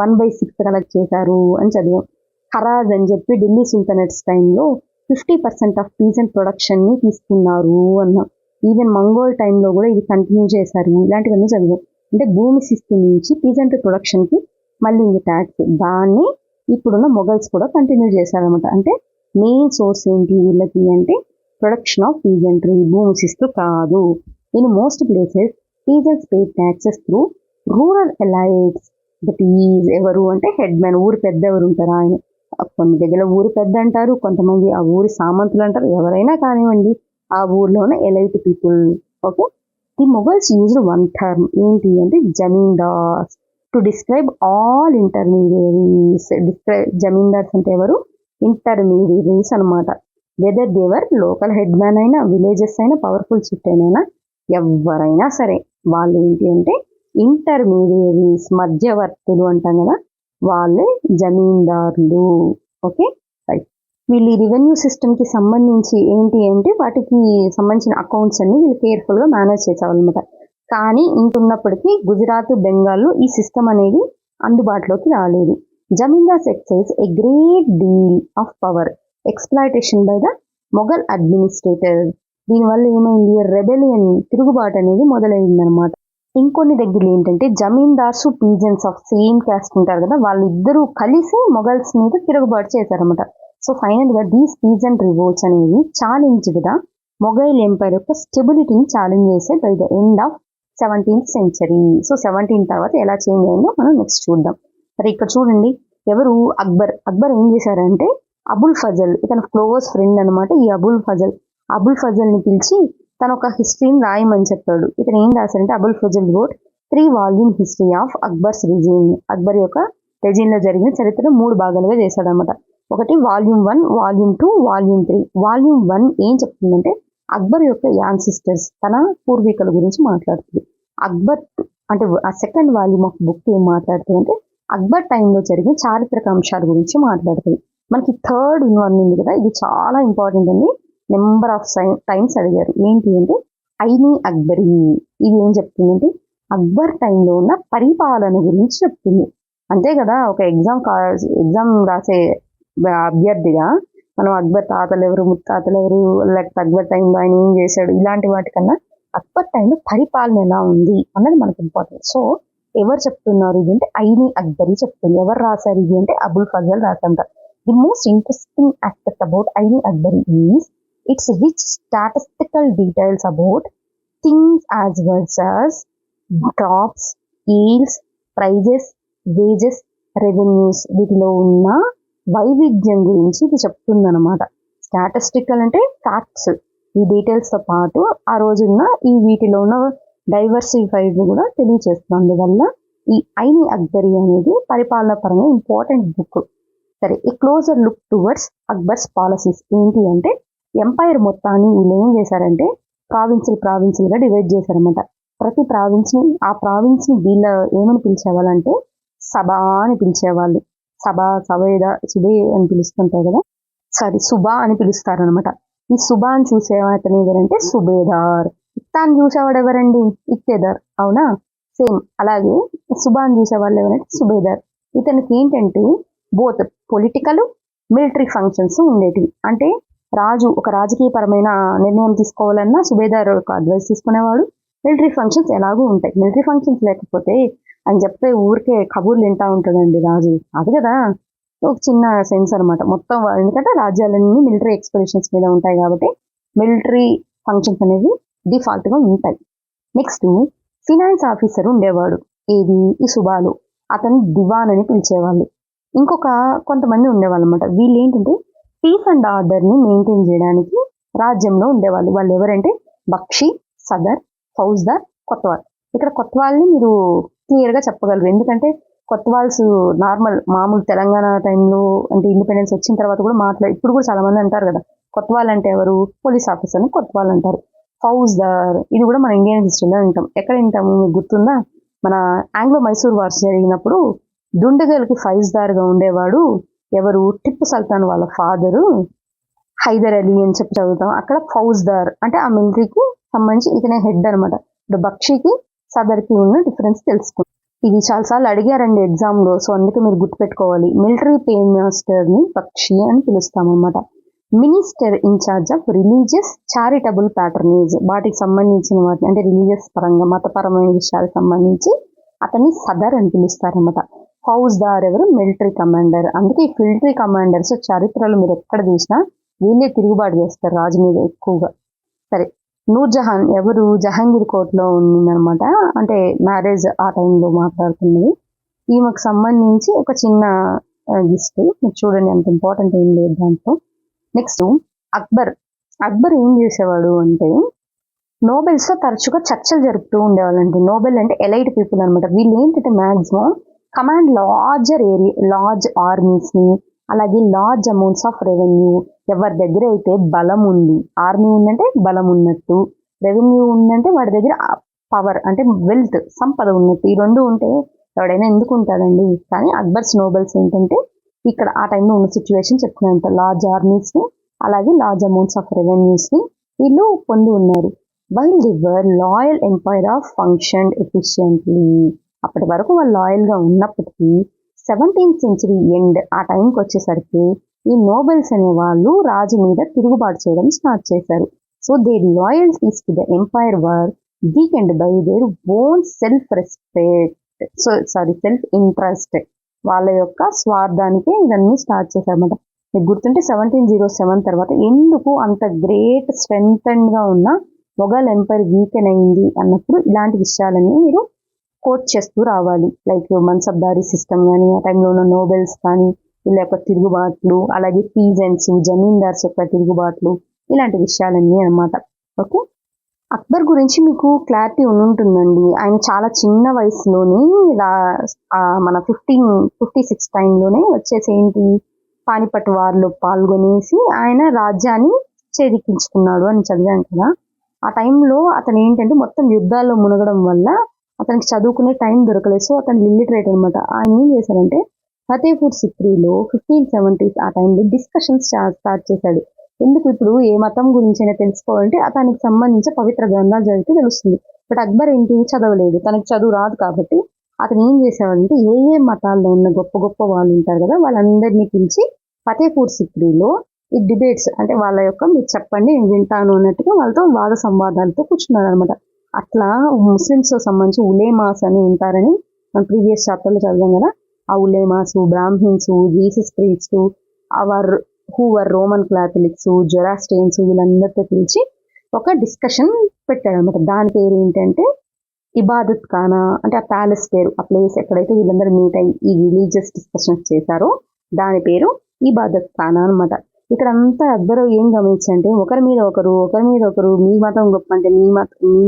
1/6 కలెక్ట్ చేశారు అని చదివాం. ఖరాజ్ అని చెప్పి ఢిల్లీ సుల్తనేట్స్ టైంలో 50% ఆఫ్ పీజెంట్ ప్రొడక్షన్ని తీసుకున్నారు అన్నాం. ఈవెన్ మంగోల్ టైంలో కూడా ఇది కంటిన్యూ చేశారు. ఇలాంటివన్నీ చదివాం. అంటే భూమి శిస్తు నుంచి పీజెంట్ ప్రొడక్షన్కి మళ్ళీ ఇది ట్యాక్స్. దాన్ని ఇప్పుడున్న మొఘల్స్ కూడా కంటిన్యూ చేశారనమాట. అంటే మెయిన్ సోర్స్ ఏంటి వీళ్ళకి అంటే ప్రొడక్షన్ ఆఫ్ పీజెంట్రీ, భూమి శిస్తు కాదు. In most places peasants pay taxes through rural elites. That is ఎవరు అంటే హెడ్ మ్యాన్, ఊరు పెద్ద ఎవరు ఉంటారు ఆయన. కొన్ని దగ్గర ఊరి పెద్ద అంటారు, కొంతమంది ఆ ఊరి సామంతులు అంటారు, ఎవరైనా కానివ్వండి ఆ ఊర్లోనే elite people. Okay, the Mughals used one term ఏంటి అంటే zamindars to describe all intermediaries. Zamindars అంటే ఎవరు? ఇంటర్మీడియరీస్ అనమాట. వెదర్ దేవర్ లోకల్ హెడ్ మ్యాన్ అయినా, విలేజెస్ అయినా, పవర్ఫుల్ చిఫ్ అయినా, ఎవరైనా సరే వాళ్ళు ఏంటి అంటే ఇంటర్మీడియరీస్, మధ్యవర్తులు అంటాం కదా, వాళ్ళే జమీందారులు. Okay, right. వీళ్ళు ఈ రెవెన్యూ సిస్టమ్కి సంబంధించి ఏంటి అంటే వాటికి సంబంధించిన అకౌంట్స్ అన్ని వీళ్ళు కేర్ఫుల్గా మేనేజ్ చేసేవాళ్ళనమాట. కానీ ఇంకున్నప్పటికీ గుజరాత్, బెంగాల్లో ఈ సిస్టమ్ అనేది అందుబాటులోకి రాలేదు. Zamindars exercise a great deal of power exploitation by the Mughal administrator. దీనివల్ల ఏమైంది? రెబెలియన్, తిరుగుబాటు అనేది మొదలైందనమాట. ఇంకొన్ని దగ్గరలో ఏంటంటే zamindars, peasants of same caste ఉంటారు కదా, వాళ్ళిద్దరూ కలిసి మొఘల్స్ మీద తిరుగుబాటు చేశారనమాట. సో ఫైనల్గా దీస్ పీజెంట్ రివోల్ట్స్ అనేవి ఛాలెంజ్గా మొఘల్ ఎంపైర్ యొక్క స్టెబిలిటీని ఛాలెంజ్ చేసే by the end of 17th century. So 17 తర్వాత ఎలా చేంజ్ అయిందో మనం నెక్స్ట్ చూద్దాం. మరి ఇక్కడ చూడండి, ఎవరు? అక్బర్. అక్బర్ ఏం చేశారంటే అబుల్ ఫజల్, ఇతను క్లోజ్ ఫ్రెండ్ అనమాట. ఈ అబుల్ ఫజల్ని పిలిచి తన ఒక హిస్టరీని రాయమని చెప్పాడు. ఇతను ఏం రాశారంటే Abul Fazal wrote 3 volume history of Akbar's regime. Akbar యొక్క రెజీమ్లో జరిగిన చరిత్ర 3 భాగాలుగా చేశాడనమాట. ఒకటి వాల్యూమ్ 1, వాల్యూమ్ 2, వాల్యూమ్ 3. వాల్యూమ్ 1 ఏం చెప్తుందంటే అక్బర్ యొక్క యాన్సిస్టర్స్, తన పూర్వీకుల గురించి మాట్లాడుతుంది. అక్బర్ అంటే ఆ సెకండ్ వాల్యూమ్ ఆఫ్ బుక్ ఏం మాట్లాడుతుంది అంటే అక్బర్ టైంలో జరిగిన చారిత్రక అంశాల గురించి మాట్లాడుతుంది. మనకి థర్డ్ వన్ ఉంది కదా, ఇది చాలా ఇంపార్టెంట్ అండి. నెంబర్ ఆఫ్ టైమ్స్ అడిగారు. ఏంటి అంటే ఐనీ అక్బరీ. ఇది ఏం చెప్తుందంటే అక్బర్ టైంలో ఉన్న పరిపాలన గురించి చెప్తుంది. అంతే కదా, ఒక ఎగ్జామ్ రాసే అభ్యర్థిగా మనం అక్బర్ తాతలు ఎవరు, ముత్తాతలు ఎవరు, లేకపోతే అక్బర్ టైంలో ఆయన ఏం చేశాడు, ఇలాంటి వాటికన్నా అక్బర్ టైంలో పరిపాలన ఎలా ఉంది అన్నది మనకు ఇంపార్టెంట్. సో ఎవరు చెప్తున్నారు ఇది అంటే ఐనీ అక్బరీ చెప్తుంది. ఎవరు రాశారు ఇది అంటే అబుల్ ఫజల్ రాసంట. The most interesting aspect about Aini Akbari is its rich statistical details about things as wells as crops, yields, prices, wages, revenues. వీటిలో ఉన్న వైవిధ్యం గురించి ఇది చెప్తుందన్నమాట. స్టాటిస్టికల్ అంటే ఫ్యాక్ట్స్, ఈ డీటెయిల్స్తో పాటు ఆ రోజున్న ఈ వీటిలో ఉన్న డైవర్సిఫైడ్ కూడా తెలియచేస్తుంది. అందువల్ల ఈ ఐనీ అక్బరీ అనేది పరిపాలన పరంగా ఇంపార్టెంట్ బుక్. సరే, ఈ closer look towards Akbar's policies ఏంటి అంటే ఎంపైర్ మొత్తాన్ని వీళ్ళు ఏం చేశారంటే ప్రావిన్సులుగా డివైడ్ చేశారనమాట. ప్రతి ఆ ప్రావిన్స్ని వీళ్ళ ఏమని పిలిచేవాళ్ళంటే సభా అని పిలిచేవాళ్ళు. సుబే అని పిలుస్తుంటారు కదా, సుబా అని పిలుస్తారనమాట. ఈ సుబాని చూసేవాతను ఎవరంటే సుబేదార్. ఇత్తాన్ని చూసేవాడు ఎవరండి? ఇక్తేదార్. అవునా? సేమ్ అలాగే సుబాని చూసేవాళ్ళు ఎవరంటే సుబేదార్. ఇతనికి ఏంటంటే బోత్ పొలిటికల్, మిలిటరీ ఫంక్షన్స్ ఉండేటివి. అంటే రాజు ఒక రాజకీయపరమైన నిర్ణయం తీసుకోవాలన్నా సుబేదార్ ఒక అడ్వైస్ తీసుకునేవాడు. మిలిటరీ ఫంక్షన్స్ ఎలాగూ ఉంటాయి. మిలిటరీ ఫంక్షన్స్ లేకపోతే అని చెప్తే ఊరికే కబూర్లు వింటా ఉంటాడండి రాజు. అది కదా ఒక చిన్న సెన్స్ అనమాట మొత్తం. ఎందుకంటే రాజ్యాలన్నీ మిలిటరీ ఎక్స్పెడిషన్స్ మీద ఉంటాయి కాబట్టి మిలిటరీ ఫంక్షన్స్ అనేవి డిఫాల్ట్గా ఉంటాయి. నెక్స్ట్ ఫినాన్స్ ఆఫీసర్ ఉండేవాడు, ఏది ఈ సుబాలు. అతను దివాన్ అని పిలిచేవాళ్ళు. కొంతమంది ఉండేవాళ్ళు అనమాట. వీళ్ళు ఏంటంటే పీస్ అండ్ ఆర్డర్ని మెయింటైన్ చేయడానికి రాజ్యంలో ఉండేవాళ్ళు. వాళ్ళు ఎవరంటే బక్షి, సదర్, ఫౌజ్దార్, కొత్వాల్. ఇక్కడ కొత్వాల్ని మీరు క్లియర్గా చెప్పగలరు, ఎందుకంటే కొత్వాల్స్ మామూలు తెలంగాణ టైంలో అంటే ఇండిపెండెన్స్ వచ్చిన తర్వాత కూడా ఇప్పుడు కూడా చాలా మంది అంటారు కదా కొత్వాల్ అంటే ఎవరు? పోలీస్ ఆఫీసర్ని కొత్వాల్ అంటారు. ఫౌజ్దార్, ఇది కూడా మన ఇండియన్ హిస్టరీలో వింటాం. ఎక్కడ వింటాము మీకు గుర్తుందా? మన ఆంగ్లో మైసూర్ వార్స్ జరిగినప్పుడు దుండగల్కి ఫౌజ్దార్గా ఉండేవాడు ఎవరు? టిప్పు సుల్తాన్ వాళ్ళ ఫాదరు హైదర్ అలీ అని చెప్పి చదువుతాం. అక్కడ ఫౌజ్దార్ అంటే ఆ మిలిటరీకి సంబంధించి ఇతనే హెడ్ అనమాట. ఇప్పుడు బక్షికి, సదర్కి ఉన్న డిఫరెన్స్ తెలుసుకుంటాం. ఇది చాలాసార్లు అడిగారండి ఎగ్జామ్లో, సో అందుకే మీరు గుర్తుపెట్టుకోవాలి. మిలిటరీ పే మాస్టర్ని బక్షి అని పిలుస్తామన్నమాట. Minister in charge of religious charitable patronage, వాటికి సంబంధించిన వాటిని అంటే రిలీజియస్ పరంగా మతపరమైన విషయాలకు సంబంధించి అతన్ని సదర్ అని పిలుస్తారన్నమాట. ఫౌజ్దార్ ఎవరు? Military commander. అందుకే ఈ మిలిటరీ కమాండర్స్ చరిత్రలో మీరు ఎక్కడ చూసినా వీళ్ళే తిరుగుబాటు చేస్తారు రాజు మీద ఎక్కువగా. సరే, నూర్జహాన్ ఎవరు? జహాంగీర్ కోర్టులో ఉండిందనమాట. అంటే మ్యారేజ్ ఆ టైంలో మాట్లాడుతున్నది. ఈమెకు సంబంధించి ఒక చిన్న లిస్ట్ మీరు చూడండి, అంత ఇంపార్టెంట్ ఏం లేదు దాంట్లో. నెక్స్ట్ అక్బర్ ఏం చేసేవాడు అంటే నోబెల్స్ తో తరచుగా చర్చలు జరుపుతూ ఉండేవాళ్ళండి. నోబెల్ అంటే ఎలైట్ పీపుల్ అనమాట. వీళ్ళు ఏంటంటే మాక్సిమం కమాండ్ లార్జ్ ఆర్మీస్ ని, అలాగే లార్జ్ అమౌంట్స్ ఆఫ్ రెవెన్యూ. ఎవరి దగ్గర అయితే బలం ఉంది, ఆర్మీ ఉందంటే బలం ఉన్నట్టు, రెవెన్యూ ఉందంటే వాడి దగ్గర పవర్ అంటే వెల్త్, సంపద ఉన్నట్టు. ఈ రెండు ఉంటే ఎవడైనా ఎందుకు ఉంటాడండి. కానీ అక్బర్స్ నోబెల్స్ ఏంటంటే ఇక్కడ ఆ టైంలో ఉన్న సిచ్యువేషన్ చెప్తున్నాయంట. లార్జ్ ఆర్మీస్ ని, అలాగే లార్జ్ అమౌంట్స్ ఆఫ్ రెవెన్యూస్ ని వీళ్ళు పొంది ఉన్నారు. While they were loyal empire of function efficiently. అప్పటి వరకు వాళ్ళు లాయల్ గా ఉన్నప్పటికీ 17th century ఎండ్ ఆ టైంకి వచ్చేసరికి ఈ నోబెల్స్ అనే వాళ్ళు రాజు మీద తిరుగుబాటు చేయడం స్టార్ట్ చేశారు. So their loyalties to the empire were weakened by their own self interest. వాళ్ళ యొక్క స్వార్థానికే ఇవన్నీ స్టార్ట్ చేశారన్నమాట. మీకు గుర్తుంటే 1707 తర్వాత ఎందుకు అంత గ్రేట్ స్ట్రెంగ్థెండ్ గా ఉన్న మొఘల్ ఎంపైర్ వీకెన్ అయింది అన్నప్పుడు ఇలాంటి విషయాలన్నీ మీరు కోట్ చేస్తూ రావాలి. లైక్ మన్సబ్దారీ సిస్టమ్ కానీ, ఆ టైంలో ఉన్న నోబెల్స్ కానీ, వీళ్ళ యొక్క తిరుగుబాట్లు, అలాగే పీజెంట్స్ జమీందార్స్ యొక్క తిరుగుబాట్లు, ఇలాంటి విషయాలన్నీ అన్నమాట. ఓకే, అక్బర్ గురించి మీకు క్లారిటీ ఉంటుందండి. ఆయన చాలా చిన్న వయసులోనే మన 1556 టైంలోనే వచ్చేసి ఏంటి పానిపట్ వార్లో పాల్గొనేసి ఆయన రాజ్యాన్ని చేజిక్కించుకున్నాడు అని చదివాం కదా. ఆ టైంలో అతను ఏంటంటే మొత్తం యుద్ధాల్లో మునగడం వల్ల అతనికి చదువుకునే టైం దొరకలేదు. సో అతను ఇల్లిటరేట్ అనమాట. ఆయన ఏం చేశాడంటే ఫతేపూర్ సిక్రీలో 1570s ఆ టైంలో డిస్కషన్స్ స్టార్ట్ చేశాడు. ఎందుకు ఇప్పుడు ఏ మతం గురించైనా తెలుసుకోవాలంటే అతనికి సంబంధించిన పవిత్ర గ్రంథాలు చదివితే తెలుస్తుంది. బట్ అక్బర్ ఏంటి చదవలేదు, తనకి చదువు రాదు. కాబట్టి అతను ఏం చేసేవాడంటే ఏ మతాల్లో ఉన్న గొప్ప గొప్ప వాళ్ళు ఉంటారు కదా, వాళ్ళందరినీ పిలిచి ఫతేపూర్ సిక్రీలో ఈ డిబేట్స్ అంటే వాళ్ళ యొక్క మీరు చెప్పండి నేను వింటాను అన్నట్టుగా వాళ్ళతో వాద సంవాదాలతో కూర్చున్నారు అనమాట. అట్లా ముస్లిమ్స్ సంబంధించి ఉలేమాస్ అని ఉంటారని మనం ప్రీవియస్ చాప్టర్లో చదివాం కదా. ఆ ulemas, Brahmins, Jesus priest, who were Roman Catholics, Zoroastrians, వీళ్ళందరితో పిలిచి ఒక డిస్కషన్ పెట్టాడు అనమాట. దాని పేరు ఏంటంటే ఇబాదత్ ఖానా. అంటే ఆ ప్యాలెస్ పేరు, ఆ ప్లేస్ ఎక్కడైతే వీళ్ళందరూ మీట్ అయ్యి ఈ రిలీజియస్ డిస్కషన్స్ చేశారో దాని పేరు ఇబాదత్ ఖానా అనమాట. ఇక్కడ అంతా అక్బర్ ఏం గమనించంటే ఒకరి మీద ఒకరు మీ మతం గొప్ప అంటే మీ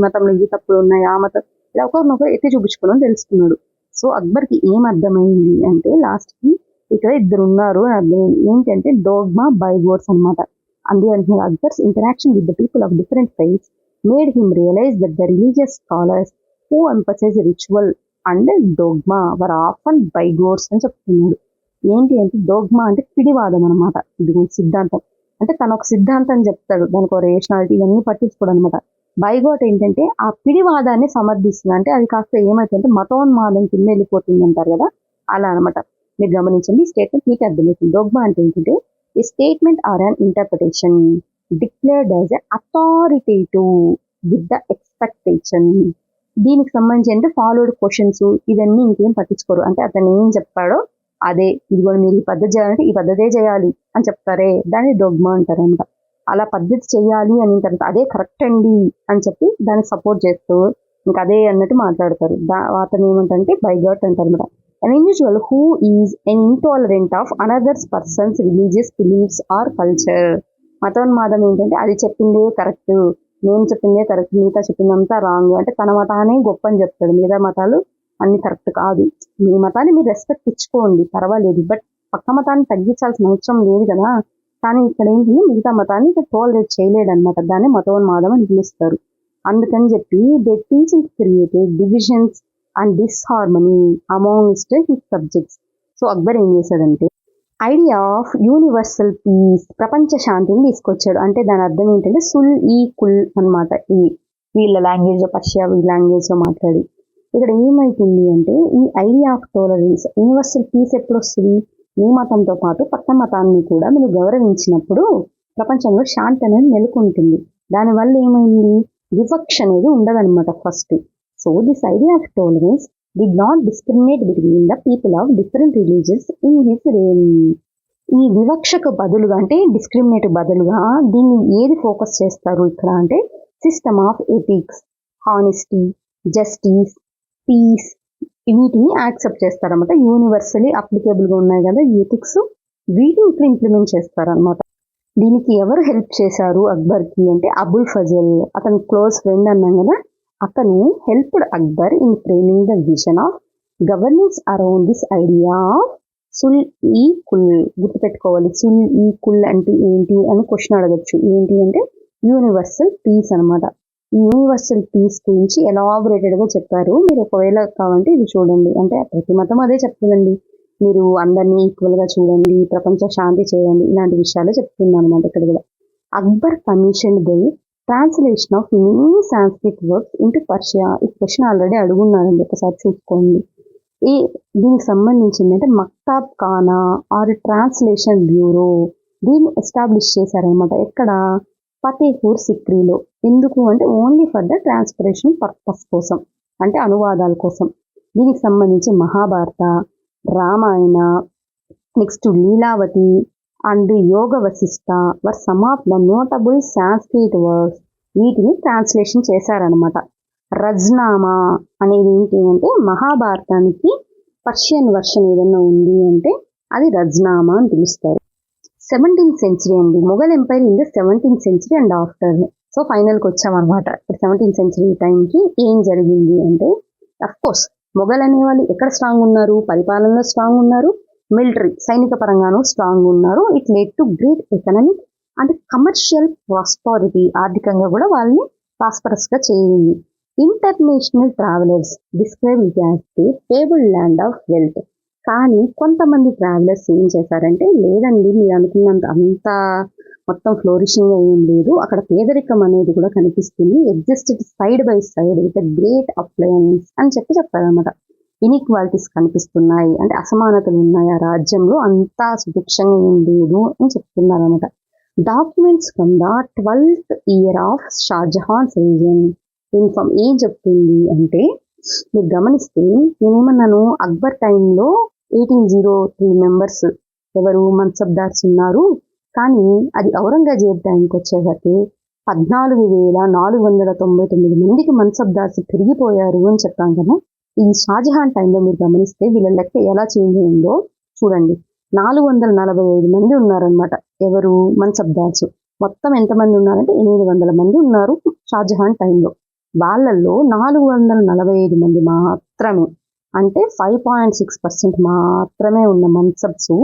మతంలో ఇవి తప్పులు ఉన్నాయి, ఆ మతం ఇలా ఒకరినొకరు ఎత్తి చూపించుకోవడం తెలుసుకున్నాడు. సో అక్బర్కి ఏం అర్థమైంది అంటే లాస్ట్కి ఇక్కడ ఇద్దరు ఉన్నారు అని అర్థమైంది. ఏంటంటే డోగ్మా బైగోర్స్ అనమాట. అందే అంటున్నారు Akbar's interaction with the people of different faiths made him realise that the religious scholars who emphasise ritual and dogma were often bigots అని చెప్తున్నాడు. ఏంటి అంటే డోగ్మా అంటే పిడివాదం అనమాట. ఇది సిద్ధాంతం అంటే తను ఒక సిద్ధాంతం చెప్తాడు, దానికి ఒక రేషనాలిటీ ఇవన్నీ పట్టించుకోవడం అనమాట. బైగోట్ ఏంటంటే ఆ పిడివాదాన్ని సమర్థిస్తుంది. అంటే అది కాస్త ఏమైతుందంటే మతోన్మాదం కింద వెళ్ళిపోతుంది అంటారు కదా, అలా అనమాట. మీరు గమనించండి స్టేట్మెంట్ మీకు అర్థమవుతుంది. డోగ్మా అంటే ఏంటంటే a statement or an interpretation declared as authoritative with the expectation. దీనికి సంబంధించి అంటే ఫాలోడ్ క్వశ్చన్స్ ఇవన్నీ ఇంకేం పట్టించుకోరు. అంటే అతను ఏం చెప్పాడో అదే, ఇదిగో మీరు ఈ పద్ధతి చేయాలంటే ఈ పద్ధతే చేయాలి అని చెప్తారే దాన్ని డోగ్మా అంటారు అనమాట. అలా పద్ధతి చేయాలి అని తర్వాత అదే కరెక్ట్ అండి అని చెప్పి దాన్ని సపోర్ట్ చేస్తూ ఇంకా అదే అన్నట్టు మాట్లాడతారు. అతను ఏమంటే బైగాట్ అంటారు అనమాట. An individual who is intolerant of another person's religious beliefs or culture. మతోన్మాదం ఏంటంటే అది చెప్పిందే కరెక్ట్, నేను చెప్పిందే కరెక్ట్, మిగతా చెప్పిందంతా రాంగ్. అంటే తన మతానే గొప్ప అని చెప్తాడు, మిగతా మతాలు అన్ని కరెక్ట్ కాదు. మీ మతాన్ని మీరు రెస్పెక్ట్ ఇచ్చుకోండి పర్వాలేదు, బట్ పక్క మతాన్ని తగ్గించాల్సిన అవసరం లేదు కదా. కానీ ఇక్కడ ఏంటి మిగతా మతాన్ని టోలరేట్ చేయలేడు అనమాట. దాన్ని మతోన్మాదం అని పిలుస్తారు. అందుకని చెప్పి they teaching created divisions and disharmony amongst his subjects. So Akbar ఏం చేశాడంటే ఐడియా ఆఫ్ యూనివర్సల్ పీస్, ప్రపంచ శాంతిని తీసుకొచ్చాడు. అంటే దాని అర్థం ఏంటంటే సుల్ ఈ కుల్ అనమాట. ఈ వీళ్ళ లాంగ్వేజ్ లో పర్షియా ఈ లాంగ్వేజ్ లో మాట్లాడి ఇక్కడ ఏమైతుంది అంటే ఈ idea of tolerance, universal piece ఎప్పుడు వస్తుంది? మీ మతంతో పాటు పక్క మతాన్ని కూడా మీరు గౌరవించినప్పుడు ప్రపంచంలో శాంతి అనేది నెలకొంటుంది. దానివల్ల ఏమైంది వివక్ష అనేది ఉండదన్నమాట first. So this idea of tolerance did not discriminate between the people of different religions in his reign. ఈ వివక్షకు బదులుగా అంటే డిస్క్రిమినేట్ బదులుగా దీన్ని ఏది ఫోకస్ చేస్తారు ఇక్కడ అంటే system of ethics, honesty, justice, peace, వీటిని యాక్సెప్ట్ చేస్తారన్నమాట. యూనివర్సలీ అప్లికేబుల్గా ఉన్నాయి కదా ఈ ఎథిక్స్, వీటిని ఇక్కడ ఇంప్లిమెంట్ చేస్తారనమాట. దీనికి ఎవరు హెల్ప్ చేశారు అక్బర్కి అంటే అబుల్ ఫజల్, అతని క్లోజ్ ఫ్రెండ్ అన్నాం కదా, అతను helped Akbar in framing the vision of governance around this idea of sulh i kul. గుర్తుపెట్టుకోవాలి, సుల్ ఈ కుల్ అంటే ఏంటి అని క్వశ్చన్ అడగచ్చు. ఏంటి అంటే యూనివర్సల్ పీస్ అనమాట. ఈ యూనివర్సల్ పీస్ గురించి ఎలాబొరేటెడ్గా చెప్పారు. మీరు ఒకవేళ కావాలంటే ఇది చూడండి. అంటే ప్రతి మతం అదే చెప్తుందండి, మీరు అందరినీ ఈక్వల్గా చూడండి, ప్రపంచ శాంతి చేయండి, ఇలాంటి విషయాలు చెప్తుంది అనమాట ఇక్కడ కూడా. Akbar commission the translation of many Sanskrit works into Persia. ఈ క్వశ్చన్ ఆల్రెడీ అడుగున్నారండి, ఒకసారి చూసుకోండి. దీనికి సంబంధించింది అంటే Maktab Khana or translation bureau, దీన్ని ఎస్టాబ్లిష్ చేశారనమాట. ఎక్కడ? ఫతేపూర్ సిక్రీలో. ఎందుకు అంటే only for the translation purpose కోసం, అంటే అనువాదాల కోసం. దీనికి సంబంధించి Mahabharata, Ramayana, next Lilavati and Yoga Vashistha were some of the notable Sanskrit works. వీటిని ట్రాన్స్లేషన్ చేశారనమాట. రజ్నామా అనేది ఏంటి అంటే మహాభారతానికి పర్షియన్ వర్షన్ ఏదైనా ఉంది అంటే అది రజ్నామా అని పిలుస్తారు. 17th century అండి, Mughal empire in the 17th century and after. So ఫైనల్కి వచ్చామన్నమాట. ఇప్పుడు 17th century టైంకి ఏం జరిగింది అంటే, అఫ్కోర్స్ మొఘల్ అనేవాళ్ళు ఎక్కడ స్ట్రాంగ్ ఉన్నారు? పరిపాలనలో స్ట్రాంగ్ ఉన్నారు, మిలిటరీ సైనిక పరంగాను స్ట్రాంగ్ ఉన్నారు. It led to great economic and commercial prosperity. ఆర్థికంగా కూడా వాళ్ళని ప్రాస్పరస్గా చేయింది. International travellers describe it as the fabled land of wealth. కానీ కొంతమంది ట్రావెలర్స్ ఏం చేశారంటే, లేదండి మీరు అనుకున్నంత అంత మొత్తం ఫ్లోరిషింగ్ ఏం లేదు, అక్కడ పేదరికం అనేది కూడా కనిపిస్తుంది, existed side by side with great affluence అని చెప్పారనమాట. ఇన్ఈక్వాలిటీస్ కనిపిస్తున్నాయి, అంటే అసమానతలు ఉన్నాయి ఆ రాజ్యంలో, అంతా సుభిక్షంగా ఏం లేదు అని చెప్తున్నారనమాట. Documents from the 12th year of Shahjahan's reign inform ఏం చెప్తుంది అంటే, మీరు గమనిస్తే నేనేమన్నాను, అక్బర్ టైంలో 1803 మెంబర్స్ ఎవరు మన్సబ్దార్స్ ఉన్నారు, కానీ అది ఔరంగజేబ్ టైంకి వచ్చేసరికి 14,499 మందికి మన్సబ్దార్స్ పెరిగిపోయారు అని చెప్పాం కదా. ఈ షాజహాన్ టైంలో మీరు గమనిస్తే వీళ్ళ లెక్క ఎలా చేంజ్ అయిందో చూడండి. 445 మంది ఉన్నారనమాట ఎవరు మన్సబ్దార్స్. మొత్తం ఎంతమంది ఉన్నారంటే 800 మంది ఉన్నారు షాజహాన్ టైంలో. వాళ్ళల్లో 445 మంది మాత్రమే, అంటే 5.6% మాత్రమే ఉన్న మన్సబ్స్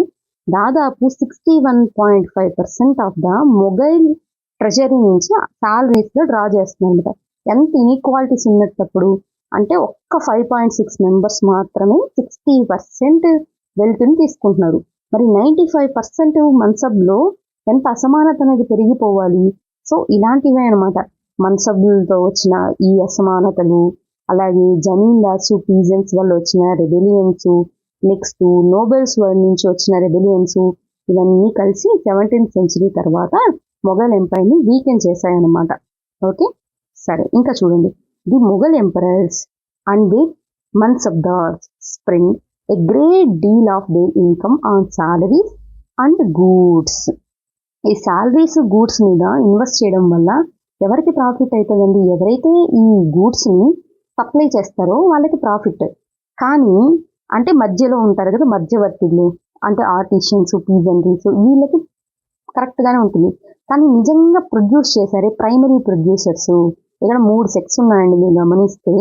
దాదాపు 61.5% ఆఫ్ ద మొఘల్ ట్రెజరీ నుంచి సాలరీస్లో డ్రా చేస్తున్నారు అనమాట. ఎంత ఇన్ఈక్వాలిటీస్ ఉన్నప్పుడు అంటే ఒక్క 5.6 మెంబర్స్ మాత్రమే 60% వెల్త్ని తీసుకుంటున్నారు. మరి 95% మన్సబ్లో ఎంత అసమానత అనేది పెరిగిపోవాలి. సో ఇలాంటివే అనమాట మన్సబ్లతో వచ్చిన ఈ అసమానతలు, అలాగే జమీందార్స్ పీజెంట్స్ వల్ల వచ్చిన రెబెలియన్స్, నెక్స్ట్ నోబెల్స్ నుంచి వచ్చిన రెబెలియన్స్, ఇవన్నీ కలిసి 17th century తర్వాత మొఘల్ ఎంపైర్ని వీకెండ్ చేశాయన్నమాట. ఓకే, సరే ఇంకా చూడండి. The Mughal emperors and the mansabdars spent a great deal of their income on salaries and goods. ఈ సాలరీస్ గూడ్స్ మీద ఇన్వెస్ట్ చేయడం వల్ల ఎవరికి ప్రాఫిట్ అవుతుందండి? ఎవరైతే ఈ గూడ్స్ని సప్లై చేస్తారో వాళ్ళకి ప్రాఫిట్. కానీ అంటే మధ్యలో ఉంటారు కదా మధ్యవర్తులు, అంటే ఆర్టిషియన్స్, పీజెంట్రీస్, వీళ్ళకి కరెక్ట్గానే ఉంటుంది. కానీ నిజంగా ప్రొడ్యూస్ చేశారే ప్రైమరీ ప్రొడ్యూసర్స్, ఇక్కడ 3 సెక్స్ ఉన్నాయండి మీరు గమనిస్తే.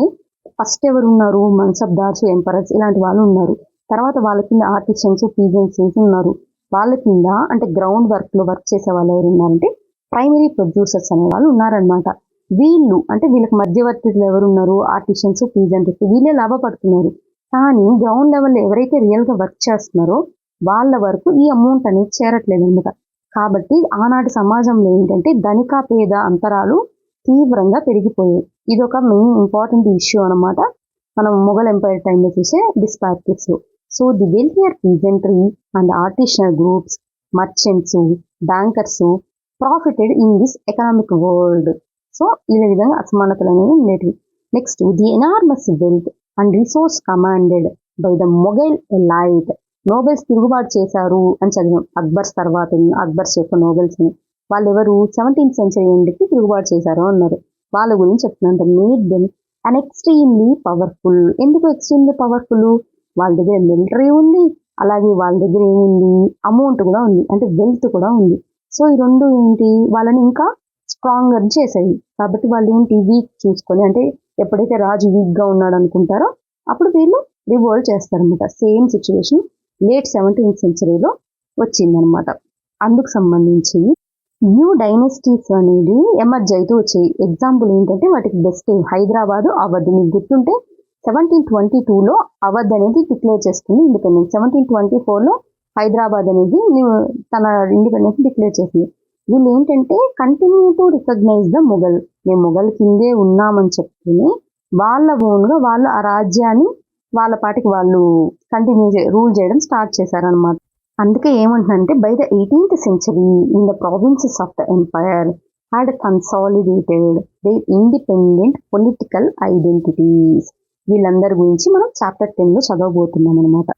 ఫస్ట్ ఎవరు ఉన్నారు? మన్సబ్దార్స్, ఎంపరర్స్, ఇలాంటి వాళ్ళు ఉన్నారు. తర్వాత వాళ్ళ కింద ఆర్టిషియన్స్, పీజెంట్స్ ఉన్నారు. వాళ్ళ కింద అంటే గ్రౌండ్ వర్క్లో వర్క్ చేసే వాళ్ళు ఎవరు ఉన్నారంటే ప్రైమరీ ప్రొడ్యూసర్స్ అనే వాళ్ళు ఉన్నారనమాట. వీళ్ళు అంటే వీళ్ళకి మధ్యవర్తులు ఎవరు ఉన్నారు? ఆర్టిషియన్స్, పీజెంట్స్, వీళ్ళే లాభపడుతున్నారు. కానీ గ్రౌండ్ లెవెల్లో ఎవరైతే రియల్గా వర్క్ చేస్తున్నారో వాళ్ళ వరకు ఈ అమౌంట్ అనేది చేరట్లేదు అనమాట. కాబట్టి ఆనాటి సమాజంలో ఏంటంటే ధనిక పేద అంతరాలు తీవ్రంగా పెరిగిపోయాయి. ఇది ఒక మెయిన్ ఇంపార్టెంట్ ఇష్యూ అనమాట మనం మొఘల్ ఎంపైర్ టైంలో చూసే disparities. So the welfare peasantry and artisanal groups, merchants, bankers profited in this economic world. సో ఈ విధంగా అసమానతలు అనేవి ఉండేటివి. Next the enormous wealth and resource commanded by the Mughal elite. Nobles తిరుగుబాటు చేశారు అని చదివాం అక్బర్స్ తర్వాత, అక్బర్స్ యొక్క నోబెల్స్ని. వాళ్ళు ఎవరు? 17th century ఎండ్కి తిరుగుబాటు చేశారు అన్నారు. వాళ్ళ గురించి చెప్తున్నారు. Made them and extremely powerful. ఎందుకు ఎక్స్ట్రీమ్లీ పవర్ఫుల్? వాళ్ళ దగ్గర మిలిటరీ ఉంది, అలాగే వాళ్ళ దగ్గర ఏముంది, అమౌంట్ కూడా ఉంది, అంటే వెల్త్ కూడా ఉంది. సో ఈ రెండు ఏంటి, వాళ్ళని ఇంకా స్ట్రాంగర్ చేసాయి. కాబట్టి వాళ్ళు ఏంటి, వీక్ చూసుకొని, అంటే ఎప్పుడైతే రాజు వీక్ గా ఉన్నాడు అనుకుంటారో అప్పుడు వీళ్ళు రివోల్ట్ చేస్తారనమాట. సేమ్ సిచ్యువేషన్ లేట్ 17th సెంచరీలో వచ్చిందనమాట. అందుకు సంబంధించి న్యూ డైనెస్టీస్ అనేది ఎమర్జ్ అయితే వచ్చాయి. ఎగ్జాంపుల్ ఏంటంటే వాటికి బెస్ట్ హైదరాబాద్, అవధ్. మీకు గుర్తుంటే 1722లో అవధ్ అనేది డిక్లేర్ చేసుకుంది ఇండిపెండెన్స్. 1724లో హైదరాబాద్ అనేది తన ఇండిపెండెన్స్ డిక్లేర్ చేసింది. వీళ్ళు ఏంటంటే continue to recognise the Mughal. మేము మొఘల్ కిందే ఉన్నామని చెప్తూనే వాళ్ళ ఓన్గా వాళ్ళు ఆ రాజ్యాన్ని వాళ్ళ పాటికి వాళ్ళు కంటిన్యూ రూల్ చేయడం స్టార్ట్ చేశారనమాట. అందుకే ఏమంటున్నారంటే by the 18th century in the provinces of the umpire had consolidated they independent political identities. వీళ్ళందరి గురించి మనం చాప్టర్ 10లో చదవబోతున్నాం అనమాట.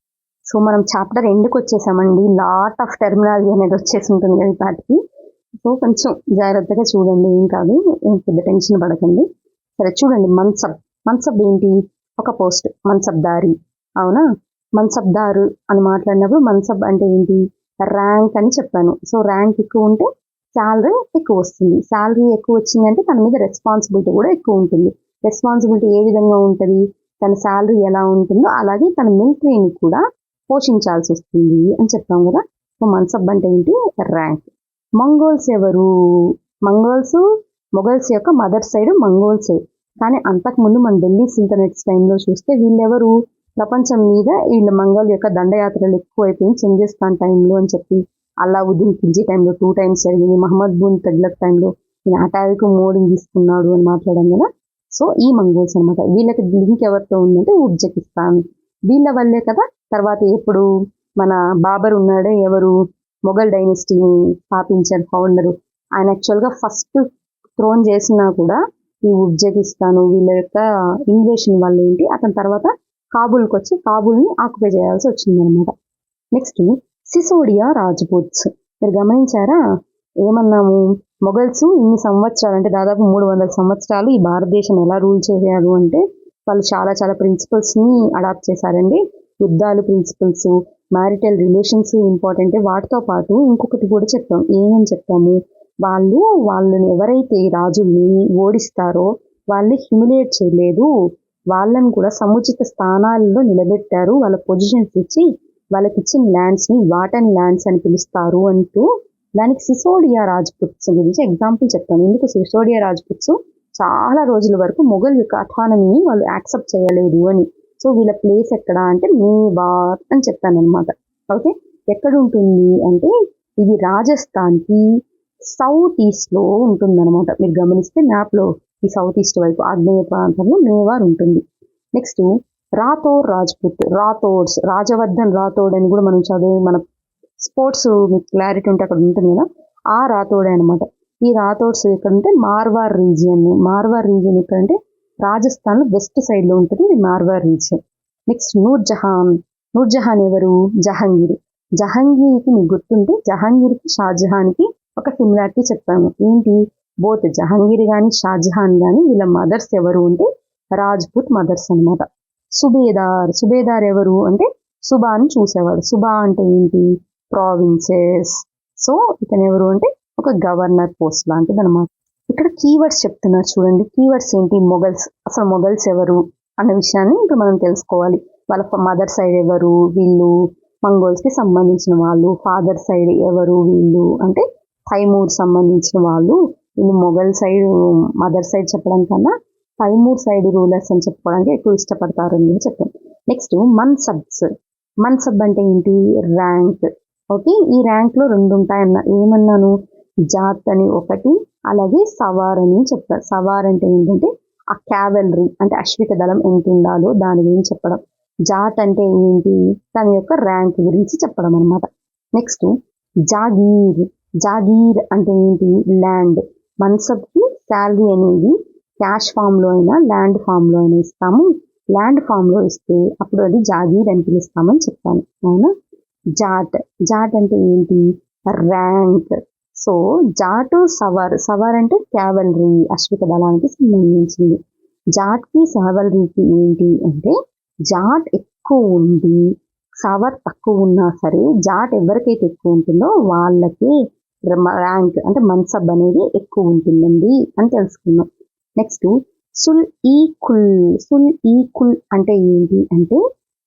సో మనం చాప్టర్ ఎండ్కి వచ్చేసామండి. లాట్ ఆఫ్ టెర్మినాలజీ అనేది వచ్చేసి ఉంటుంది కదా పాటికి. సో కొంచెం జాగ్రత్తగా చూడండి, ఏం కాదు, ఏం పెద్ద టెన్షన్ పడకండి. సరే చూడండి, మన్సబ్. మన్సబ్ ఏంటి? ఒక పోస్ట్, మన్సబ్దారి. అవునా? మన్సబ్దారు అని మాట్లాడినప్పుడు మన్సబ్ అంటే ఏంటి, ర్యాంక్ అని చెప్పాను. సో ర్యాంక్ ఎక్కువ ఉంటే శాలరీ ఎక్కువ వస్తుంది. శాలరీ ఎక్కువ వచ్చిందంటే తన మీద రెస్పాన్సిబిలిటీ కూడా ఎక్కువ ఉంటుంది. రెస్పాన్సిబిలిటీ ఏ విధంగా ఉంటుంది, తన శాలరీ ఎలా ఉంటుందో అలాగే తన మిలిటరీని కూడా పోషించాల్సి వస్తుంది అని చెప్పాం కదా. సో మన్సబ్ అంటే ఏంటి, ర్యాంక్. మంగోల్స్ ఎవరు? మంగోల్స్ మొఘల్స్ యొక్క మదర్ సైడ్ మంగోల్సే. కానీ అంతకుముందు మన ఢిల్లీ సుల్తనేట్స్ టైంలో చూస్తే వీళ్ళెవరు, ప్రపంచం మీద వీళ్ళ మంగోల్ యొక్క దండయాత్రలు ఎక్కువైపోయింది చెంగిస్ ఖాన్ టైంలో అని చెప్పి, అల్లావుద్దీన్ ఖిల్జీ టైంలో 2 times జరిగింది, మహమ్మద్ బున్ తగ్లక్ టైంలో అటాక్ మోడీని తీసుకున్నాడు అని మాట్లాడాం కదా. సో ఈ మంగోల్స్ అనమాట. వీళ్ళకి లింక్ ఎవరితో ఉందంటే ఉజ్బెకిస్తాన్. వీళ్ళ వల్లే కదా తర్వాత ఎప్పుడు మన బాబర్ ఉన్నాడే, ఎవరు మొఘల్ డైనెస్టీని స్థాపించారు ఫౌండరు. ఆయన యాక్చువల్గా ఫస్ట్ థ్రోన్ చేసినా కూడా ఈ ఉజ్బెకిస్తాన్ వీళ్ళ యొక్క ఇన్వేషన్ వల్ల ఏంటి, అతని తర్వాత కాబూల్కి వచ్చి కాబూల్ని ఆక్యుపై చేయాల్సి వచ్చిందనమాట. నెక్స్ట్ సిసోడియా రాజ్పుత్స్. మీరు గమనించారా, ఏమన్నాము, మొఘల్స్ ఇన్ని సంవత్సరాలు అంటే దాదాపు 300 సంవత్సరాలు ఈ భారతదేశం ఎలా రూల్ చేశారు అంటే వాళ్ళు చాలా చాలా ప్రిన్సిపల్స్ని అడాప్ట్ చేశారండి. యుద్ధాలు ప్రిన్సిపల్స్, మ్యారిటల్ రిలేషన్స్ ఇంపార్టెంట్. వాటితో పాటు ఇంకొకటి కూడా చెప్పాం. ఏమని చెప్పాము, వాళ్ళని ఎవరైతే రాజుల్ని ఓడిస్తారో వాళ్ళని హ్యూమిలియేట్ చేయలేదు, వాళ్ళని కూడా సముచిత స్థానాల్లో నిలబెట్టారు. వాళ్ళ పొజిషన్స్ ఇచ్చి వాళ్ళకి ఇచ్చిన ల్యాండ్స్ని వాటన్ ల్యాండ్స్ అని పిలుస్తారు అంటూ దానికి సిసోడియా రాజ్పుత్స్ గురించి ఎగ్జాంపుల్ చెప్తాను. ఎందుకు సిసోడియా రాజ్పుత్స్ చాలా రోజుల వరకు మొఘల్ యొక్క అటానమీని వాళ్ళు యాక్సెప్ట్ చేయలేదు అని. సో వీళ్ళ ప్లేస్ ఎక్కడ అంటే మేవార్ అని చెప్పాను అనమాట. ఓకే, ఎక్కడ ఉంటుంది అంటే ఇది రాజస్థాన్కి సౌత్ ఈస్ట్లో ఉంటుందన్నమాట. మీరు గమనిస్తే మ్యాప్లో ఈ సౌత్ ఈస్ట్ వైపు ఆగ్నేయ ప్రాంతంలో మేవార్ ఉంటుంది. నెక్స్ట్ రాథోర్ రాజ్పుత్. రాథోడ్స్, రాజవర్ధన్ రాథోడ్ అని కూడా మనం చదివి మన స్పోర్ట్స్ మీకు క్లారిటీ ఉంటే అక్కడ ఉంటుంది కదా, ఆ రాథోడే అనమాట. ఈ రాథోడ్స్ ఎక్కడంటే మార్వార్ రీజియన్. మార్వార్ రీజియన్ ఎక్కడంటే రాజస్థాన్లో వెస్ట్ సైడ్లో ఉంటుంది, ఇది మార్వార్ రీజియన్. నెక్స్ట్ నూర్జహాన్. నూర్జహాన్ ఎవరు? జహాంగీర్. జహాంగీర్కి మీకు గుర్తుంటే జహాంగీర్కి షాజహాన్కి ఒక సిమిలారిటీ చెప్పాము. ఏంటి, బోత్ జహాంగీర్ కానీ షాజహాన్ కానీ వీళ్ళ మదర్స్ ఎవరు అంటే రాజ్పుత్ మదర్స్ అనమాట. సుబేదార్. సుబేదార్ ఎవరు అంటే సుబాని చూసేవాడు. సుబా అంటే ఏంటి, ప్రావిన్సెస్. సో ఇతను ఎవరు అంటే ఒక గవర్నర్ పోస్ట్ లాంటిది అనమాట. ఇక్కడ కీవర్డ్స్ చెప్తున్నారు చూడండి. కీవర్డ్స్ ఏంటి, మొఘల్స్. అసలు మొఘల్స్ ఎవరు అన్న విషయాన్ని ఇప్పుడు మనం తెలుసుకోవాలి. వాళ్ళ మదర్ సైడ్ ఎవరు, వీళ్ళు మంగోల్స్కి సంబంధించిన వాళ్ళు. ఫాదర్ సైడ్ ఎవరు, వీళ్ళు అంటే తైమూర్ సంబంధించిన వాళ్ళు. వీళ్ళు మొఘల్ సైడ్ మదర్ సైడ్ చెప్పడం కన్నా తైమూర్ సైడ్ రూలర్స్ అని చెప్పుకోవడానికి ఎక్కువ ఇష్టపడతారు అని చెప్పాను. నెక్స్ట్ మన్సబ్స్. మన్సబ్ అంటే ఏంటి, ర్యాంక్. ఓకే, ఈ ర్యాంక్లో 2 ఉంటాయన్న. ఏమన్నాను, జాత్ అని ఒకటి, అలాగే సవార్ అని చెప్పారు. సవార్ అంటే ఏంటంటే ఆ క్యావెలరీ అంటే అశ్విక దళం ఎంత ఉండాలో దాని గురించి చెప్పడం. జాట్ అంటే ఏంటి, తన యొక్క ర్యాంక్ గురించి చెప్పడం అనమాట. నెక్స్ట్ జాగీర్. జాగీర్ అంటే ఏంటి, ల్యాండ్. మన్సబ్కి శాలరీ అనేది క్యాష్ ఫామ్లో అయినా ల్యాండ్ ఫామ్లో అయినా ఇస్తాము. ల్యాండ్ ఫామ్లో ఇస్తే అప్పుడు అది జాగీర్ అని పిలుస్తామని చెప్పాను. అవునా. జాట్. జాట్ అంటే ఏంటి, ర్యాంక్. సో జాట్ సవార్. సవార్ అంటే క్యావెలరీ అశ్విక దళానికి సంబంధించింది. జాట్కి సావల్రీకి ఏంటి అంటే జాట్ ఎక్కువ ఉండి సావర్ తక్కువ ఉన్నా సరే జాట్ ఎవరికైతే ఎక్కువ ఉంటుందో వాళ్ళకి ర్యాంక్ అంటే మన్సబ్ అనేది ఎక్కువ ఉంటుందండి అని తెలుసుకున్నాం. నెక్స్ట్ సుల్ ఈ కుల్ అంటే ఏంటి అంటే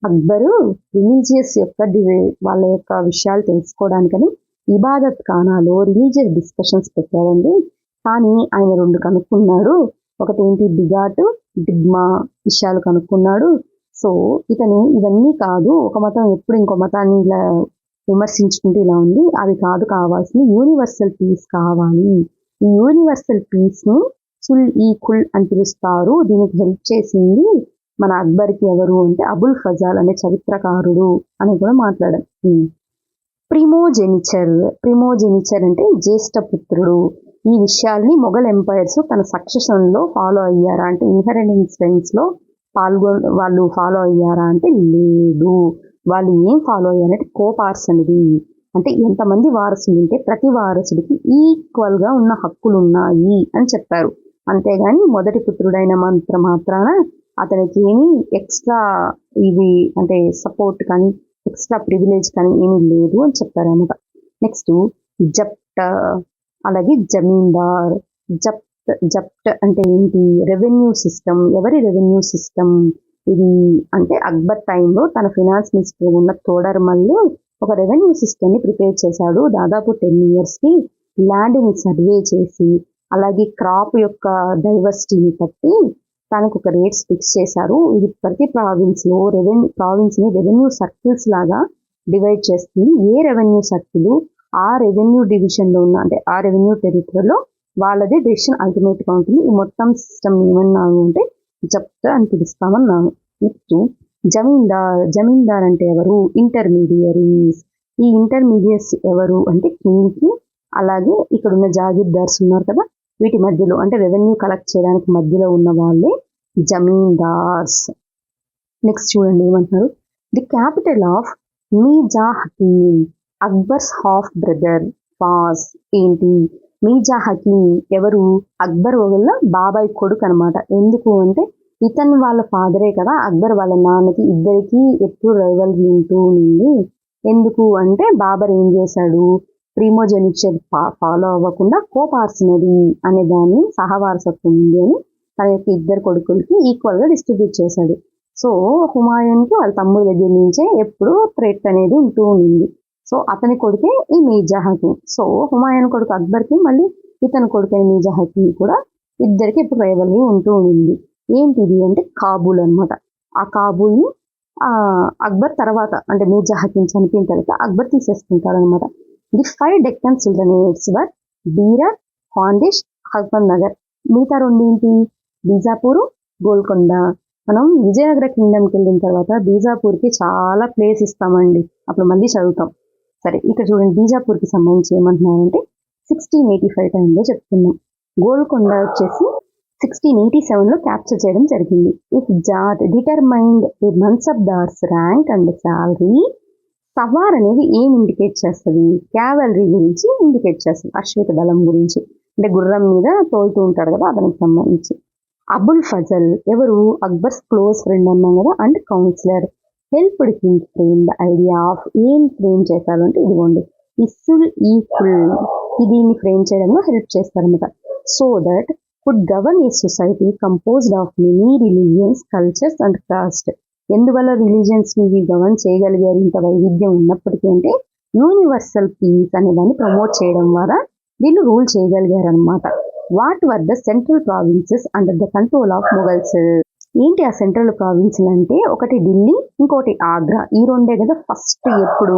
అక్బరు రిలీజియస్ యొక్క వాళ్ళ యొక్క విషయాలు తెలుసుకోవడానికని ఇబాదత్ ఖానాలో రిలీజియస్ డిస్కషన్స్ పెట్టాడండి. కానీ ఆయన 2 కనుక్కున్నాడు. ఒకటి ఏంటి బిగాట్ డిగ్మా విషయాలు కనుక్కున్నాడు. సో ఇతను ఇవన్నీ కాదు, ఒక మతం ఎప్పుడు ఇంకో మతాన్ని ఇలా విమర్శించుకుంటూ ఇలా ఉంది, అది కాదు కావాల్సింది యూనివర్సల్ పీస్ కావాలి. ఈ యూనివర్సల్ పీస్ ని సుల్ ఈ కుల్ అని పిలుస్తారు. దీనికి హెల్ప్ చేసింది మన అక్బర్కి ఎవరు అంటే అబుల్ ఫజాల్ అనే చరిత్రకారుడు అని కూడా మాట్లాడారు. ప్రిమోజెనిచర్ అంటే జ్యేష్ఠ పుత్రుడు. ఈ విషయాల్ని మొఘల్ ఎంపైర్స్ తన సక్సెషన్ లో ఫాలో అయ్యారా అంటే ఇన్హెరిటెన్స్ లో వాళ్ళు ఫాలో అయ్యారా అంటే లేదు. వాళ్ళు ఏం ఫాలో అయ్యారంటే కోపార్స్ అనేది అంటే ఎంతమంది వారసులు ఉంటే ప్రతి వారసుడికి ఈక్వల్ గా ఉన్న హక్కులు ఉన్నాయి అని చెప్పారు. అంతేగాని మొదటి పుత్రుడైన మాత్రాన అతనికి ఏమీ ఎక్స్ట్రా ఇది అంటే సపోర్ట్ కానీ ఎక్స్ట్రా ప్రివిలేజ్ కానీ ఏమీ లేదు అని చెప్పారు అన్నమాట. నెక్స్ట్ జప్ట్ అలాగే జమీందార్. జప్ట్ అంటే ఏంటి? Revenue system. ఎవరి రెవెన్యూ సిస్టమ్ ఇది అంటే అక్బర్ టైంలో తన ఫినాన్స్ మినిస్టర్ ఉన్న తోడర్మల్ ఒక రెవెన్యూ సిస్టమ్ ని ప్రిపేర్ చేశాడు. దాదాపు 10 years కి ల్యాండ్ ని సర్వే చేసి అలాగే క్రాప్ యొక్క డైవర్సిటీని బట్టి తనకు ఒక రేట్స్ ఫిక్స్ చేశారు. ఇది ప్రతి ప్రావిన్స్ ని రెవెన్యూ సర్కిల్స్ లాగా డివైడ్ చేస్తుంది. ఏ రెవెన్యూ సర్కిల్ ఆ రెవెన్యూ డివిజన్ లో ఉన్న అంటే ఆ రెవెన్యూ టెరిటరీలో వాళ్ళదే డెసిషన్ అల్టిమేట్ గా ఉంటుంది. ఈ మొత్తం సిస్టమ్ ఏమన్నాను అంటే జప్ట్ అని పిలుస్తామన్నాను. నెక్స్ట్ జమీందార్ అంటే ఎవరు? ఇంటర్మీడియరీస్. ఈ ఇంటర్మీడియట్స్ ఎవరు అంటే కింగ్ కి అలాగే ఇక్కడ ఉన్న జాగీర్దార్స్ ఉన్నారు కదా, వీటి మధ్యలో అంటే రెవెన్యూ కలెక్ట్ చేయడానికి మధ్యలో ఉన్న వాళ్ళే జమీందార్స్. నెక్స్ట్ చూడండి ఏమంటున్నారు, the capital of Mirza Hakim Akbar's half brother was. ఏంటి? మీర్జా హకీమ్ ఎవరు? అక్బర్ వల్ల బాబాయ్ కొడుకు అనమాట. ఎందుకు అంటే ఇతను వాళ్ళ ఫాదరే కదా, అక్బర్ వాళ్ళ నాన్నకి ఇద్దరికి ఎప్పుడు రైవల్రీ ఉంటూ ఉంది. ఎందుకు అంటే బాబర్ ఏం చేశాడు, ప్రిమోజెనిచర్ ఫాలో అవ్వకుండా కోపార్సినరీ అనే దాన్ని సహవారసత్వం ఉంది అని తన యొక్క ఇద్దరు కొడుకులకి ఈక్వల్ గా డిస్ట్రిబ్యూట్ చేశాడు. సో హుమాయూన్కి వాళ్ళ తమ్ముడి దగ్గర నుంచే ఎప్పుడు థ్రెట్ అనేది ఉంటూ ఉంది. సో అతని కొడుకే ఈ మీర్జా హకీమ్. సో హుమాయూన్ కొడుకు అక్బర్కి మళ్ళీ ఇతని కొడుకు మీర్జా హకీమ్ కూడా ఇద్దరికి ఎప్పుడు రైవల్రీ ఉంటూ ఉంది. ఏంటిది అంటే కాబూల్ అనమాట. ఆ కాబూల్ని అక్బర్ తర్వాత అంటే మీర్జా హకీమ్ చనిపోయిన తర్వాత అక్బర్ తీసేసుకుంటారు అనమాట. The 5 Deccan sultanates were Berar, Khandesh, హస్బన్ నగర్. మిగతా 2 ఏంటి? బీజాపూర్, గోల్కొండ. మనం విజయనగర కింగ్డమ్కి వెళ్ళిన తర్వాత బీజాపూర్కి చాలా ప్లేస్ ఇస్తామండి, అప్పుడు మళ్ళీ చదువుతాం. సరే ఇక్కడ చూడండి, బీజాపూర్కి సంబంధించి ఏమంటున్నారంటే 1685 టైంలో చెప్తున్నాం. గోల్కొండ వచ్చేసి 1687లో క్యాప్చర్ చేయడం జరిగింది. If zat determined the mansabdars rank and salary. Sawar అనేది ఏం ఇండికేట్ చేస్తుంది? క్యావలరీ గురించి ఇండికేట్ చేస్తుంది, అశ్విక దళం గురించి అంటే గుర్రం మీద తోలుతూ ఉంటాడు కదా, అతనికి సంబంధించి. అబుల్ ఫజల్ ఎవరు? అక్బర్స్ క్లోజ్ ఫ్రెండ్ అన్నాం కదా and councillor. Helped him frame the idea of. ఏం ఫ్రేమ్ చేశారు అంటే ఇదిగోండి ఇస్సుల్ ఈక్వల్, దీన్ని ఫ్రేమ్ చేయడంలో హెల్ప్ చేస్తారన్నమాట. So that could govern A society composed of many religions, cultures and cost. ఎందువల్ల రిలీజియన్స్ ని గవర్న్ చేయగలిగారు ఇంత వైవిధ్యం ఉన్నప్పటికీ అంటే యూనివర్సల్ పీస్ అనే దాన్ని ప్రమోట్ చేయడం ద్వారా వీళ్ళు రూల్ చేయగలిగారు అనమాట. What were the central provinces under the control of Mughals. ఏంటి ఆ సెంట్రల్ ప్రావిన్సులు అంటే ఒకటి ఢిల్లీ, ఇంకోటి ఆగ్రా. ఈ 2 కదా ఫస్ట్ ఎప్పుడు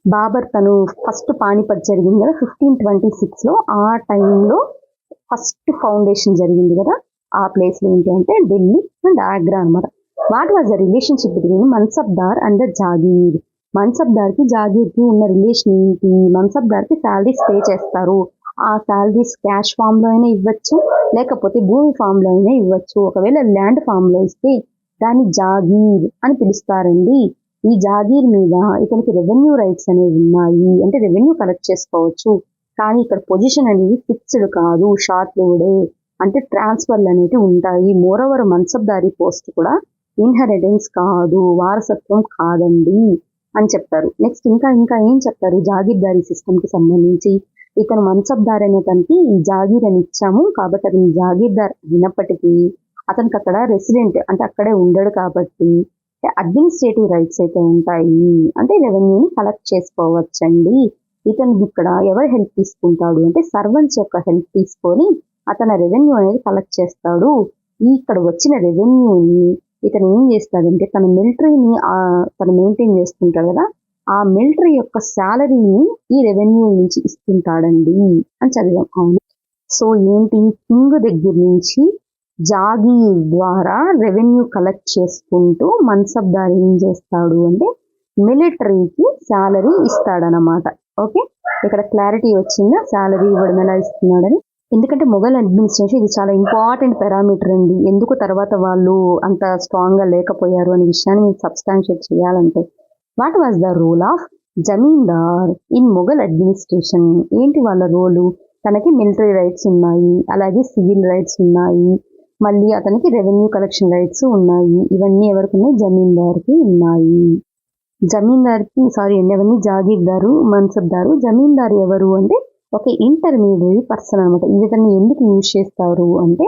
బాబర్ తను ఫస్ట్ పానిపట్ జరిగింది కదా 1526లో. ఆ టైంలో ఫస్ట్ ఫౌండేషన్ జరిగింది కదా, ఆ ప్లేస్ లో ఏంటి అంటే ఢిల్లీ అండ్ ఆగ్రా అనమాట. What was the relationship between mansabdar and the jagir. మన్సబ్దార్కి జాగీర్కి ఉన్న రిలేషన్ ఏంటి? మన్సబ్దార్కి శాలరీస్ పే చేస్తారు. ఆ శాలరీస్ క్యాష్ ఫామ్ లో అయినా ఇవ్వచ్చు, లేకపోతే భూమి ఫామ్ లో అయినా ఇవ్వచ్చు. ఒకవేళ ల్యాండ్ ఫామ్ లో ఇస్తే దాన్ని జాగీర్ అని పిలుస్తారండి. ఈ జాగీర్ మీద ఇతనికి రెవెన్యూ రైట్స్ అనేవి ఉన్నాయి, అంటే రెవెన్యూ కలెక్ట్ చేసుకోవచ్చు. కానీ ఇక్కడ పొజిషన్ అనేది ఫిక్స్డ్ కాదు, షార్ట్ లివ్డే. అంటే ట్రాన్స్ఫర్లు అనేవి ఉంటాయి. మోరోవర్ మన్సబ్దారీ పోస్ట్ కూడా ఇన్హెరిటెన్స్ కాదు, వారసత్వం కాదండి అని చెప్తారు. నెక్స్ట్ ఇంకా ఇంకా ఏం చెప్తారు, జాగీర్దారీ సిస్టమ్కి సంబంధించి ఇతను మన్సబ్దార్ అనే తనకి ఈ జాగీర్ అని ఇచ్చాము కాబట్టి అతను జాగీర్దార్ అయినప్పటికీ అతనికి అక్కడ రెసిడెంట్ అంటే అక్కడే ఉండడు కాబట్టి అడ్మినిస్ట్రేటివ్ రైట్స్ అయితే ఉంటాయి. అంటే రెవెన్యూని కలెక్ట్ చేసుకోవచ్చండి. ఇతను ఇక్కడ ఎవరు హెల్ప్ తీసుకుంటాడు అంటే సర్వెంట్స్ యొక్క హెల్ప్ తీసుకొని అతను రెవెన్యూ అనేది కలెక్ట్ చేస్తాడు. ఇక్కడ వచ్చిన రెవెన్యూని ఇతను ఏం చేస్తాడంటే తన మిలిటరీని తను మెయింటైన్ చేసుకుంటాడు కదా, ఆ మిలిటరీ యొక్క శాలరీని ఈ రెవెన్యూ నుంచి ఇస్తుంటాడండి అని చదివాం. అవును. సో ఏంటి, కింగ్ దగ్గర నుంచి జాగీర్ ద్వారా రెవెన్యూ కలెక్ట్ చేసుకుంటూ మన్సబ్దార్ ఏం చేస్తాడు అంటే మిలిటరీకి శాలరీ ఇస్తాడనమాట. ఓకే, ఇక్కడ క్లారిటీ వచ్చిందా శాలరీ ఇవ్వడం ఎలా ఇస్తున్నాడని. ఎందుకంటే మొఘల్ అడ్మినిస్ట్రేషన్ ఇది చాలా ఇంపార్టెంట్ పారామీటర్ అండి. ఎందుకు తర్వాత వాళ్ళు అంత స్ట్రాంగ్గా లేకపోయారు అనే విషయాన్ని మీకు సబ్స్టాన్షియేట్ చేయాలంటే, what was the role of zamindar in Mughal administration? ఏంటి వాళ్ళ రోలు? తనకి మిలిటరీ రైట్స్ ఉన్నాయి, అలాగే సివిల్ రైట్స్ ఉన్నాయి, మళ్ళీ అతనికి రెవెన్యూ కలెక్షన్ రైట్స్ ఉన్నాయి. ఇవన్నీ ఎవరికి ఉన్నాయి? జమీందార్కి ఉన్నాయి. ఎవరిని? జాగీర్దారు, మన్సబ్దారు. జమీందారు ఎవరు అంటే ఒక ఇంటర్మీడియట్ పర్సన్ అనమాట. ఇతన్ని ఎందుకు యూజ్ చేస్తారు అంటే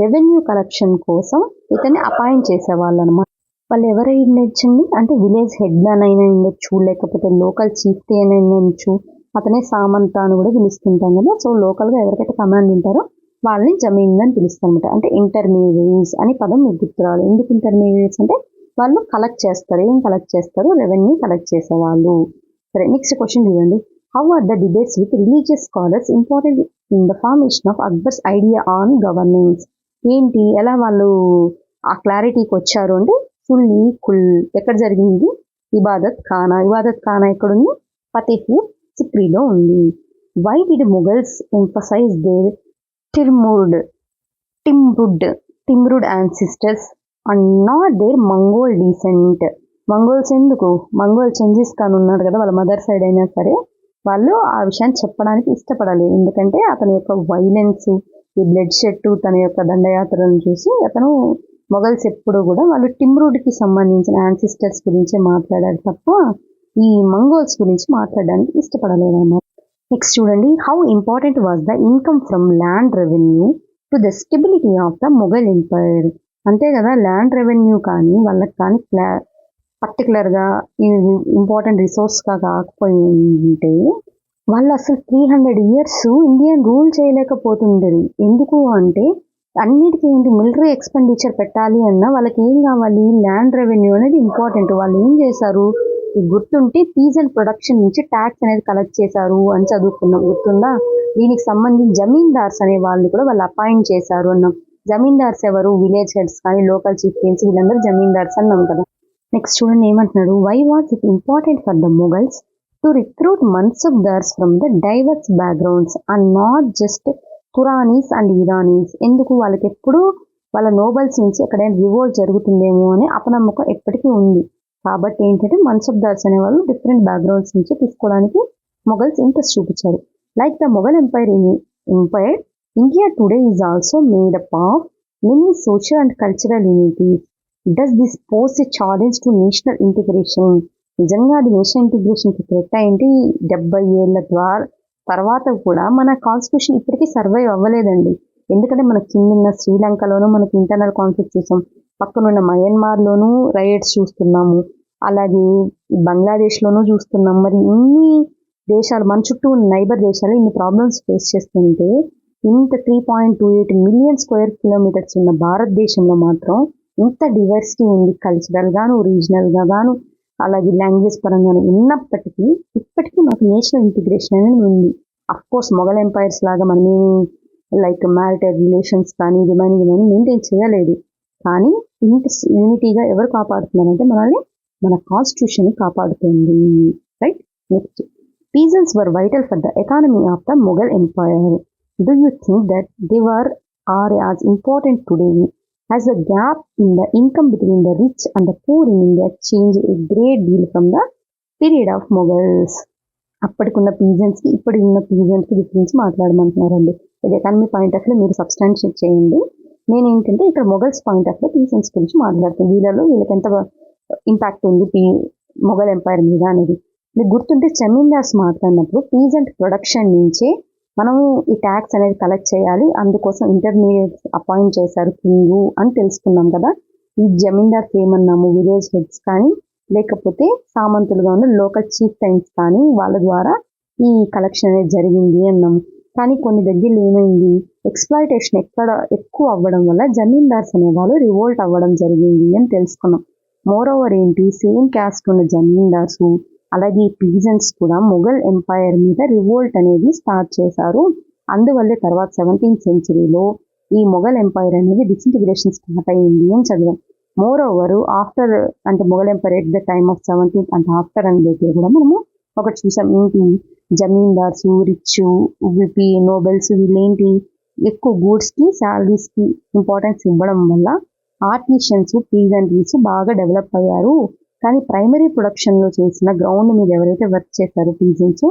రెవెన్యూ కలెక్షన్ కోసం ఇతన్ని అపాయింట్ చేసేవాళ్ళు అనమాట. వాళ్ళు ఎవరై ఉండొచ్చండి అంటే విలేజ్ హెడ్ మ్యాన్ అయినా ఉండొచ్చు, లేకపోతే లోకల్ చీఫ్ అయినా ఉండొచ్చు. అతనే సామంత అని కూడా పిలుస్తుంటాం కదా. సో లోకల్గా ఎవరికైతే కమాండ్ ఉంటారో వాళ్ళని జమీన్ అని పిలుస్తాం అనమాట. అంటే ఇంటర్మీడియట్స్ అని పదం మీకు గుర్తురావాలి. ఎందుకు ఇంటర్మీడియట్స్ అంటే వాళ్ళు కలెక్ట్ చేస్తారు. ఏం కలెక్ట్ చేస్తారు? రెవెన్యూ కలెక్ట్ చేసేవాళ్ళు. సరే, నెక్స్ట్ క్వశ్చన్ చూడండి. How are the debates with religious scholars important in the formation of Akbar's idea on governance? ఏంటి, ఎలా వాళ్ళు ఆ క్లారిటీకి వచ్చారు అంటే ఫుల్లీ కుల్ ఎక్కడ జరిగింది? ఇబాదత్ ఖానా ఎక్కడుంది? ఫతేపూర్ సిక్రీలో ఉంది. Why did Mughals emphasise their Timurid ancestors and not their Mongol descent? Mongols ఎందుకు? మంగోల్ చెంజిస్ ఖాన్ ఉన్నాడు కదా, వాళ్ళ మదర్ సైడ్ అయినా సరే వాళ్ళు ఆ విషయాన్ని చెప్పడానికి ఇష్టపడలేదు. ఎందుకంటే అతని యొక్క వైలెన్స్, ఈ బ్లడ్ షెడ్, తన యొక్క దండయాత్రలను చూసి అతను మొఘల్స్ ఎప్పుడు కూడా వాళ్ళు టిమ్రూడ్కి సంబంధించిన యాన్సిస్టర్స్ గురించి మాట్లాడారు తప్ప ఈ మంగోల్స్ గురించి మాట్లాడడానికి ఇష్టపడలేదు అన్నమాట. నెక్స్ట్ చూడండి. How important was the income from land revenue to the stability of the Mughal empire? అంతే కదా, ల్యాండ్ రెవెన్యూ కానీ వాళ్ళకి కానీ పర్టికులర్గా ఇంపార్టెంట్ రిసోర్స్గా కాకపోయి ఉంటే వాళ్ళు అసలు 300 years ఇండియన్ రూల్ చేయలేకపోతుండేది. ఎందుకు అంటే అన్నిటికీ ఏంటి, మిలిటరీ ఎక్స్పెండిచర్ పెట్టాలి అన్నా వాళ్ళకి ఏం కావాలి? ల్యాండ్ రెవెన్యూ అనేది ఇంపార్టెంట్. వాళ్ళు ఏం చేశారు, గుర్తుంటే పీస్ అండ్ ప్రొడక్షన్ నుంచి ట్యాక్స్ అనేది కలెక్ట్ చేశారు అని చదువుకున్నాం, గుర్తుందా? దీనికి సంబంధించి జమీందార్స్ అనే వాళ్ళు కూడా వాళ్ళు అపాయింట్ చేశారు అన్నాం. జమీందార్స్ ఎవరు? విలేజ్ హెడ్స్ కానీ లోకల్ చీఫ్స్, వీళ్ళందరూ జమీందార్స్ అన్నాం కదా. నెక్స్ట్ చూడండి ఏమంటున్నాడు. Why was it important for the Mughals to recruit mansabdars from the diverse backgrounds and not just Turanis and Iranis? ఎందుకు? వాళ్ళకి ఎప్పుడు వాళ్ళ నోబల్స్ నుంచి ఎక్కడైనా రివోల్ట్ జరుగుతుందేమో అని అపనమ్మకం ఎప్పటికీ ఉంది. కాబట్టి ఏంటంటే మన్సబ్దార్స్ అనేవాళ్ళు డిఫరెంట్ బ్యాక్గ్రౌండ్స్ నుంచి తీసుకోవడానికి మొఘల్స్ ఇంట్రెస్ట్ చూపించారు. Like the Mughal empire India today is also made up of many social and cultural unities. Does this pose a challenge to national integration? నిజంగా అది నేషనల్ ఇంటిగ్రేషన్కి థ్రెట్ ఏంటి? 70 ఏళ్ళ తర్వాత కూడా మన కాన్స్టిట్యూషన్ ఇప్పటికీ సర్వైవ్ అవ్వలేదండి. ఎందుకంటే మన కింద శ్రీలంకలోనూ మనకి ఇంటర్నల్ కాన్ఫ్లిక్ట్ చూసాం, పక్కనున్న మయన్మార్లోనూ రైట్స్ చూస్తున్నాము, అలాగే బంగ్లాదేశ్లోనూ చూస్తున్నాం. మరి ఇన్ని దేశాలు, మన చుట్టూ ఉన్న నైబర్ దేశాలు ఇన్ని ప్రాబ్లమ్స్ ఫేస్ చేస్తుంటే ఇంత 3.28 million square kilometers ఉన్న భారతదేశంలో మాత్రం ఇంత డివర్సిటీ ఉంది, కల్చరల్ గాను, రీజనల్గా గాను, అలాగే లాంగ్వేజ్ పరంగాను ఉన్నప్పటికీ ఇప్పటికీ మాకు నేషనల్ ఇంటిగ్రేషన్ అనేది ఉంది. అఫ్కోర్స్ మొఘల్ ఎంపైర్స్ లాగా మనమేమి లైక్ మ్యారిటల్ రిలేషన్స్ కానీ ఇవన్నీ మెయింటైన్ చేయలేదు. కానీ ఇంత యూనిటీగా ఎవరు కాపాడుతున్నారంటే మనల్ని మన కాన్స్టిట్యూషన్ కాపాడుతుంది. Right. Next, peasants were vital for the economy of the Mughal empire. Do you think that they are as important today as the gap in the income between the rich and the poor in India changed a great deal from the period of Mughals? అప్పటికున్న పీజెంట్స్కి ఇప్పటికి ఉన్న పీజెంట్స్కి డిఫరెన్స్ మాట్లాడమంటున్నారండి. ఇది ఎకానమీ పాయింట్ ఆఫ్ వ్యూ మీరు సబ్స్టాన్షియేట్ చేయండి. నేను ఏంటంటే ఇక్కడ Mughals point of view peasants గురించి మాట్లాడుతాను. వీళ్ళకి ఎంత ఇంపాక్ట్ ఉంది మొఘల్ ఎంపైర్ మీద అనేది. మీకు గుర్తుంటే జమీందార్స్ మాట్లాడినప్పుడు పీజెంట్ ప్రొడక్షన్ నుంచే మనము ఈ ట్యాక్స్ అనేది కలెక్ట్ చేయాలి, అందుకోసం ఇంటర్మీడియట్స్ అపాయింట్ చేశారు కింగ్ అని తెలుసుకున్నాం కదా. ఈ జమీందార్స్ ఏమన్నాము, విలేజ్ హెడ్స్ కానీ లేకపోతే సామంతులుగా ఉన్న లోకల్ చీఫ్ టైన్స్ కానీ వాళ్ళ ద్వారా ఈ కలెక్షన్ అనేది జరిగింది అన్నాము. కానీ కొన్ని దగ్గరలో ఏమైంది, ఎక్స్ప్లాయిటేషన్ ఎక్కువ అవ్వడం వల్ల జమీందార్స్ అనే వాళ్ళు రివోల్ట్ అవ్వడం జరిగింది అని తెలుసుకున్నాం. మోర్ ఓవర్ ఏంటి, సేమ్ క్యాస్ట్ ఉన్న జమీందార్స్ అలాగే పీజెంట్స్ కూడా మొఘల్ ఎంపైర్ మీద రివోల్ట్ అనేది స్టార్ట్ చేశారు. అందువల్లే తర్వాత 17th సెంచరీలో ఈ మొఘల్ ఎంపైర్ అనేది డిసింటిగ్రేషన్ స్టార్ట్ అయ్యింది అని చదివాం. మోర్ ఓవర్ ఆఫ్టర్ అంటే Mughal empire at the time of 17th అంటే ఆఫ్టర్ అని దగ్గర కూడా మనము ఒకటి చూసాం. ఏంటి, జమీందార్స్, రిచ్, విపి, నోబెల్స్ వీళ్ళేంటి ఎక్కువ గూడ్స్కి శాలరీస్కి ఇంపార్టెన్స్ ఇవ్వడం వల్ల ఆర్టిషియన్స్, పీజెంట్రీస్ బాగా డెవలప్ అయ్యారు. కానీ ప్రైమరీ ప్రొడక్షన్లో చేసిన గ్రౌండ్ మీద ఎవరైతే వర్క్ చేశారో పీజెంట్స్,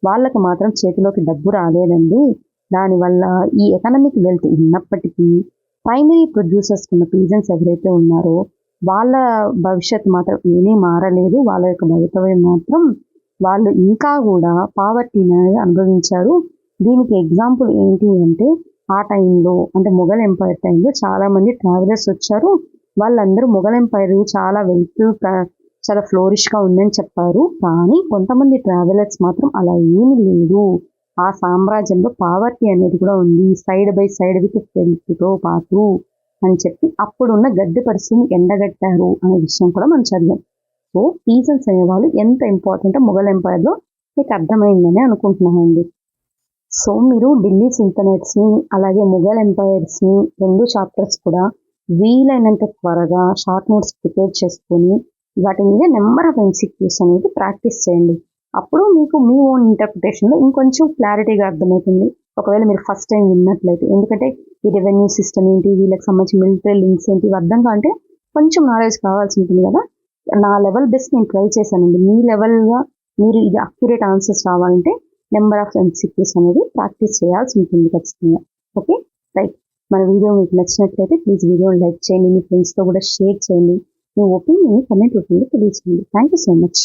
వాళ్ళకి మాత్రం చేతిలోకి డబ్బు రాలేదండి. దానివల్ల ఈ ఎకనామిక్ వెల్త్ ఉన్నప్పటికీ ప్రైమరీ ప్రొడ్యూసర్స్ ఉన్న పీజెంట్స్ ఎవరైతే ఉన్నారో వాళ్ళ భవిష్యత్తు మాత్రం ఏమీ మారలేదు. వాళ్ళ యొక్క భవితవ్యం మాత్రం వాళ్ళు ఇంకా కూడా పావర్టీని అనేది అనుభవించారు. దీనికి ఎగ్జాంపుల్ ఏంటి అంటే ఆ టైంలో అంటే మొఘల్ ఎంపైర్ టైంలో చాలామంది ట్రావెలర్స్ వచ్చారు. వాళ్ళందరూ మొఘల్ ఎంపైర్ చాలా వెల్త్ చాలా ఫ్లోరిష్గా ఉందని చెప్పారు. కానీ కొంతమంది ట్రావెలర్స్ మాత్రం అలా ఏమీ లేదు, ఆ సామ్రాజ్యంలో పావర్టీ అనేది కూడా ఉంది, సైడ్ బై సైడ్ విత్ వెల్త్తో పాటు అని చెప్పి అప్పుడున్న గడ్డి పరిస్థితిని ఎండగట్టారు అనే విషయం కూడా మనం చదివాం. సో పీజెంట్స్ అనేవాళ్ళు ఎంత ఇంపార్టెంట్ మొఘల్ ఎంపైర్లో మీకు అర్థమైందని అనుకుంటున్నానండి. సో మీరు ఢిల్లీ సుల్తనేట్స్ని అలాగే మొఘల్ ఎంపైర్స్ని 2 చాప్టర్స్ కూడా వీలైనంత త్వరగా షార్ట్ నోట్స్ ప్రిపేర్ చేసుకొని వాటి మీద నెంబర్ ఆఫ్ MCQs అనేది ప్రాక్టీస్ చేయండి. అప్పుడు మీకు మీ ఓన్ ఇంటర్ప్రిటేషన్లో ఇంకొంచెం క్లారిటీగా అర్థమవుతుంది ఒకవేళ మీరు ఫస్ట్ టైం విన్నట్లయితే. ఎందుకంటే ఈ రెవెన్యూ సిస్టమ్ ఏంటి, వీళ్ళకి సంబంధించి మిలిటరీ లింక్స్ ఏంటి, ఇవి అర్థం కావాలంటే కొంచెం నాలెడ్జ్ కావాల్సి ఉంటుంది కదా. నా లెవెల్ బెస్ట్ నేను ట్రై చేశానండి. మీ లెవెల్గా మీరు ఇది అక్యురేట్ ఆన్సర్స్ రావాలంటే నెంబర్ ఆఫ్ MCQs అనేది ప్రాక్టీస్ చేయాల్సి ఉంటుంది ఖచ్చితంగా. Okay right. మన వీడియో మీకు నచ్చినట్లయితే ప్లీజ్ వీడియోని లైక్ చేయండి, మీ ఫ్రెండ్స్తో కూడా షేర్ చేయండి, మీ ఒపీనియన్ కమెంట్ రూపంలో తెలియజేయండి. Thank you so much.